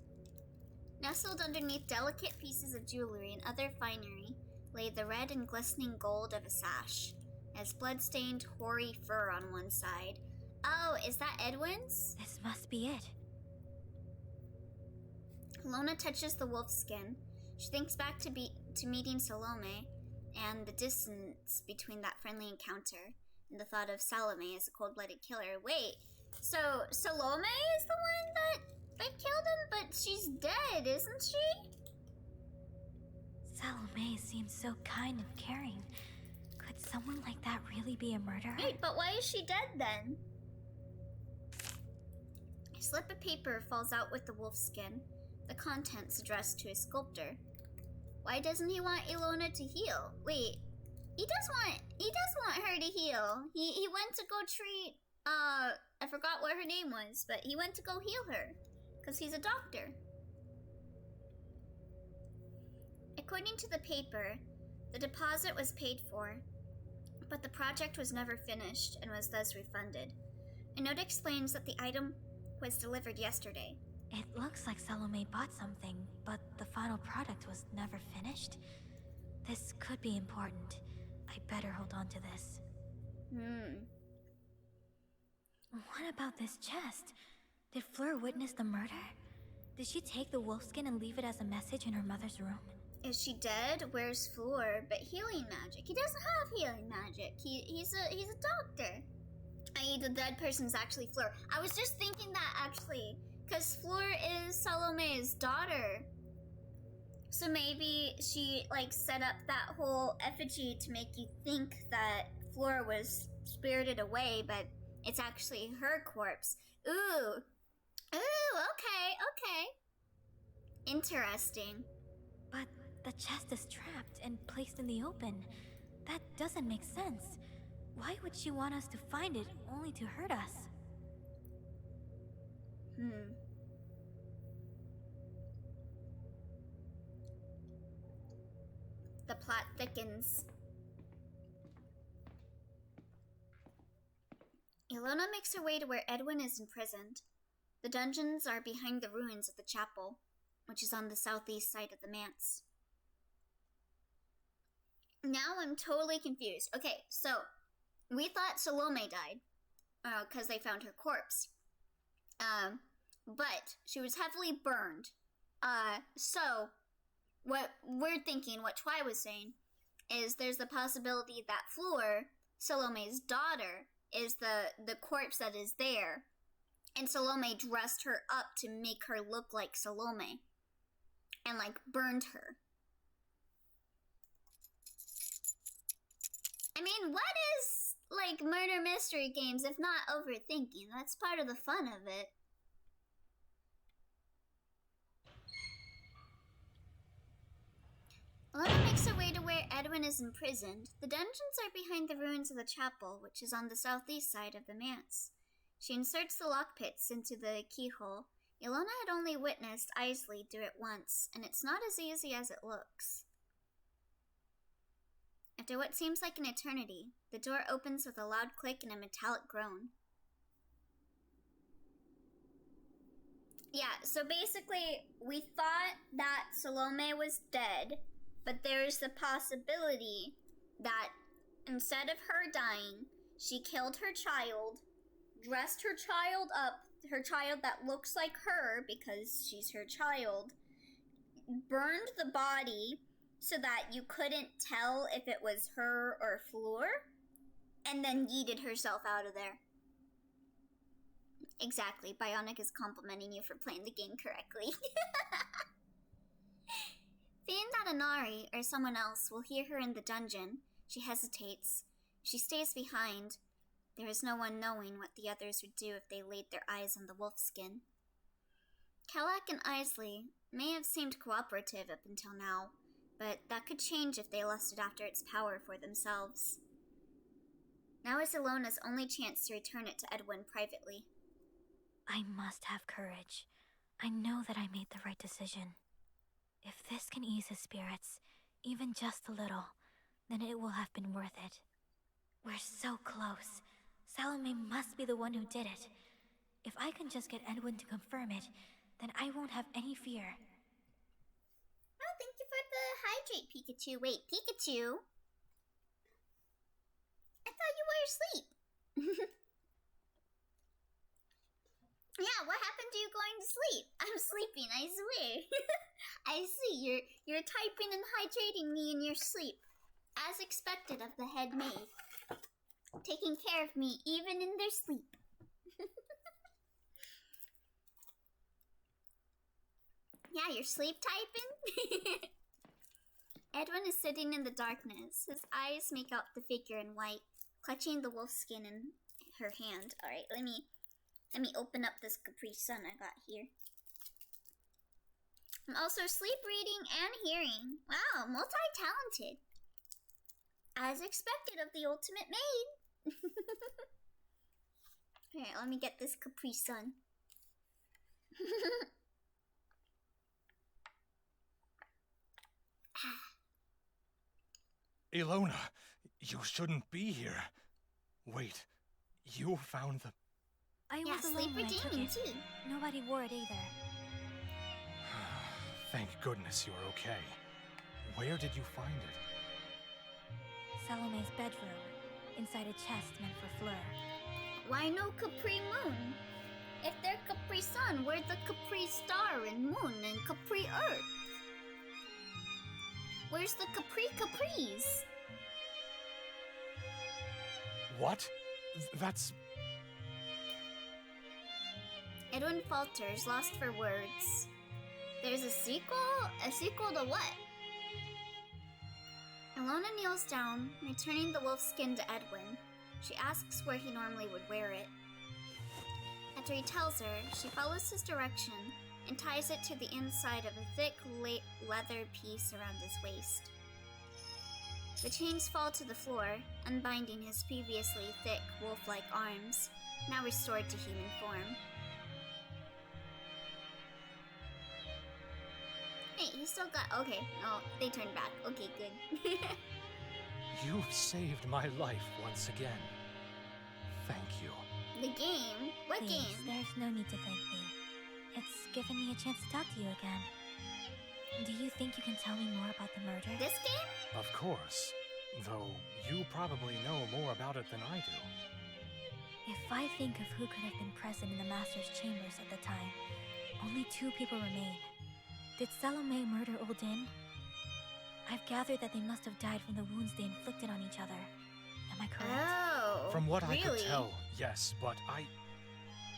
Nestled underneath delicate pieces of jewelry and other finery lay the red and glistening gold of a sash. It has blood-stained, hoary fur on one side. Oh, is that Edwin's? This must be it. Ilona touches the wolfskin. She thinks back to meeting Salome and the distance between that friendly encounter and the thought of Salome as a cold-blooded killer. Wait, so Salome is the one that killed him, but she's dead, isn't she? Salome seems so kind and caring. Could someone like that really be a murderer? Wait, but why is she dead then? A slip of paper falls out with the wolfskin, the contents addressed to a sculptor. Why doesn't he want Ilona to heal? Wait, he does want her to heal. He went to go treat, I forgot what her name was, but he went to go heal her, because he's a doctor. According to the paper, the deposit was paid for, but the project was never finished and was thus refunded. A note explains that the item was delivered yesterday. It looks like Salome bought something, but the final product was never finished. This could be important. I better hold on to this. What about this chest? Did Fleur witness the murder? Did she take the wolfskin and leave it as a message in her mother's room? Is she dead? Where's Fleur? But healing magic. He doesn't have healing magic. He's a doctor. I.e. the dead person's actually Fleur. I was just thinking that actually, because Fleur is Salome's daughter. So maybe she like set up that whole effigy to make you think that Fleur was spirited away, but it's actually her corpse. Ooh, okay. Interesting. But the chest is trapped and placed in the open. That doesn't make sense. Why would she want us to find it only to hurt us? The plot thickens. Ilona makes her way to where Edwin is imprisoned. The dungeons are behind the ruins of the chapel, which is on the southeast side of the manse. Now I'm totally confused. Okay, so we thought Salome died, because they found her corpse. But she was heavily burned. So what we're thinking, what Twy was saying, is there's the possibility that Fleur, Salome's daughter, is the corpse that is there, and Salome dressed her up to make her look like Salome, and like burned her. I mean, what is like murder mystery games if not overthinking? That's part of the fun of it. Ilona makes her way to where Edwin is imprisoned. The dungeons are behind the ruins of the chapel, which is on the southeast side of the manse. She inserts the lockpicks into the keyhole. Ilona had only witnessed Isley do it once, and it's not as easy as it looks. After what seems like an eternity, the door opens with a loud click and a metallic groan. Yeah, so basically, we thought that Salome was dead, but there's the possibility that instead of her dying, she killed her child, dressed her child up, her child that looks like her because she's her child, burned the body so that you couldn't tell if it was her or Fleur, and then yeeted herself out of there. Exactly, Bionic is complimenting you for playing the game correctly. Fearing that Inari or someone else will hear her in the dungeon, she hesitates. She stays behind. There is no one knowing what the others would do if they laid their eyes on the wolfskin. Kelak and Isley may have seemed cooperative up until now, but that could change if they lusted after its power for themselves. Now is Ilona's only chance to return it to Edwin privately. I must have courage. I know that I made the right decision. If this can ease his spirits, even just a little, then it will have been worth it. We're so close. Salome must be the one who did it. If I can just get Edwin to confirm it, then I won't have any fear. Oh, thank you for the hydrate, Pikachu. Wait, Pikachu? I thought you were asleep. Yeah, what happened to you going to sleep? I'm sleeping, I swear. I see, you're typing and hydrating me in your sleep. As expected of the head maid. Taking care of me even in their sleep. Yeah, you're sleep typing? Edwin is sitting in the darkness. His eyes make out the figure in white, clutching the wolf skin in her hand. Alright, let me open up this Capri Sun I got here. I'm also sleep reading and hearing. Wow, multi-talented. As expected of the ultimate maid. Alright, let me get this Capri Sun. Ilona, you shouldn't be here. Wait, you found the... I was alone when I took it. Too. Nobody wore it either. Thank goodness you're okay. Where did you find it? Salome's bedroom, inside a chest meant for Fleur. Why no Capri Moon? If they're Capri Sun, where's the Capri Star and Moon and Capri Earth? Where's the Capris? What? That's... Edwin falters, lost for words. There's a sequel? A sequel to what? Ilona kneels down, returning the wolf skin to Edwin. She asks where he normally would wear it. After he tells her, she follows his direction and ties it to the inside of a thick leather piece around his waist. The chains fall to the floor, unbinding his previously thick, wolf-like arms, now restored to human form. Hey, he still got... Okay, no, they turned back. Okay, good. You've saved my life once again. Thank you. The game? What Please, game? There's no need to thank me. It's given me a chance to talk to you again. Do you think you can tell me more about the murder? This game? Of course. Though you probably know more about it than I do. If I think of who could have been present in the Master's chambers at the time, only 2 people remain. Did Salome murder Uldin? I've gathered that they must have died from the wounds they inflicted on each other. Am I correct? Oh, From what really? I could tell, yes, but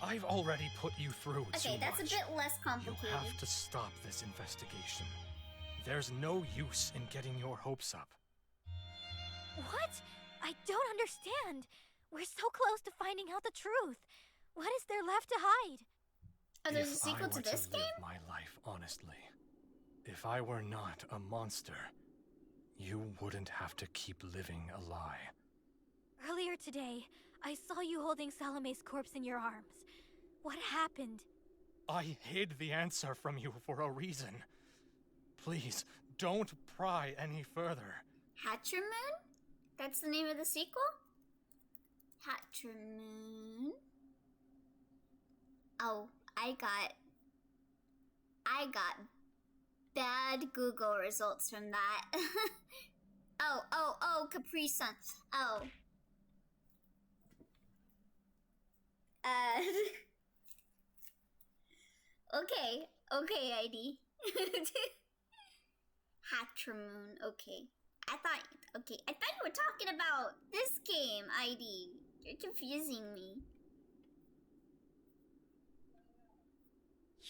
I've already put you through too Okay, that's much. a bit less complicated. You have to stop this investigation. There's no use in getting your hopes up. What? I don't understand. We're so close to finding out the truth. What is there left to hide? Oh, there's a If sequel I were to this live game? my life honestly, if I were not a monster, you wouldn't have to keep living a lie. Earlier today, I saw you holding Salome's corpse in your arms. What happened? I hid the answer from you for a reason. Please, don't pry any further. Hatchermoon? That's the name of the sequel? Hatchermoon? Oh, I got bad Google results from that. oh, Capri Sun. Oh. Okay, ID. Hatchermoon, okay. I thought you were talking about this game, ID. You're confusing me.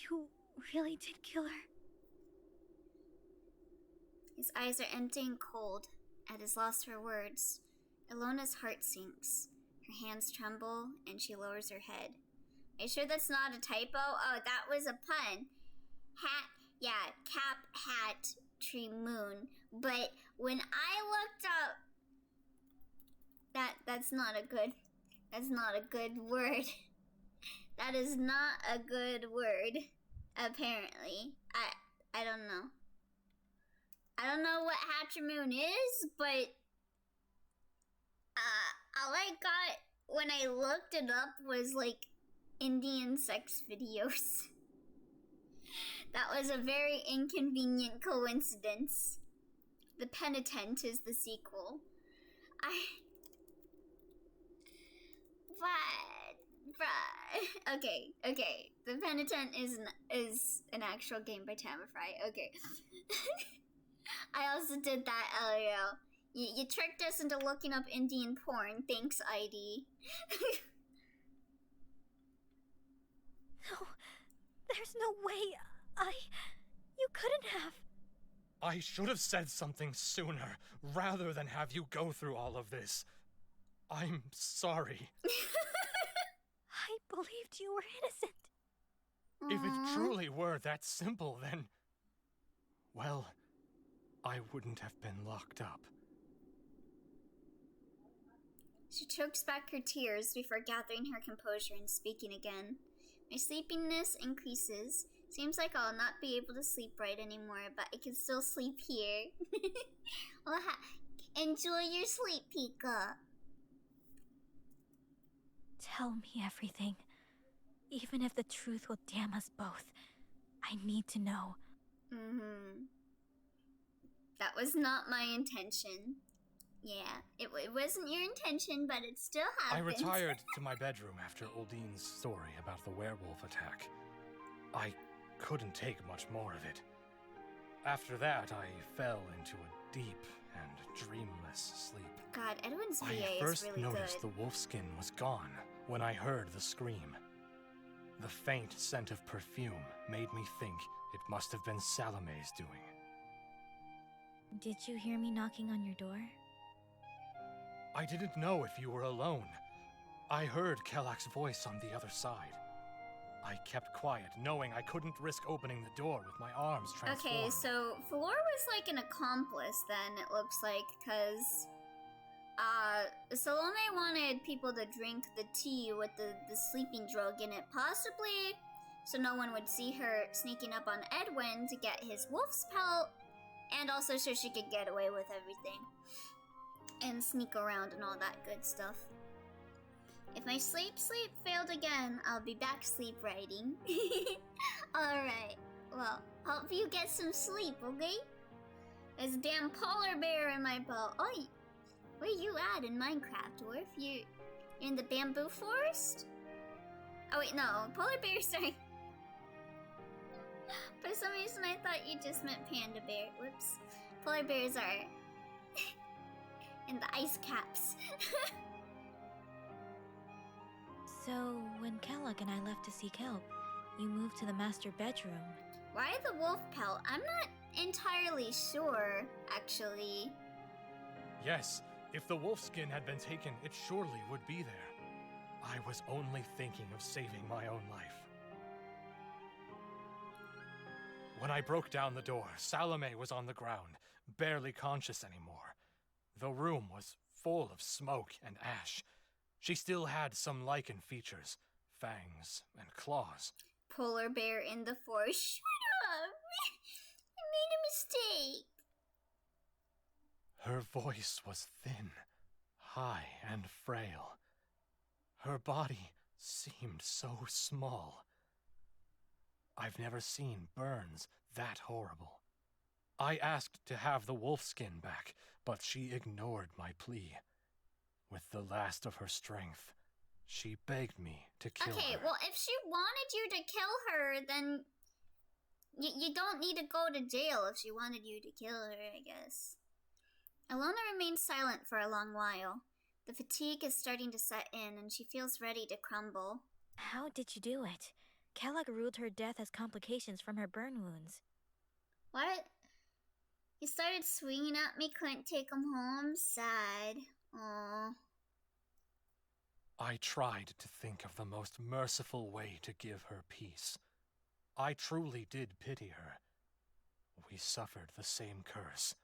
You really did kill her? His eyes are empty and cold. At his loss for words, Ilona's heart sinks. Her hands tremble, and she lowers her head. Are you sure that's not a typo? Oh, that was a pun. Cap, hat, tree, moon. But when I looked up, that's not a good word. That is not a good word, apparently. I don't know. I don't know what Hatchermoon is, but all I got when I looked it up was like Indian sex videos. That was a very inconvenient coincidence. The Penitent is the sequel. Bruh. Okay. The Penitent is an actual game by Tamify. Okay. I also did that, LOL. You tricked us into looking up Indian porn. Thanks, ID. No, there's no way. You couldn't have. I should have said something sooner, rather than have you go through all of this. I'm sorry. I believed you were innocent. If it truly were that simple, then well, I wouldn't have been locked up. She chokes back her tears before gathering her composure and speaking again. My sleepiness increases. Seems like I'll not be able to sleep right anymore, but I can still sleep here. Well, enjoy your sleep, Pika. Tell me everything. Even if the truth will damn us both. I need to know. That was not my intention. Yeah, it wasn't your intention, but it still happened. I retired to my bedroom after Uldine's story about the werewolf attack. I couldn't take much more of it. After that, I fell into a deep and dreamless sleep. God, Edwin's VA is really good. I first noticed the wolfskin was gone when I heard the scream. The faint scent of perfume made me think it must have been Salome's doing. Did you hear me knocking on your door? I didn't know if you were alone. I heard Kelak's voice on the other side. I kept quiet, knowing I couldn't risk opening the door with my arms transformed. Okay, so Floor was like an accomplice then, it looks like, because Salome wanted people to drink the tea with the sleeping drug in it, possibly so no one would see her sneaking up on Edwin to get his wolf's pelt, and also so she could get away with everything and sneak around and all that good stuff. If my sleep failed again, I'll be back sleep writing. Alright, well, hope you get some sleep, okay? There's a damn polar bear in my belt. Oi, where you at in Minecraft, Dwarf? You're in the bamboo forest? Oh wait, no, polar bear, sorry. For some reason I thought you just meant panda bear. Whoops. Polar bears are in the ice caps. So, when Kelak and I left to seek help, you moved to the master bedroom. Why the wolf pelt? I'm not entirely sure, actually. Yes, if the wolfskin had been taken, it surely would be there. I was only thinking of saving my own life. When I broke down the door, Salome was on the ground, barely conscious anymore. The room was full of smoke and ash. She still had some lichen features, fangs and claws. Polar bear in the forest. Shut up! I made a mistake. Her voice was thin, high and frail. Her body seemed so small. I've never seen burns that horrible. I asked to have the wolfskin back, but she ignored my plea. With the last of her strength, she begged me to kill her. Okay, well, if she wanted you to kill her, then you don't need to go to jail if she wanted you to kill her, I guess. Alona remains silent for a long while. The fatigue is starting to set in, and she feels ready to crumble. How did you do it? Kelak ruled her death as complications from her burn wounds. What? He started swinging at me, couldn't take him home. Sad. Aww. I tried to think of the most merciful way to give her peace. I truly did pity her. We suffered the same curse,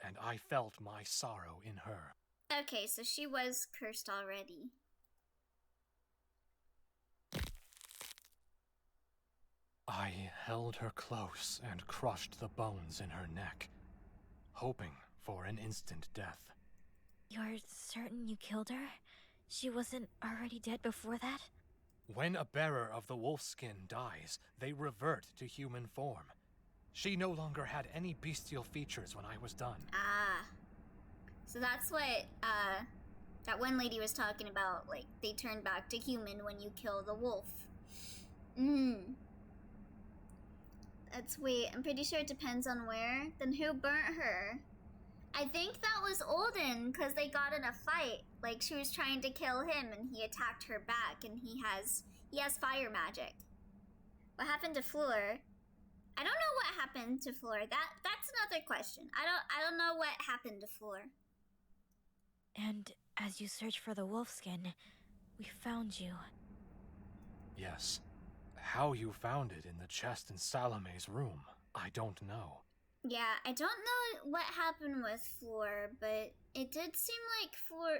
and I felt my sorrow in her. Okay, so she was cursed already. I held her close and crushed the bones in her neck, hoping for an instant death. You're certain you killed her? She wasn't already dead before that? When a bearer of the wolfskin dies, they revert to human form. She no longer had any bestial features when I was done. Ah. So that's what, that one lady was talking about, like, they turn back to human when you kill the wolf. That's, wait, I'm pretty sure it depends on where. Then who burnt her? I think that was Olden, because they got in a fight. Like, she was trying to kill him, and he attacked her back, and he has fire magic. What happened to Fleur? I don't know what happened to Fleur. That's another question. I don't know what happened to Fleur. And as you search for the wolfskin, we found you. Yes. How you found it in the chest in Salome's room, I don't know. Yeah, I don't know what happened with Floor, but it did seem like Floor,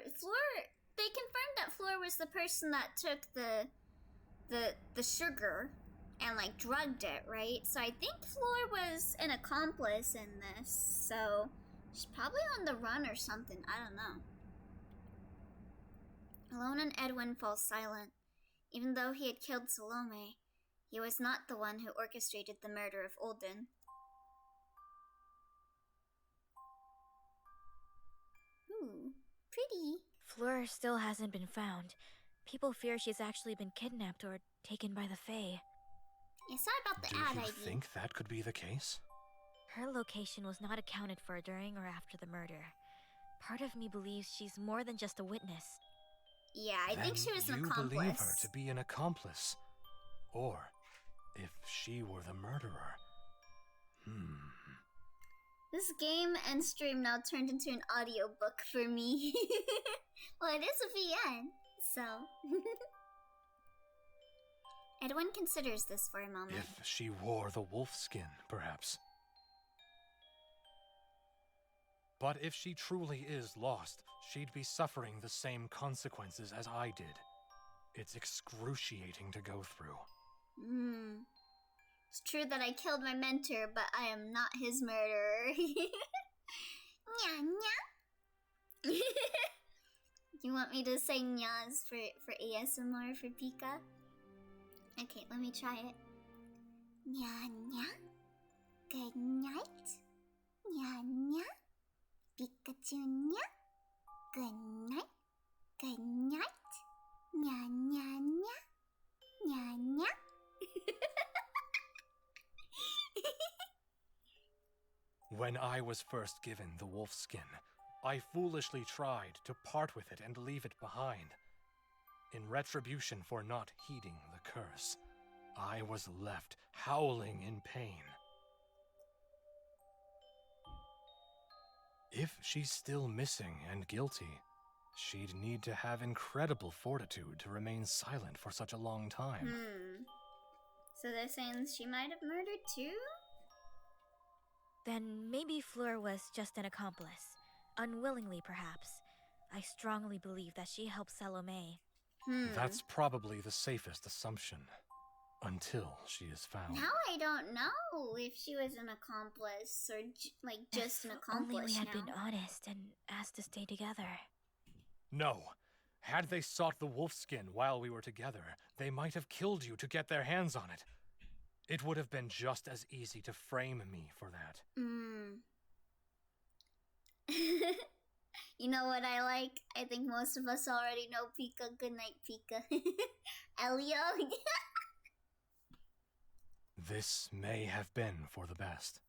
they confirmed that Floor was the person that took the sugar and like drugged it, right? So I think Floor was an accomplice in this, so she's probably on the run or something, I don't know. Alone and Edwin fall silent. Even though he had killed Salome, he was not the one who orchestrated the murder of Olden. Ooh, pretty. Fleur still hasn't been found. People fear she's actually been kidnapped or taken by the Fae. Yeah, sorry about the ad Do you ID. think that could be the case? Her location was not accounted for during or after the murder. Part of me believes she's more than just a witness. Yeah, I think she was an you accomplice. Believe her to be an accomplice. Or if she were the murderer. This game and stream now turned into an audiobook for me. Well, it is a VN, so... Edwin considers this for a moment. If she wore the wolfskin, perhaps. But if she truly is lost, she'd be suffering the same consequences as I did. It's excruciating to go through. It's true that I killed my mentor, but I am not his murderer. Nya nya. You want me to say nyas for ASMR for Pika? Okay, let me try it. Nya nya. Good night. Nya nya. Pikachu nya. Good night. Good night. Nya nya nya. Nya nya. When I was first given the wolfskin, I foolishly tried to part with it and leave it behind. In retribution for not heeding the curse, I was left howling in pain. If she's still missing and guilty, she'd need to have incredible fortitude to remain silent for such a long time. So they're saying she might have murdered too? Then maybe Fleur was just an accomplice. Unwillingly, perhaps. I strongly believe that she helped Salome. That's probably the safest assumption. Until she is found. Now I don't know if she was an accomplice or just an accomplice. Only we had now. been honest and asked to stay together. No. Had they sought the wolfskin while we were together, they might have killed you to get their hands on it. It would have been just as easy to frame me for that. You know what I like? I think most of us already know Pika. Good night, Pika. Elio. This may have been for the best.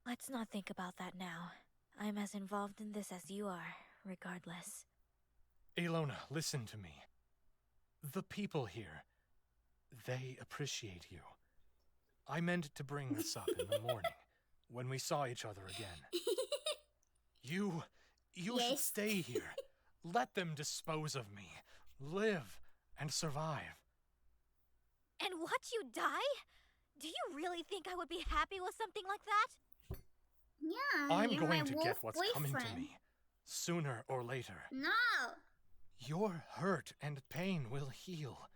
Let's not think about that now. I'm as involved in this as you are, regardless. Ilona, listen to me. The people here, they appreciate you. I meant to bring this up in the morning, when we saw each other again. You should stay here. Let them dispose of me. Live and survive. And watch you die? Do you really think I would be happy with something like that? Yeah, I'm you're going to my get wolf what's boyfriend. coming to me, sooner or later. No. Your hurt and pain will heal.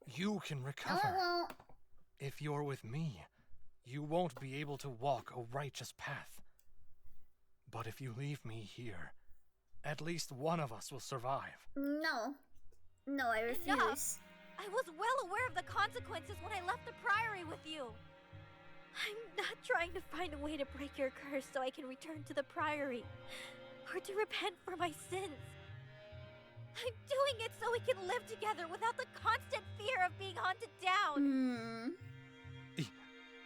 You can recover. No, it won't. If you're with me, you won't be able to walk a righteous path. But if you leave me here, at least one of us will survive. No. No, I refuse. Enough. I was well aware of the consequences when I left the Priory with you. I'm not trying to find a way to break your curse so I can return to the Priory, or to repent for my sins. I'm doing it so we can live together without the constant fear of being hunted down.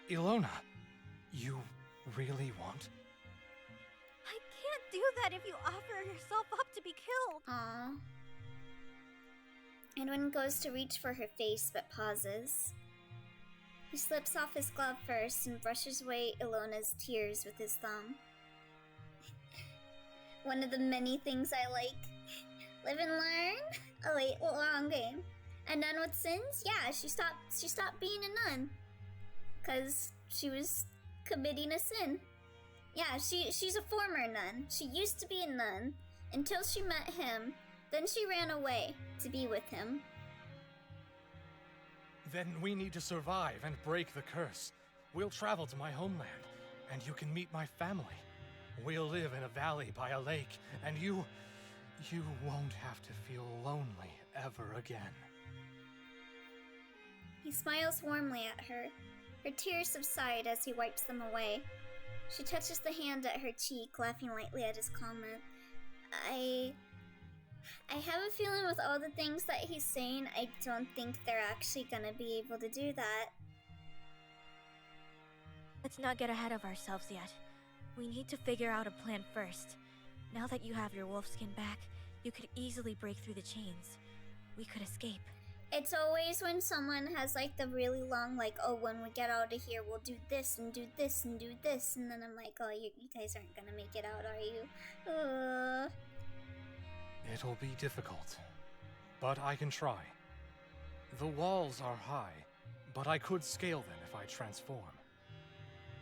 Ilona, you really want? I can't do that if you offer yourself up to be killed. Aww. Edwin goes to reach for her face but pauses. He slips off his glove first and brushes away Ilona's tears with his thumb. One of the many things I like. Live and learn? Oh wait, wrong game. A nun with sins? Yeah, she stopped being a nun. 'Cause she was committing a sin. Yeah, she's a former nun. She used to be a nun until she met him. Then she ran away to be with him. Then we need to survive and break the curse. We'll travel to my homeland, and you can meet my family. We'll live in a valley by a lake, and you won't have to feel lonely ever again. He smiles warmly at her. Her tears subside as he wipes them away. She touches the hand at her cheek, laughing lightly at his comment. I have a feeling with all the things that he's saying, I don't think they're actually gonna be able to do that. Let's not get ahead of ourselves yet. We need to figure out a plan first. Now that you have your wolfskin back, you could easily break through the chains. We could escape. It's always when someone has like the really long, like, oh, when we get out of here, we'll do this and do this and do this. And then I'm like, oh, you guys aren't gonna make it out, are you? It'll be difficult, but I can try. The walls are high, but I could scale them if I transform.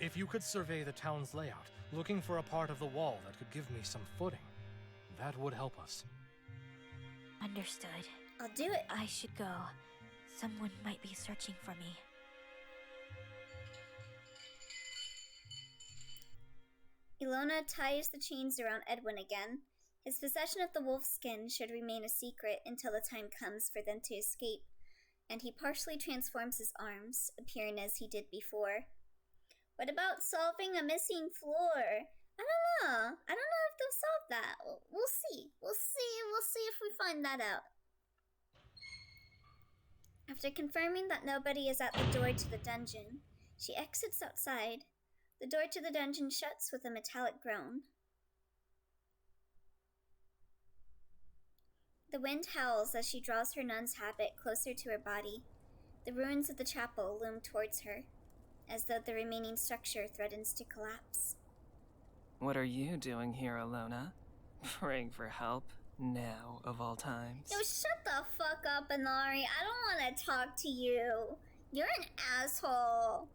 If you could survey the town's layout, looking for a part of the wall that could give me some footing, that would help us. Understood. I'll do it. I should go. Someone might be searching for me. Ilona ties the chains around Edwin again. His possession of the wolfskin should remain a secret until the time comes for them to escape, and he partially transforms his arms, appearing as he did before. What about solving a missing floor? I don't know. I don't know if they'll solve that. We'll see. We'll see if we find that out. After confirming that nobody is at the door to the dungeon, she exits outside. The door to the dungeon shuts with a metallic groan. The wind howls as she draws her nun's habit closer to her body. The ruins of the chapel loom towards her, as though the remaining structure threatens to collapse. What are you doing here, Ilona? Praying for help? Now, of all times. Yo, shut the fuck up, Inari. I don't want to talk to you. You're an asshole.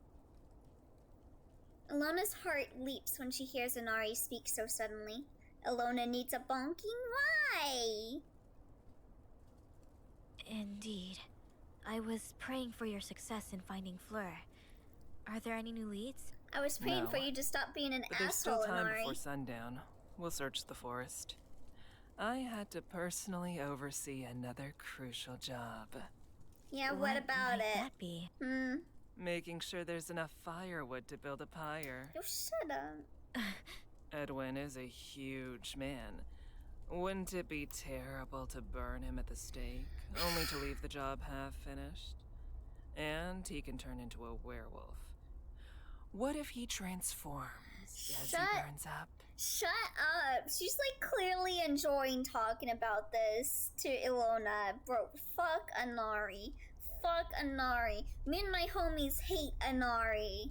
Ilona's heart leaps when she hears Inari speak so suddenly. Ilona needs a bonking why? Indeed. I was praying for your success in finding Fleur. Are there any new leads? I was praying No. for you to stop being an But there's still asshole, time Inari. before sundown. We'll search the forest. I had to personally oversee another crucial job. Yeah, what about might it? that be? Making sure there's enough firewood to build a pyre. Yo, shut up. Edwin is a huge man. Wouldn't it be terrible to burn him at the stake, only to leave the job half finished? And he can turn into a werewolf. What if he transforms as he burns up? Shut up. She's like clearly enjoying talking about this to Ilona. Bro, fuck Inari. Fuck Inari. Me and my homies hate Inari.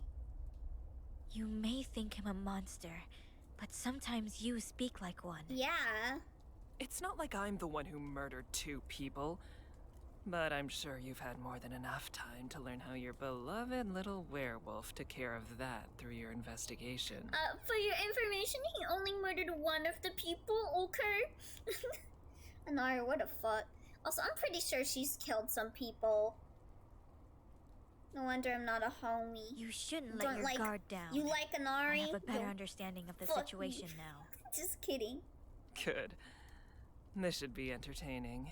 You may think him a monster, but sometimes you speak like one. Yeah. It's not like I'm the one who murdered 2 people. But I'm sure you've had more than enough time to learn how your beloved little werewolf took care of that through your investigation. For your information, he only murdered one of the people, okay? Inari, what the fuck? Also, I'm pretty sure she's killed some people. No wonder I'm not a homie. You shouldn't let your guard down. You like Inari? I have a better understanding of the situation now. Just kidding. Good. This should be entertaining.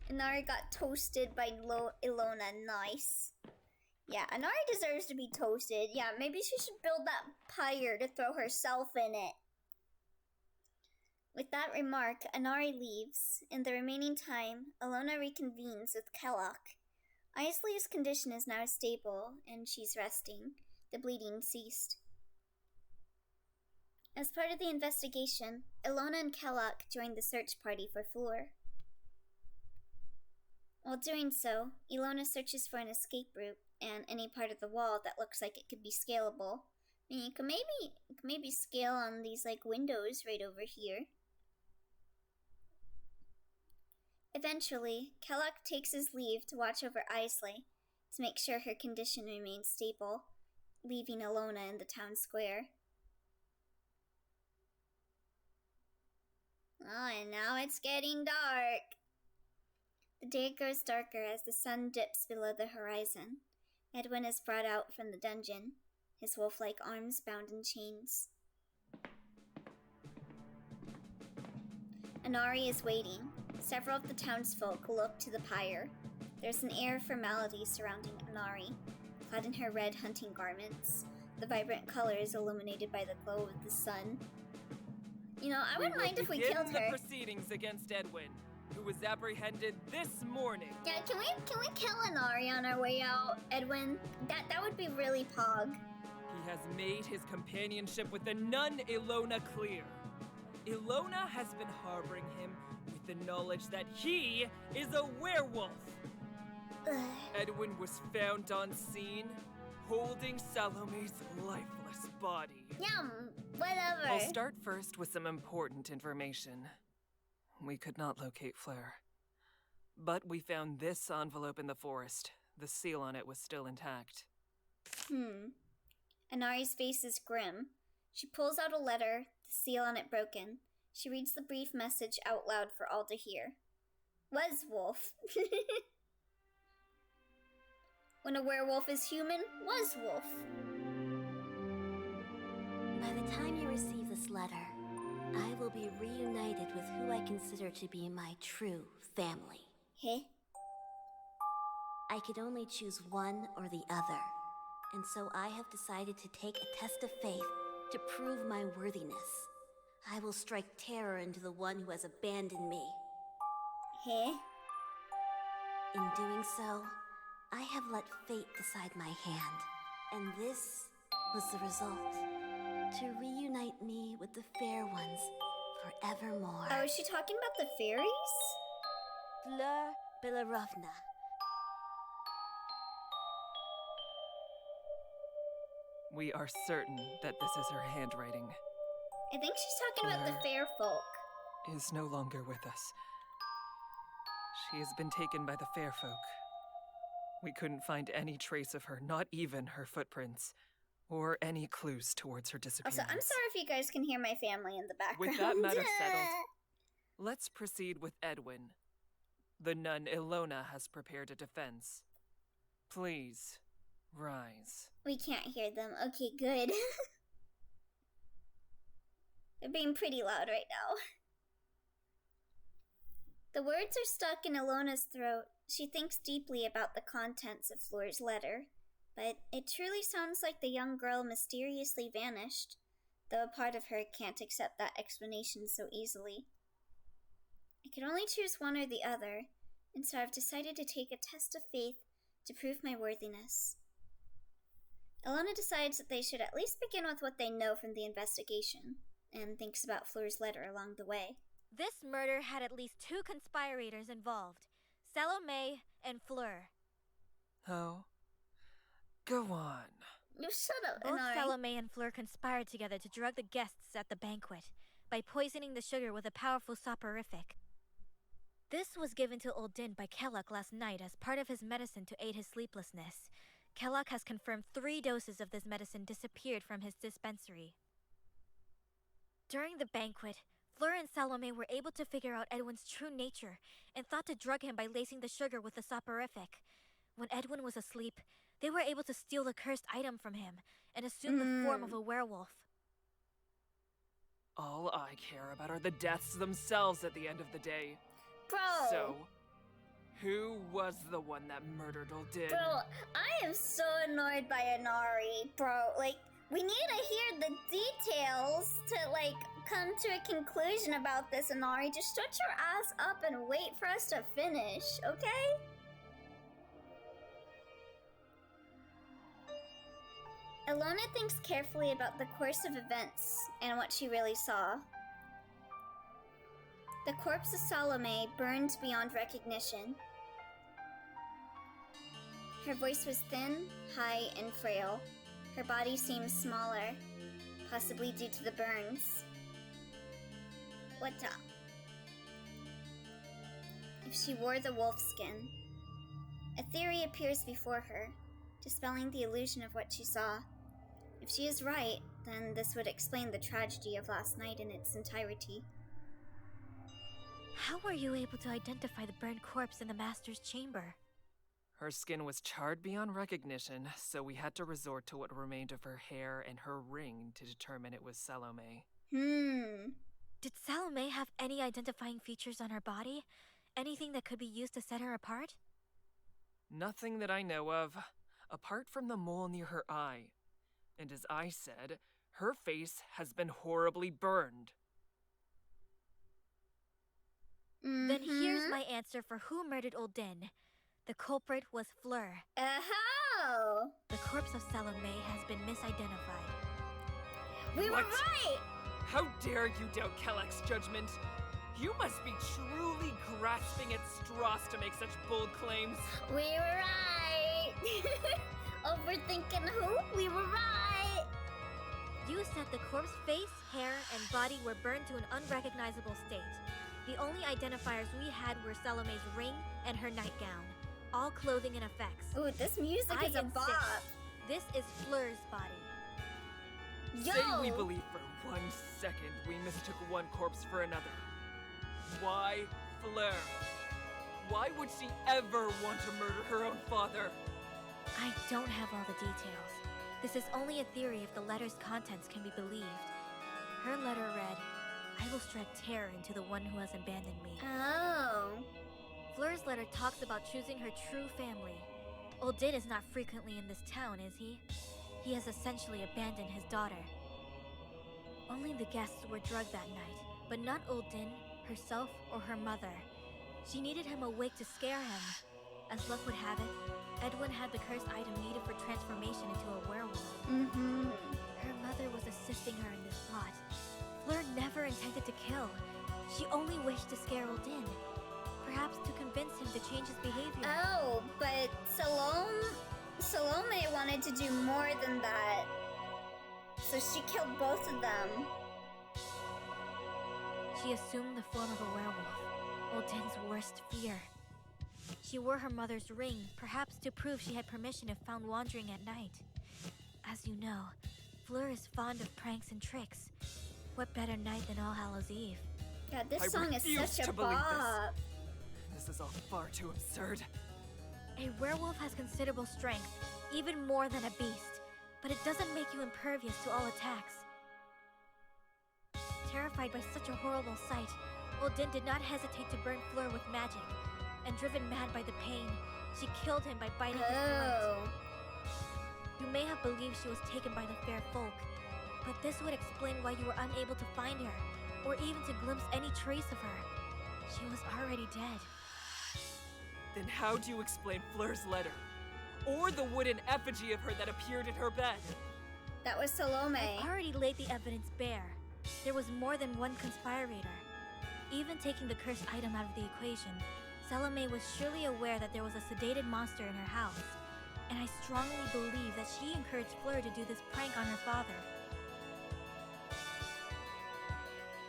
Inari got toasted by Ilona. Nice. Yeah, Inari deserves to be toasted. Yeah, maybe she should build that pyre to throw herself in it. With that remark, Inari leaves. In the remaining time, Ilona reconvenes with Kellogg. Isley's condition is now stable, and she's resting. The bleeding ceased. As part of the investigation, Ilona and Kellogg joined the search party for Fleur. While doing so, Ilona searches for an escape route and any part of the wall that looks like it could be scalable. I mean, you can maybe scale on these like windows right over here. Eventually, Kellogg takes his leave to watch over Isley. to make sure her condition remained stable, leaving Ilona in the town square. Oh, and now it's getting dark. The day grows darker as the sun dips below the horizon. Edwin is brought out from the dungeon, his wolf-like arms bound in chains. Anari is waiting. Several of the townsfolk look to the pyre. There's an air of formality surrounding Anari, clad in her red hunting garments, the vibrant colors illuminated by the glow of the sun. You know, I wouldn't mind if we killed her. The proceedings against Edwin, who was apprehended this morning. Yeah, can we kill Anari on our way out, Edwin? That would be really pog. He has made his companionship with the nun Ilona clear. Ilona has been harboring him with the knowledge that he is a werewolf. Edwin was found on scene, holding Salome's lifeless body. Yum, whatever. I'll start first with some important information. We could not locate Fleur. But we found this envelope in the forest. The seal on it was still intact. Anari's face is grim. She pulls out a letter, the seal on it broken. She reads the brief message out loud for all to hear. Was wolf. When a werewolf is human, was wolf. By the time you receive this letter, I will be reunited with who I consider to be my true family. Huh? I could only choose one or the other, and so I have decided to take a test of faith to prove my worthiness. I will strike terror into the one who has abandoned me. Huh? In doing so, I have let fate decide my hand, and this was the result. To reunite me with the fair ones forevermore. Oh, is she talking about the fairies? Fleur Belarovna. We are certain that this is her handwriting. I think she's talking about the fair folk. Is no longer with us. She has been taken by the fair folk. We couldn't find any trace of her, not even her footprints, or any clues towards her disappearance. Also, I'm sorry if you guys can hear my family in the background. With that matter settled, let's proceed with Edwin. The nun Ilona has prepared a defense. Please, rise. We can't hear them. Okay, good. They're being pretty loud right now. The words are stuck in Ilona's throat. She thinks deeply about the contents of Fleur's letter, but it truly sounds like the young girl mysteriously vanished, though a part of her can't accept that explanation so easily. I can only choose one or the other, and so I've decided to take a test of faith to prove my worthiness. Ilona decides that they should at least begin with what they know from the investigation, and thinks about Fleur's letter along the way. This murder had at least 2 conspirators involved, Salome and Fleur. Oh? Go on. You shut up, Both Inari. Salome and Fleur conspired together to drug the guests at the banquet by poisoning the sugar with a powerful soporific. This was given to Old Din by Kellogg last night as part of his medicine to aid his sleeplessness. Kellogg has confirmed 3 doses of this medicine disappeared from his dispensary. During the banquet, Fleur and Salome were able to figure out Edwin's true nature and thought to drug him by lacing the sugar with the soporific. When Edwin was asleep, they were able to steal the cursed item from him and assume the form of a werewolf. All I care about are the deaths themselves at the end of the day. Bro! So, who was the one that murdered Old Din? Bro, I am so annoyed by Inari, bro. Like, we need to hear the details to, like, come to a conclusion about this, Inari. Just shut your ass up and wait for us to finish, okay? Ilona thinks carefully about the course of events and what she really saw. The corpse of Salome burned beyond recognition. Her voice was thin, high, and frail. Her body seemed smaller, possibly due to the burns. What up? If she wore the wolfskin, A theory appears before her, dispelling the illusion of what she saw. If she is right, then this would explain the tragedy of last night in its entirety. How were you able to identify the burned corpse in the Master's chamber? Her skin was charred beyond recognition, so we had to resort to what remained of her hair and her ring to determine it was Salome. Did Salome have any identifying features on her body? Anything that could be used to set her apart? Nothing that I know of, apart from the mole near her eye. And as I said, her face has been horribly burned. Then here's my answer for who murdered Old Din. The culprit was Fleur. Oh! The corpse of Salome has been misidentified. We were right! How dare you doubt Kelleck's judgment? You must be truly grasping at straws to make such bold claims. We were right! Overthinking who? We were right! You said the corpse's face, hair, and body were burned to an unrecognizable state. The only identifiers we had were Salome's ring and her nightgown. All clothing and effects. Ooh, this music is a bop. This is Fleur's body. Yo! Say we believe for 1 second we mistook one corpse for another. Why Fleur? Why would she ever want to murder her own father? I don't have all the details. This is only a theory if the letter's contents can be believed. Her letter read, "I will strike terror into the one who has abandoned me." Oh. Fleur's letter talks about choosing her true family. Old Din is not frequently in this town, is he? He has essentially abandoned his daughter. Only the guests were drugged that night, but not Old Din, herself, or her mother. She needed him awake to scare him. As luck would have it, Edwin had the cursed item needed for transformation into a werewolf. Her mother was assisting her in this plot. Fleur never intended to kill. She only wished to scare Old Din. Perhaps to convince him to change his behavior. Oh, but Salome wanted to do more than that. So she killed both of them. She assumed the form of a werewolf, Old Din's worst fear. She wore her mother's ring, perhaps to prove she had permission if found wandering at night. As you know, Fleur is fond of pranks and tricks. What better night than All Hallows Eve? God, this song is such a bop. This is all far too absurd. A werewolf has considerable strength, even more than a beast, but it doesn't make you impervious to all attacks. Terrified by such a horrible sight, Old Din did not hesitate to burn Fleur with magic, and driven mad by the pain, she killed him by biting his throat. You may have believed she was taken by the fair folk, but this would explain why you were unable to find her, or even to glimpse any trace of her. She was already dead. Then how do you explain Fleur's letter? Or the wooden effigy of her that appeared in her bed? That was Salome. I've already laid the evidence bare. There was more than one conspirator. Even taking the cursed item out of the equation, Salome was surely aware that there was a sedated monster in her house, and I strongly believe that she encouraged Fleur to do this prank on her father.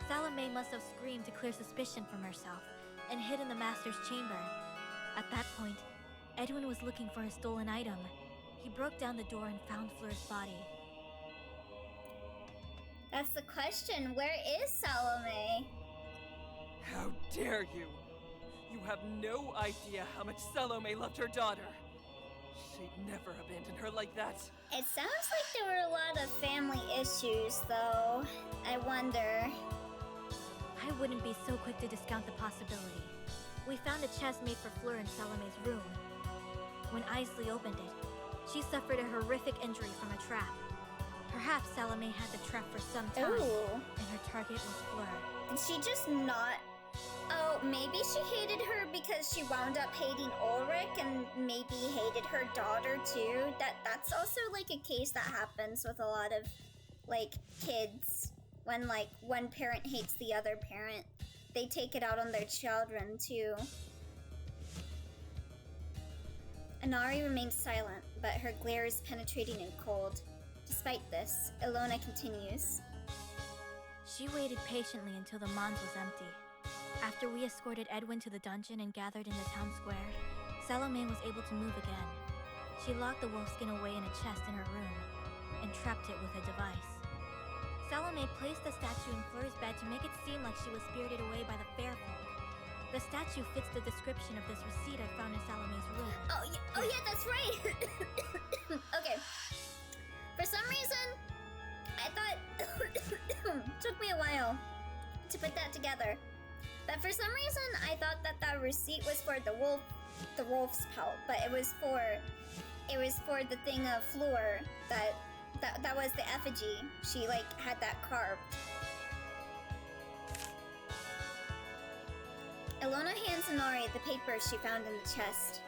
Salome must have screamed to clear suspicion from herself, and hid in the Master's chamber. At that point, Edwin was looking for his stolen item. He broke down the door and found Fleur's body. That's the question. Where is Salome? How dare you! You have no idea how much Salome loved her daughter. She'd never abandon her like that. It sounds like there were a lot of family issues, though. I wonder. I wouldn't be so quick to discount the possibility. We found a chest made for Fleur in Salome's room. When Isley opened it, she suffered a horrific injury from a trap. Perhaps Salome had the trap for some time, and her target was Fleur. Did she just not... Oh, maybe she hated her because she wound up hating Ulrich and maybe hated her daughter too. That's also like a case that happens with a lot of like kids. When like one parent hates the other parent, they take it out on their children too. Inari remains silent, but her glare is penetrating and cold. Despite this, Ilona continues. She waited patiently until the Mons was empty. After we escorted Edwin to the dungeon and gathered in the town square, Salome was able to move again. She locked the wolfskin away in a chest in her room and trapped it with a device. Salome placed the statue in Fleur's bed to make it seem like she was spirited away by the fair folk. The statue fits the description of this receipt I found in Salome's room. Oh yeah, that's right! Okay. For some reason, I thought... took me a while to put that together. But for some reason, I thought that that receipt was for the wolf's pelt, but it was for the thing of Fleur that was the effigy. She like had that carved. Ilona hands Inari the papers she found in the chest.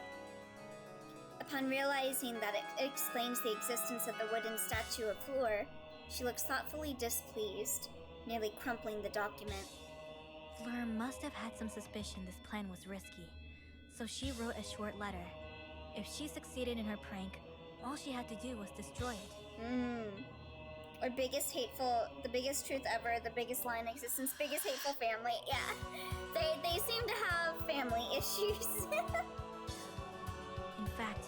Upon realizing that it explains the existence of the wooden statue of Fleur, she looks thoughtfully displeased, nearly crumpling the document. Fleur must have had some suspicion this plan was risky, so she wrote a short letter. If she succeeded in her prank, all she had to do was destroy it. Or the biggest truth ever, the biggest lie in existence, biggest hateful family. Yeah, they seem to have family issues. In fact,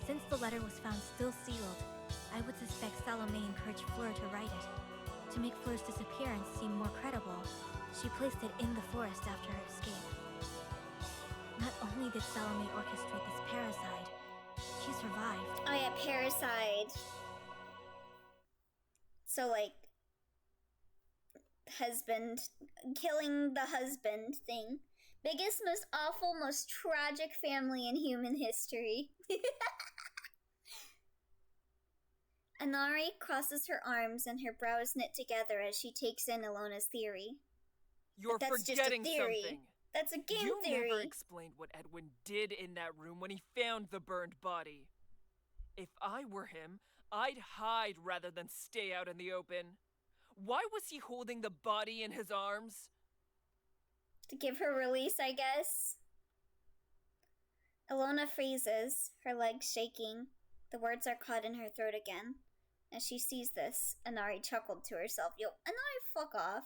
since the letter was found still sealed, I would suspect Salome encouraged Fleur to write it. To make Fleur's disappearance seem more credible, she placed it in the forest after her escape. Not only did Salome orchestrate this parricide, she survived. Oh yeah, parricide. So like, husband, killing the husband thing. Biggest, most awful, most tragic family in human history. Inari crosses her arms and her brows knit together as she takes in Ilona's theory. You're forgetting something. That's a game you theory. You never explained what Edwin did in that room when he found the burned body. If I were him, I'd hide rather than stay out in the open. Why was he holding the body in his arms? To give her release, I guess. Ilona freezes, her legs shaking. The words are caught in her throat again. As she sees this, Inari chuckled to herself. Yo, Inari, fuck off.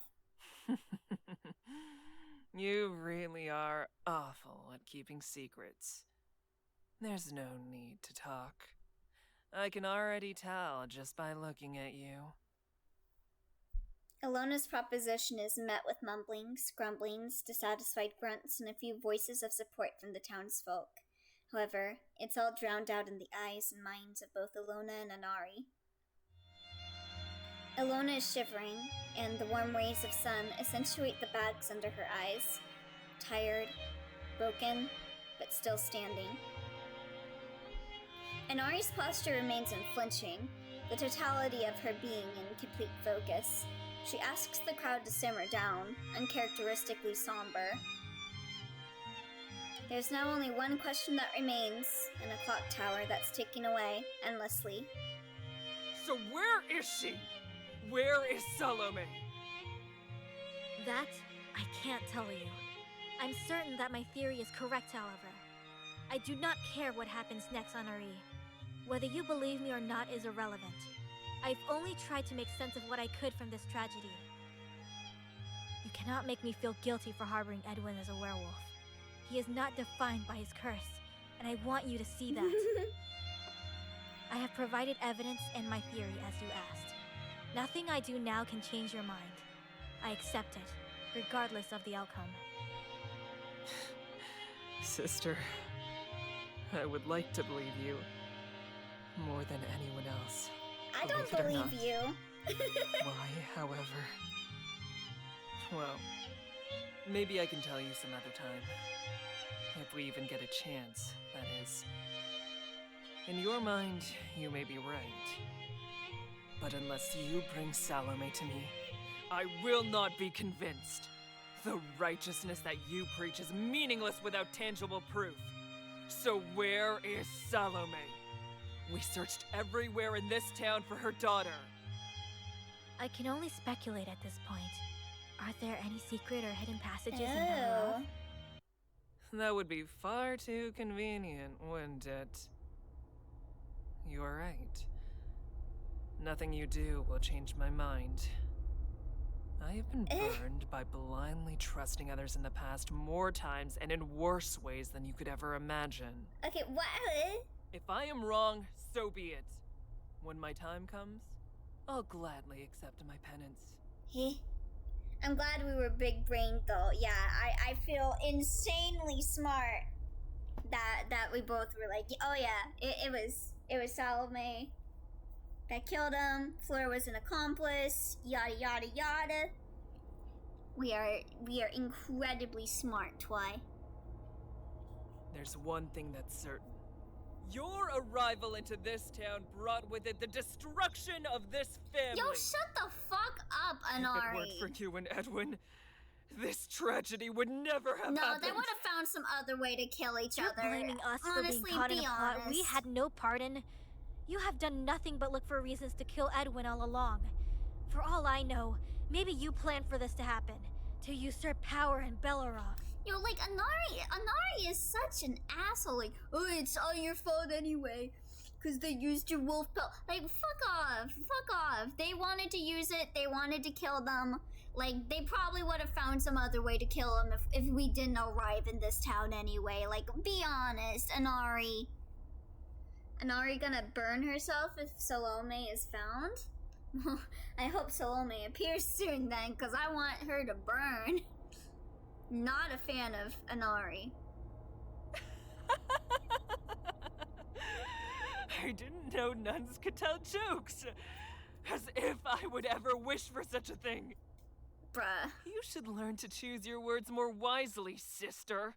You really are awful at keeping secrets. There's no need to talk. I can already tell just by looking at you. Ilona's proposition is met with mumblings, grumblings, dissatisfied grunts, and a few voices of support from the townsfolk. However, it's all drowned out in the eyes and minds of both Ilona and Inari. Ilona is shivering, and the warm rays of sun accentuate the bags under her eyes. Tired, broken, but still standing. Inari's posture remains unflinching, the totality of her being in complete focus. She asks the crowd to simmer down, uncharacteristically somber. There's now only one question that remains, in a clock tower that's ticking away endlessly. So where is she? Where is Salome? That, I can't tell you. I'm certain that my theory is correct, however. I do not care what happens next, Inari. Whether you believe me or not is irrelevant. I've only tried to make sense of what I could from this tragedy. You cannot make me feel guilty for harboring Edwin as a werewolf. He is not defined by his curse, and I want you to see that. I have provided evidence and my theory as you asked. Nothing I do now can change your mind. I accept it, regardless of the outcome. Sister, I would like to believe you more than anyone else. I don't believe you. Why, however? Well, maybe I can tell you some other time. If we even get a chance, that is. In your mind, you may be right. But unless you bring Salome to me, I will not be convinced. The righteousness that you preach is meaningless without tangible proof. So where is Salome? We searched everywhere in this town for her daughter. I can only speculate at this point. Are there any secret or hidden passages in the That would be far too convenient, wouldn't it? You're right. Nothing you do will change my mind. I have been burned by blindly trusting others in the past more times and in worse ways than you could ever imagine. Okay, what? If I am wrong, so be it. When my time comes, I'll gladly accept my penance. I'm glad we were big-brained though. Yeah, I feel insanely smart that we both were like, oh yeah, it was Salome that killed him. Fleur was an accomplice. Yada yada yada. We are incredibly smart, Twy. There's one thing that's certain. Your arrival into this town brought with it the destruction of this family. Yo, shut the fuck up, Anari. If it weren't for you and Edwin, this tragedy would never have happened. No, they would have found some other way to kill each You're other. blaming us Honestly, for being caught in a plot honest. we had no part in. You have done nothing but look for reasons to kill Edwin all along. For all I know, maybe you planned for this to happen, to usurp power in Belleroth. Yo, like, Anari is such an asshole. Like, oh, it's all your fault anyway, because they used your wolf pill. Like, fuck off. They wanted to use it. They wanted to kill them. Like, they probably would have found some other way to kill them if we didn't arrive in this town anyway. Like, be honest, Anari. Anari gonna burn herself if Salome is found? I hope Salome appears soon then, because I want her to burn. Not a fan of Anari. I didn't know nuns could tell jokes. As if I would ever wish for such a thing. Bruh. You should learn to choose your words more wisely, sister.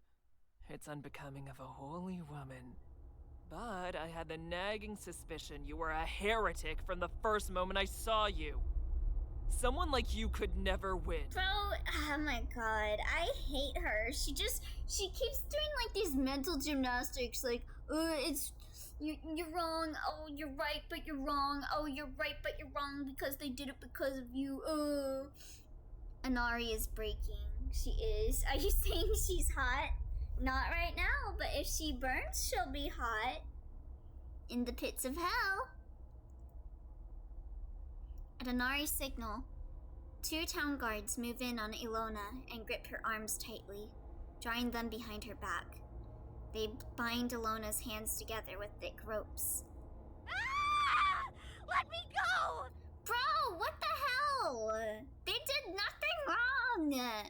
It's unbecoming of a holy woman. But I had the nagging suspicion you were a heretic from the first moment I saw you. Someone like you could never win. Bro, oh my god, I hate her. She keeps doing like these mental gymnastics, like, you're wrong, oh, you're right, but you're wrong, oh, you're right, but you're wrong because they did it because of you, Anari is breaking. She is. Are you saying she's hot? Not right now, but if she burns, she'll be hot. In the pits of hell. At Anari's signal, 2 town guards move in on Ilona and grip her arms tightly, drawing them behind her back. They bind Ilona's hands together with thick ropes. Ah! Let me go! Bro, what the hell? They did nothing wrong!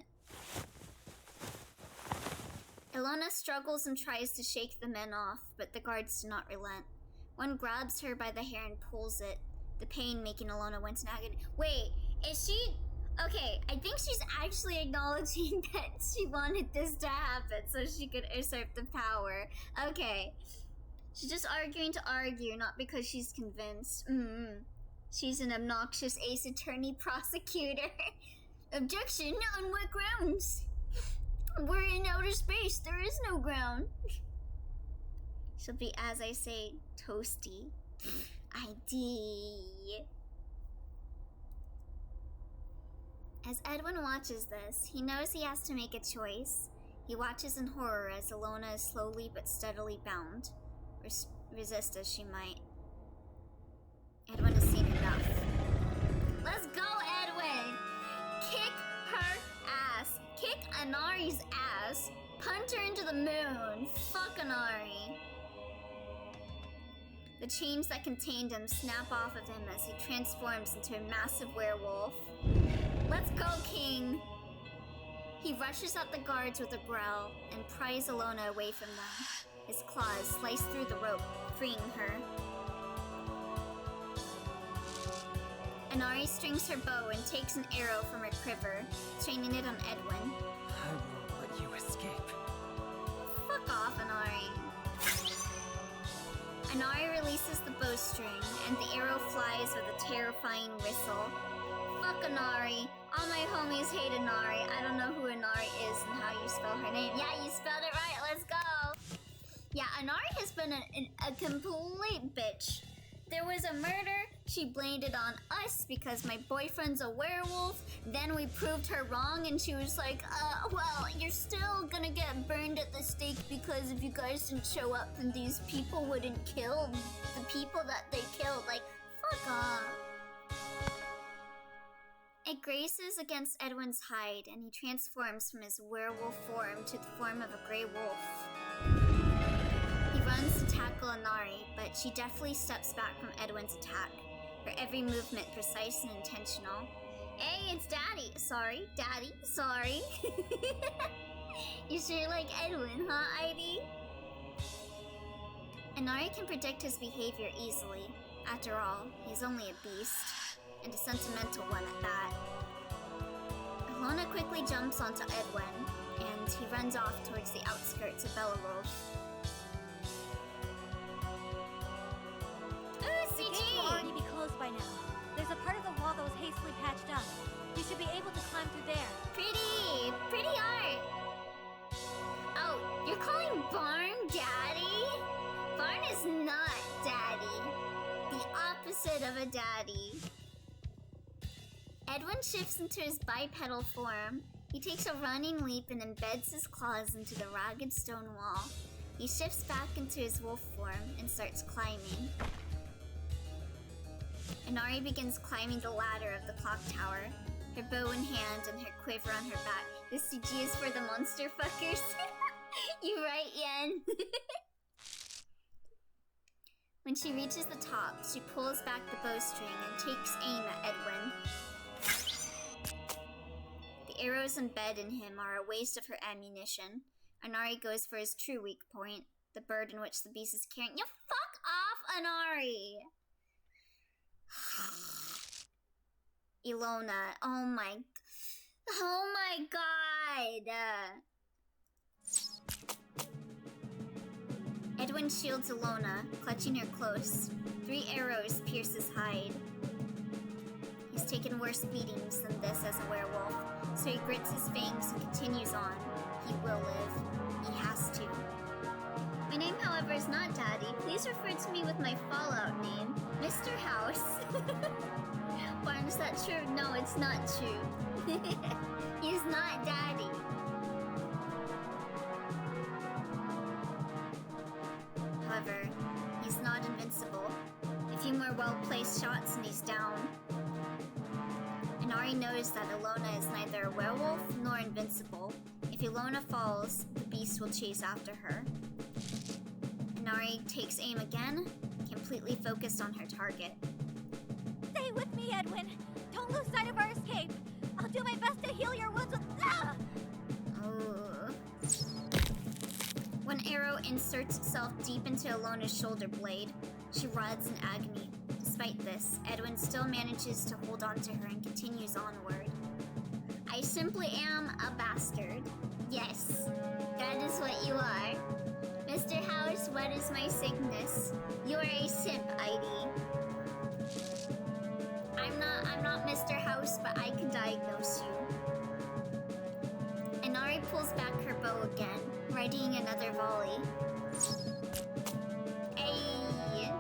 Ilona struggles and tries to shake the men off, but the guards do not relent. One grabs her by the hair and pulls it, the pain making Ilona wince in agony. Wait, is she... Okay, I think she's actually acknowledging that she wanted this to happen so she could usurp the power. Okay. She's just arguing to argue, not because she's convinced. She's an obnoxious ace attorney prosecutor. Objection? On what grounds? We're in outer space. There is no ground. She'll be, as I say, toasty. ID. As Edwin watches this, he knows he has to make a choice. He watches in horror as Ilona is slowly but steadily bound. Resist as she might. Edwin has seen enough. Let's go, Edwin! Kick her ass. Kick Anari's ass. Punt her into the moon. Fuck Anari. The chains that contained him snap off of him as he transforms into a massive werewolf. Let's go, King! He rushes at the guards with a growl and pries Ilona away from them. His claws slice through the rope, freeing her. Anari strings her bow and takes an arrow from her quiver, training it on Edwin. I won't let you escape. Fuck off, Anari. Anari releases the bowstring, and the arrow flies with a terrifying whistle. Fuck Anari. All my homies hate Anari. I don't know who Anari is and how you spell her name. Yeah, you spelled it right. Let's go. Yeah, Anari has been a complete bitch. There was a murder. She blamed it on us because my boyfriend's a werewolf. Then we proved her wrong and she was like, well, you're still gonna get burned at the stake because if you guys didn't show up, then these people wouldn't kill the people that they killed. Like, fuck off. It graces against Edwin's hide, and he transforms from his werewolf form to the form of a grey wolf. He runs to tackle Inari, but she deftly steps back from Edwin's attack, her every movement precise and intentional. Hey, it's Daddy. Sorry, Daddy. Sorry. You sure like Edwin, huh, Ivy? Inari can predict his behavior easily. After all, he's only a beast, and a sentimental one at that. Ilona quickly jumps onto Edwin, and he runs off towards the outskirts of Bellerolf. Ooh, The CG! gate will already be closed by now. There's a part of the wall that was hastily patched up. You should be able to climb through there. Pretty! Pretty art! Oh, you're calling Barn Daddy? Barn is not Daddy. The opposite of a daddy. Edwin shifts into his bipedal form. He takes a running leap and embeds his claws into the ragged stone wall. He shifts back into his wolf form and starts climbing. Inari begins climbing the ladder of the clock tower, her bow in hand and her quiver on her back. This CG is for the monster fuckers. You right, Yen? When she reaches the top, she pulls back the bowstring and takes aim at Edwin. The arrows embedded in him are a waste of her ammunition. Inari goes for his true weak point, the bird in which the beast is carrying. You fuck off, Inari! Ilona, oh my god! Edwin shields Ilona, clutching her close. 3 arrows pierce his hide. He's taken worse beatings than this as a werewolf, so he grits his fangs and continues on. He will live. He has to. My name, however, is not Daddy. Please refer to me with my Fallout name, Mr. House. Barn, is that true? No, it's not true. He's not Daddy. However, he's not invincible. A few more well-placed shots and he's down. Inari knows that Ilona is neither a werewolf nor invincible. If Ilona falls, the beast will chase after her. Inari takes aim again, completely focused on her target. Stay with me, Edwin. Don't lose sight of our escape. I'll do my best to heal your wounds with... Ah! One arrow inserts itself deep into Ilona's shoulder blade. She writhes in agony. Despite this, Edwin still manages to hold on to her and continues onward. I simply am a bastard. Yes, that is what you are. Mr. House, what is my sickness? You are a simp, ID. I'm not Mr. House, but I can diagnose you. Inari pulls back her bow again, readying another volley. Ayy!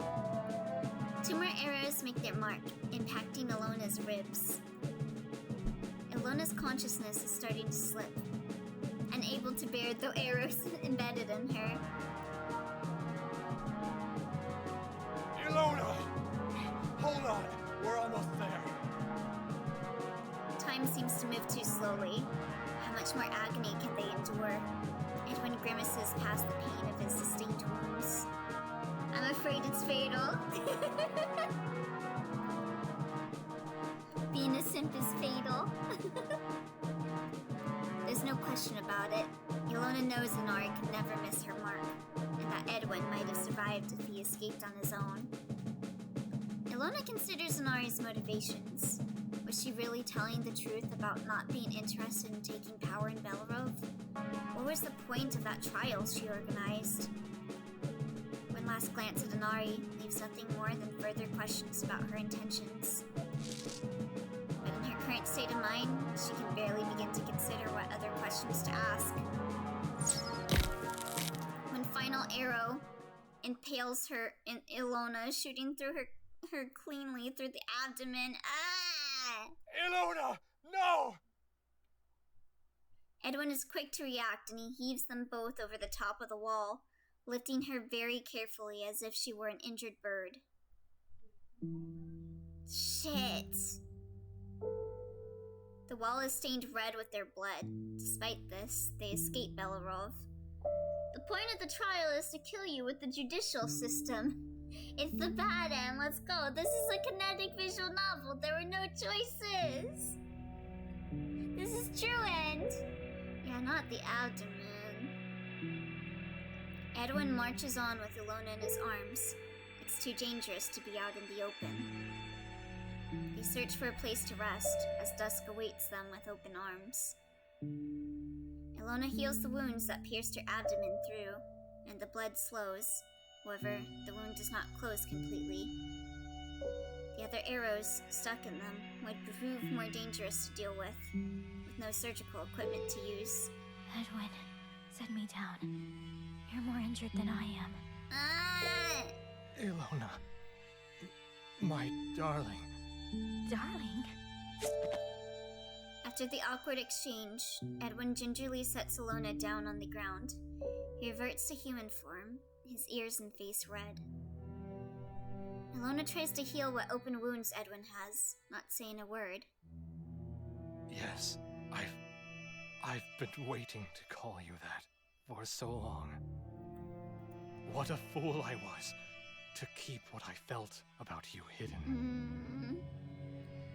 2 more arrows make their mark, impacting Ilona's ribs. Ilona's consciousness is starting to slip, unable to bear the arrows embedded in her. Ilona! Hold on, we're almost there. Time seems to move too slowly. How much more agony can they endure? Edwin grimaces past the pain of his sustained wounds. I'm afraid it's fatal. Being a simp is fatal. There's no question about it. Ilona knows Inari could never miss her mark, and that Edwin might have survived if he escaped on his own. Ilona considers Inari's motivations. Was she really telling the truth about not being interested in taking power in Bellerov? What was the point of that trial she organized? One last glance at Inari leaves nothing more than further questions about her intentions. But in her current state of mind, she can barely begin to consider what other questions to ask. One final arrow impales her in Ilona, shooting through her cleanly through the abdomen. Ah! Ilona, no! Edwin is quick to react and he heaves them both over the top of the wall, lifting her very carefully as if she were an injured bird. Shit. The wall is stained red with their blood. Despite this, they escape Belarov. The point of the trial is to kill you with the judicial system. It's the bad end, let's go. This is a kinetic visual novel, there were no choices. This is true end. Yeah, not the abdomen. Edwin marches on with Ilona in his arms. It's too dangerous to be out in the open. They search for a place to rest, as dusk awaits them with open arms. Ilona heals the wounds that pierced her abdomen through, and the blood slows. However, the wound does not close completely. The other arrows stuck in them would prove more dangerous to deal with no surgical equipment to use. Edwin, set me down. You're more injured than I am. Ah! Ilona, my darling. Darling? After the awkward exchange, Edwin gingerly sets Ilona down on the ground. He reverts to human form, his ears and face red. Ilona tries to heal what open wounds Edwin has, not saying a word. Yes, I've been waiting to call you that for so long. What a fool I was to keep what I felt about you hidden.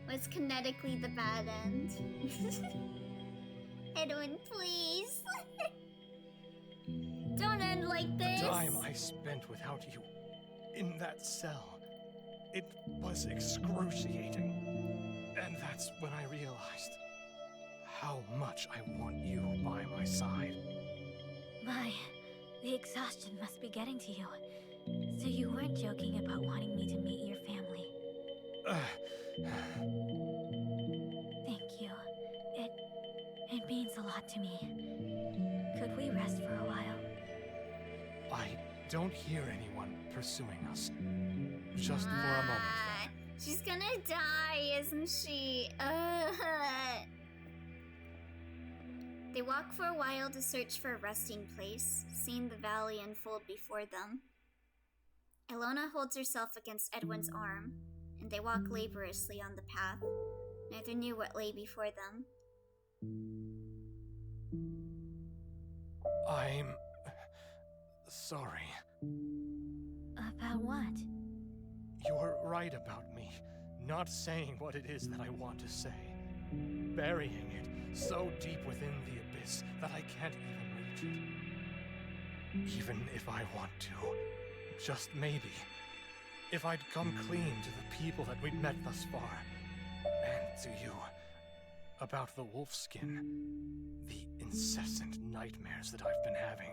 What's kinetically the bad end? Edwin, please. Don't end like this. The time I spent without you in that cell, it was excruciating. And that's when I realized how much I want you by my side. The exhaustion must be getting to you. So you weren't joking about wanting me to meet your family. Thank you. It means a lot to me. Could we rest for a while? I don't hear anyone pursuing us. Just for a moment. She's gonna die, isn't she? They walk for a while to search for a resting place, seeing the valley unfold before them. Ilona holds herself against Edwin's arm, and they walk laboriously on the path. Neither knew what lay before them. I'm sorry. About what? You're right about me not saying what it is that I want to say. Burying it so deep within the abyss that I can't even reach it. Even if I want to, just maybe, if I'd come clean to the people that we'd met thus far, and to you, about the Wolfskin, the incessant nightmares that I've been having.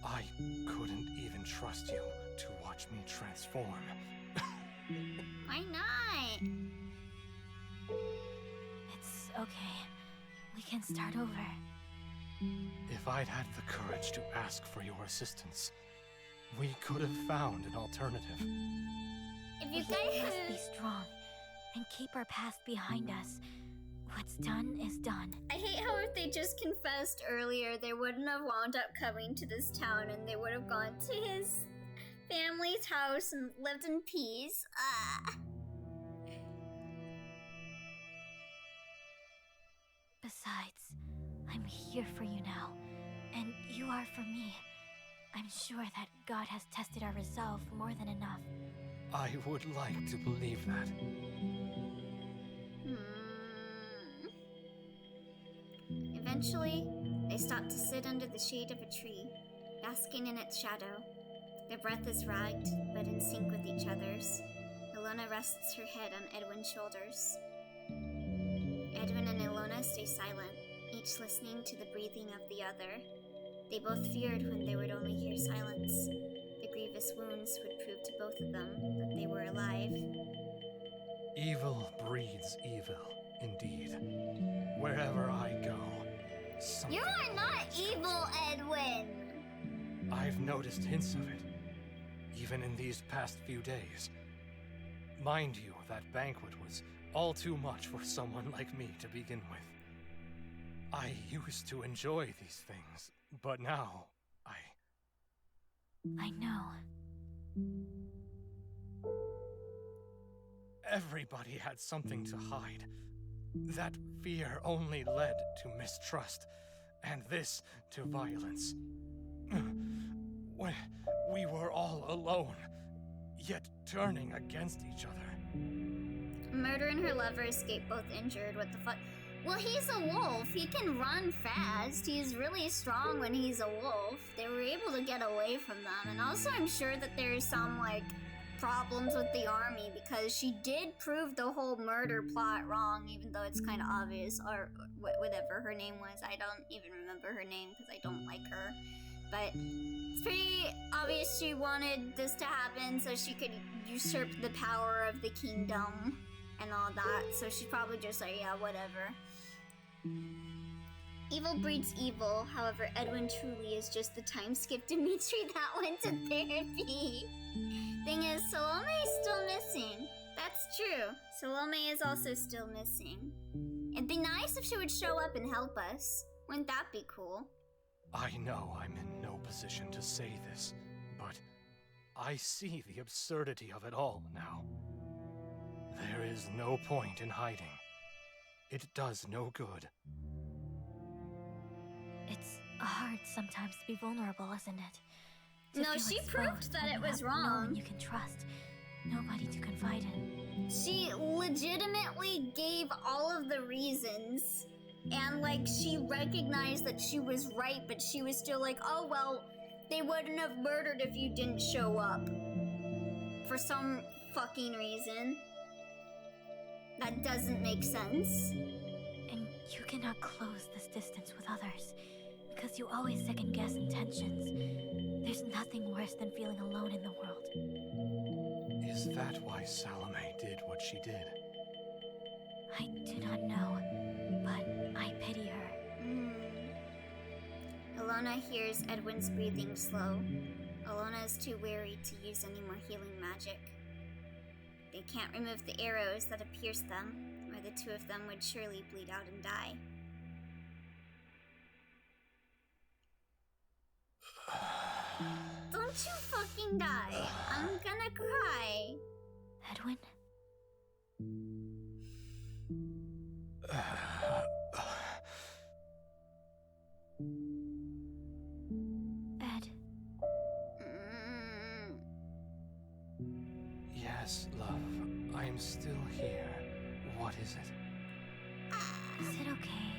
I couldn't even trust you to watch me transform. Why not? It's okay. We can start over. If I'd had the courage to ask for your assistance, we could have found an alternative. If you We must be strong and keep our past behind us. What's done is done. I hate how if they just confessed earlier, they wouldn't have wound up coming to this town and they would have gone to his family's house and lived in peace. Besides, I'm here for you now, and you are for me. I'm sure that God has tested our resolve more than enough. I would like to believe that. Eventually, they stop to sit under the shade of a tree, basking in its shadow. Their breath is ragged, but in sync with each other's. Ilona rests her head on Edwin's shoulders. Edwin and Ilona stay silent, each listening to the breathing of the other. They both feared when they would only hear silence. The grievous wounds would prove to both of them that they were alive. Evil breeds evil, indeed. Wherever I go, You are not evil, Edwin! I've noticed hints of it, even in these past few days. Mind you, that banquet was all too much for someone like me to begin with. I used to enjoy these things, but now, I know. Everybody had something to hide. That fear only led to mistrust, and this to violence. When we were all alone, yet turning against each other. Murder and her lover escaped both injured. What the fuck? Well, he's a wolf. He can run fast. He's really strong when he's a wolf. They were able to get away from them. And also, I'm sure that there's some, like, problems with the army because she did prove the whole murder plot wrong, even though it's kind of obvious, or whatever her name was. I don't even remember her name because I don't like her. But it's pretty obvious she wanted this to happen so she could usurp the power of the kingdom and all that. So she's probably just like, yeah, whatever. Evil breeds evil. However, Edwin truly is just the time skip Dimitri that went to therapy. Thing is, Salome is still missing. That's true. Salome is also still missing. It'd be nice if she would show up and help us. Wouldn't that be cool? I know I'm in no position to say this, but I see the absurdity of it all now. There is no point in hiding. It does no good. It's hard sometimes to be vulnerable, isn't it? No, she proved that it was wrong. No one you can trust. Nobody to confide in. She legitimately gave all of the reasons. And, like, she recognized that she was right, but she was still like, oh, well, they wouldn't have murdered if you didn't show up. For some fucking reason. That doesn't make sense. And you cannot close this distance with others, because you always second-guess intentions. There's nothing worse than feeling alone in the world. Is that why Salome did what she did? I do not know, but I pity her. Ilona hears Edwin's breathing slow. Ilona is too weary to use any more healing magic. They can't remove the arrows that have pierced them, or the two of them would surely bleed out and die. Don't you fucking die. I'm gonna cry. Edwin? Ed. Yes, love. I'm still here. What is it? Is it okay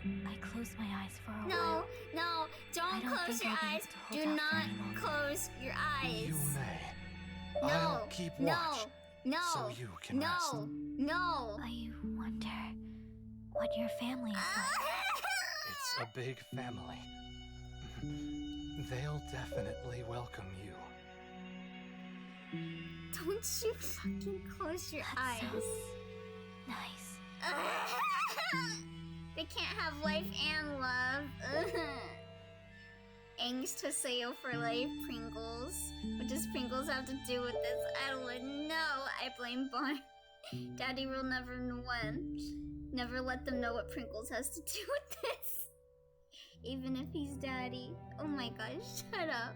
if I close my eyes for a No, while? no, don't close your eyes. Do not close your eyes. You may. No, I'll keep watch. No, so you can rest. No. I wonder what your family is like. It's a big family. They'll definitely welcome you. Don't you fucking close your That eyes. sounds nice. They can't have life and love. Angst to sail for life, Pringles. What does Pringles have to do with this? I don't know. I blame Barn. Daddy will never never let them know what Pringles has to do with this. Even if he's Daddy. Oh my gosh, shut up.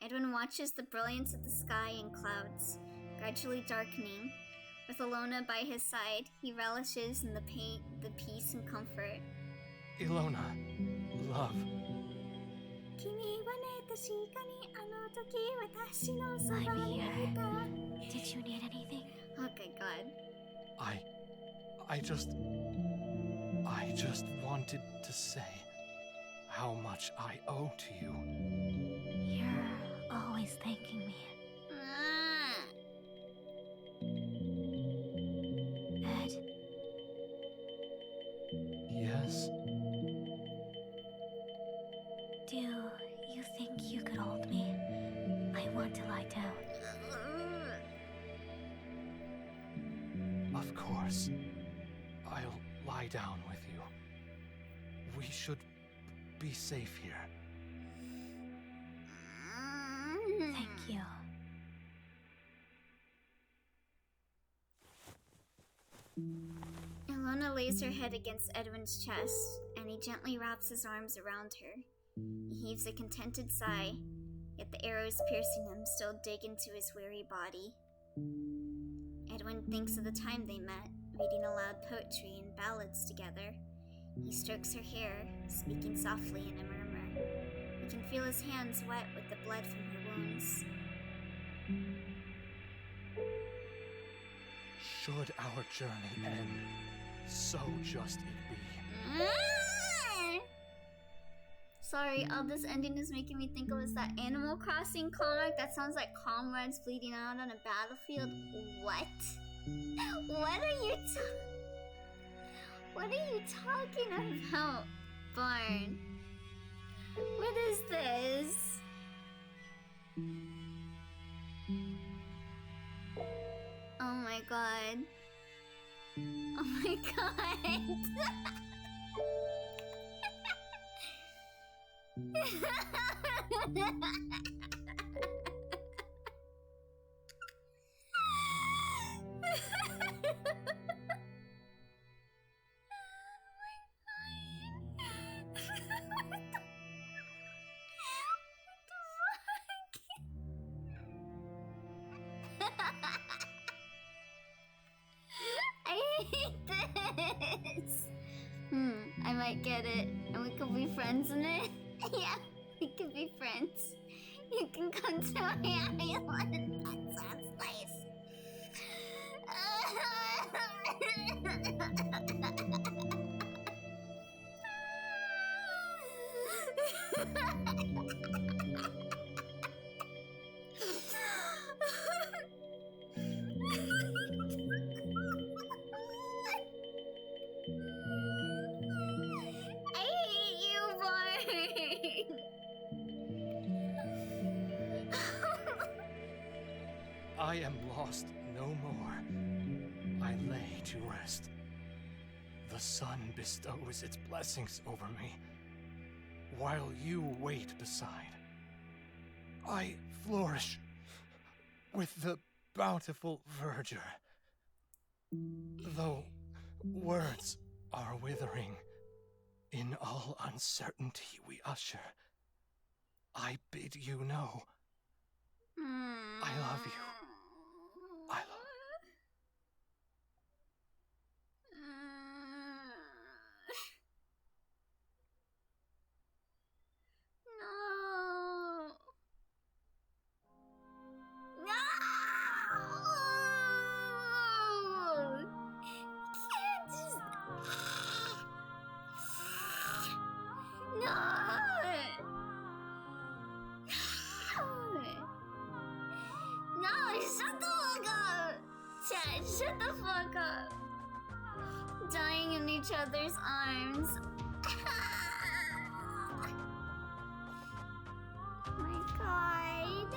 Edwin watches the brilliance of the sky and clouds, gradually darkening. With Ilona by his side, he relishes in the peace and comfort. Ilona, love. I'm here. Did you need anything? Okay, God. I just wanted to say how much I owe to you. You're always thanking me. Ed? Yes? Do you think you could hold me? I want to lie down. Of course. I'll lie down with you. We should be safe here. Thank you. Ilona lays her head against Edwin's chest, and he gently wraps his arms around her. He heaves a contented sigh, yet the arrows piercing him still dig into his weary body. Edwin thinks of the time they met, reading aloud poetry and ballads together. He strokes her hair, speaking softly in a murmur. He can feel his hands wet with the blood from her wounds. Should our journey end, so just it be. Sorry, all this ending is making me think of that Animal Crossing comic that sounds like comrades bleeding out on a battlefield. What? What are you talking about, Barn? What is this? Oh my god. Oh my god. I hate this. I might get it, and we could be friends in it. Yeah, we could be friends. You can come to my island. That sounds nice. I hate you, Bart. I am lost no more. I lay to rest. The sun bestows its blessings over me, while you wait beside. I flourish with the bountiful verdure. Though words are withering, in all uncertainty we usher. I bid you know, I love you. I love No. No. You can't just. No. No, shut the fuck up. Chad, shut the fuck up. Dying in each other's arms. Oh my god.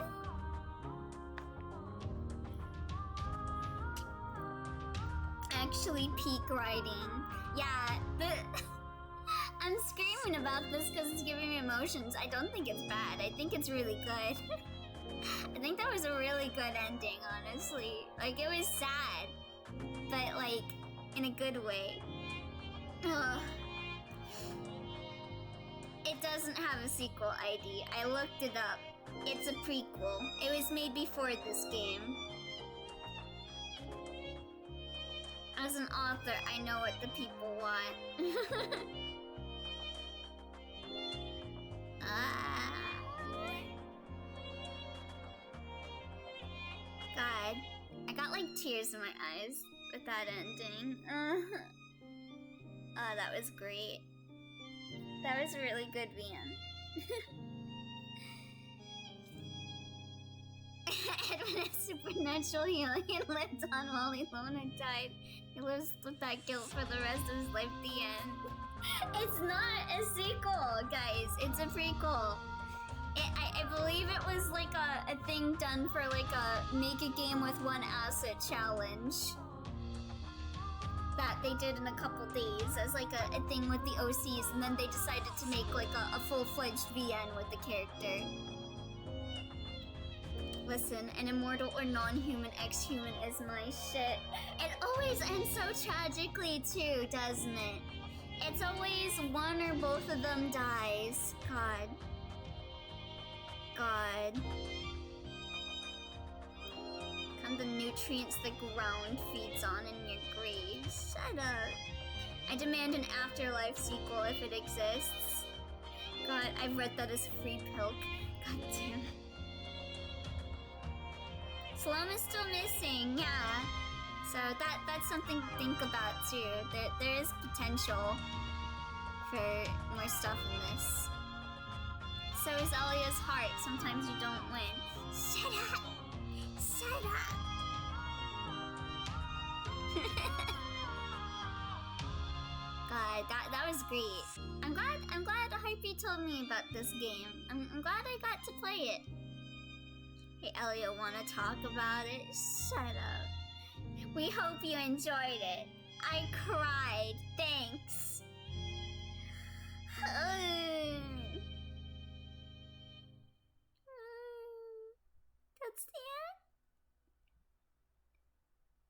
Actually, peak writing. Yeah, I'm screaming about this because it's giving me emotions. I don't think it's bad. I think it's really good. I think that was a really good ending, honestly. Like, it was sad, but, like, in a good way. Ugh. It doesn't have a sequel ID. I looked it up. It's a prequel. It was made before this game. As an author, I know what the people want. God, I got like tears in my eyes with that ending. Oh, that was great. That was a really good VN. Edwin has supernatural healing and lived on while Ilona died. He lives with that guilt for the rest of his life. The end. It's not a sequel, guys. It's a prequel. I believe it was like a thing done for like a make a game with one asset challenge that they did in a couple days as like a thing with the OCs, and then they decided to make like a full-fledged VN with the character. Listen, an immortal or non-human ex-human is my shit. It always ends so tragically too, doesn't it? It's always one or both of them dies. God. Come the nutrients the ground feeds on in your grave. Shut up. I demand an afterlife sequel if it exists. God, I've read that as free pilk. God damn it. Slum is still missing, yeah. So that's something to think about too. There is potential for more stuff in this. So is Elia's heart. Sometimes you don't win. Shut up! Shut up! God, that was great. I'm glad Hypey told me about this game. I'm glad I got to play it. Hey, Elia, wanna talk about it? Shut up. We hope you enjoyed it. I cried. Thanks. That's the end?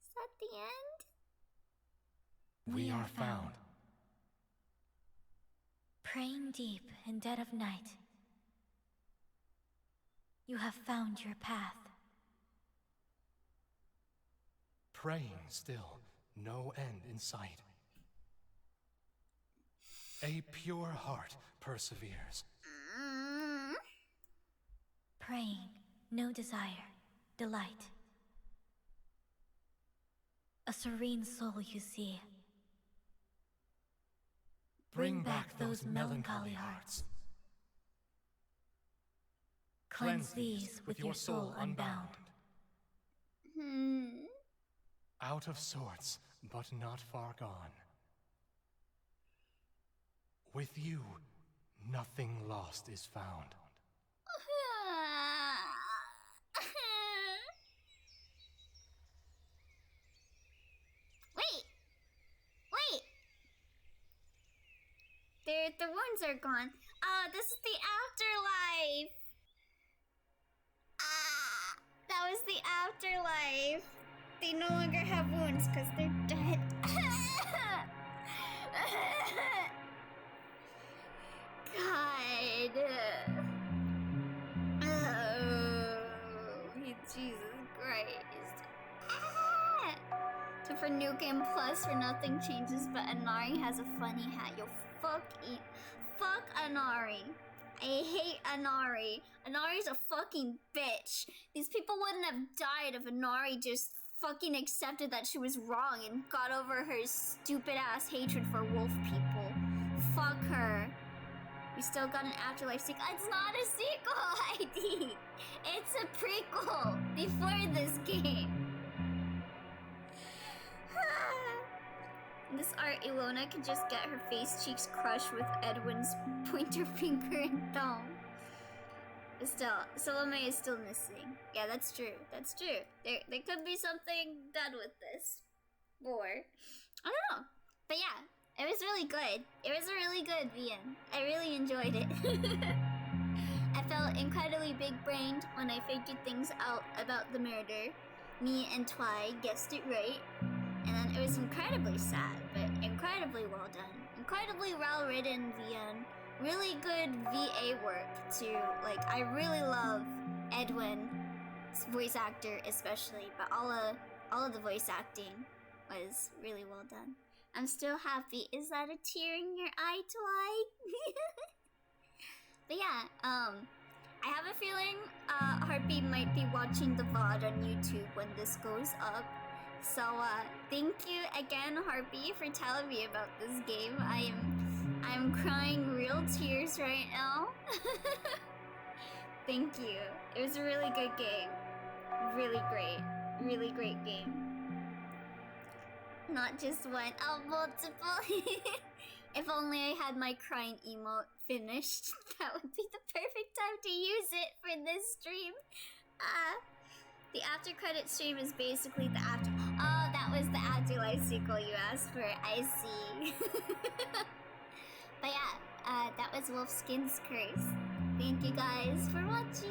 Is that the end? We are found. Praying deep in dead of night. You have found your path. Praying still, no end in sight. A pure heart perseveres. Praying, no desire, delight. A serene soul you see. Bring back those melancholy hearts. Cleanse these with your soul unbound. Out of sorts, but not far gone. With you, nothing lost is found. Wait! The wounds are gone. This is the afterlife! That was the afterlife. They no longer have wounds because they're dead. God. Oh, Jesus Christ. So for New Game Plus, for nothing changes, but Anari has a funny hat. Yo, fuck Anari. I hate Anari. Anari's a fucking bitch. These people wouldn't have died if Anari just fucking accepted that she was wrong and got over her stupid ass hatred for wolf people. Fuck her. We still got an afterlife sequel. It's not a sequel, Heidi. It's a prequel before this game. In this art, Ilona can just get her face cheeks crushed with Edwin's pointer finger and thumb. But still, Salome is still missing. Yeah, that's true. That's true. There could be something done with this. Or, I don't know. But yeah, it was really good. It was a really good VN. I really enjoyed it. I felt incredibly big-brained when I figured things out about the murder. Me and Twy guessed it right. And then it was incredibly sad, but incredibly well done. Incredibly well-written VN. Really good VA work, too. Like, I really love Edwin's voice actor especially, but all of the voice acting was really well done. I'm still happy. Is that a tear in your eye, Twy? But yeah, I have a feeling Harpy might be watching the VOD on YouTube when this goes up. So, thank you again, Harpy, for telling me about this game. I'm crying real tears right now. Thank you. It was a really good game. Really great. Really great game. Not just one, multiple. If only I had my crying emote finished, that would be the perfect time to use it for this stream. The after credit stream is basically the after. Oh, that was the afterlife sequel you asked for. I see. But yeah, that was Wolfskin's Curse. Thank you guys for watching.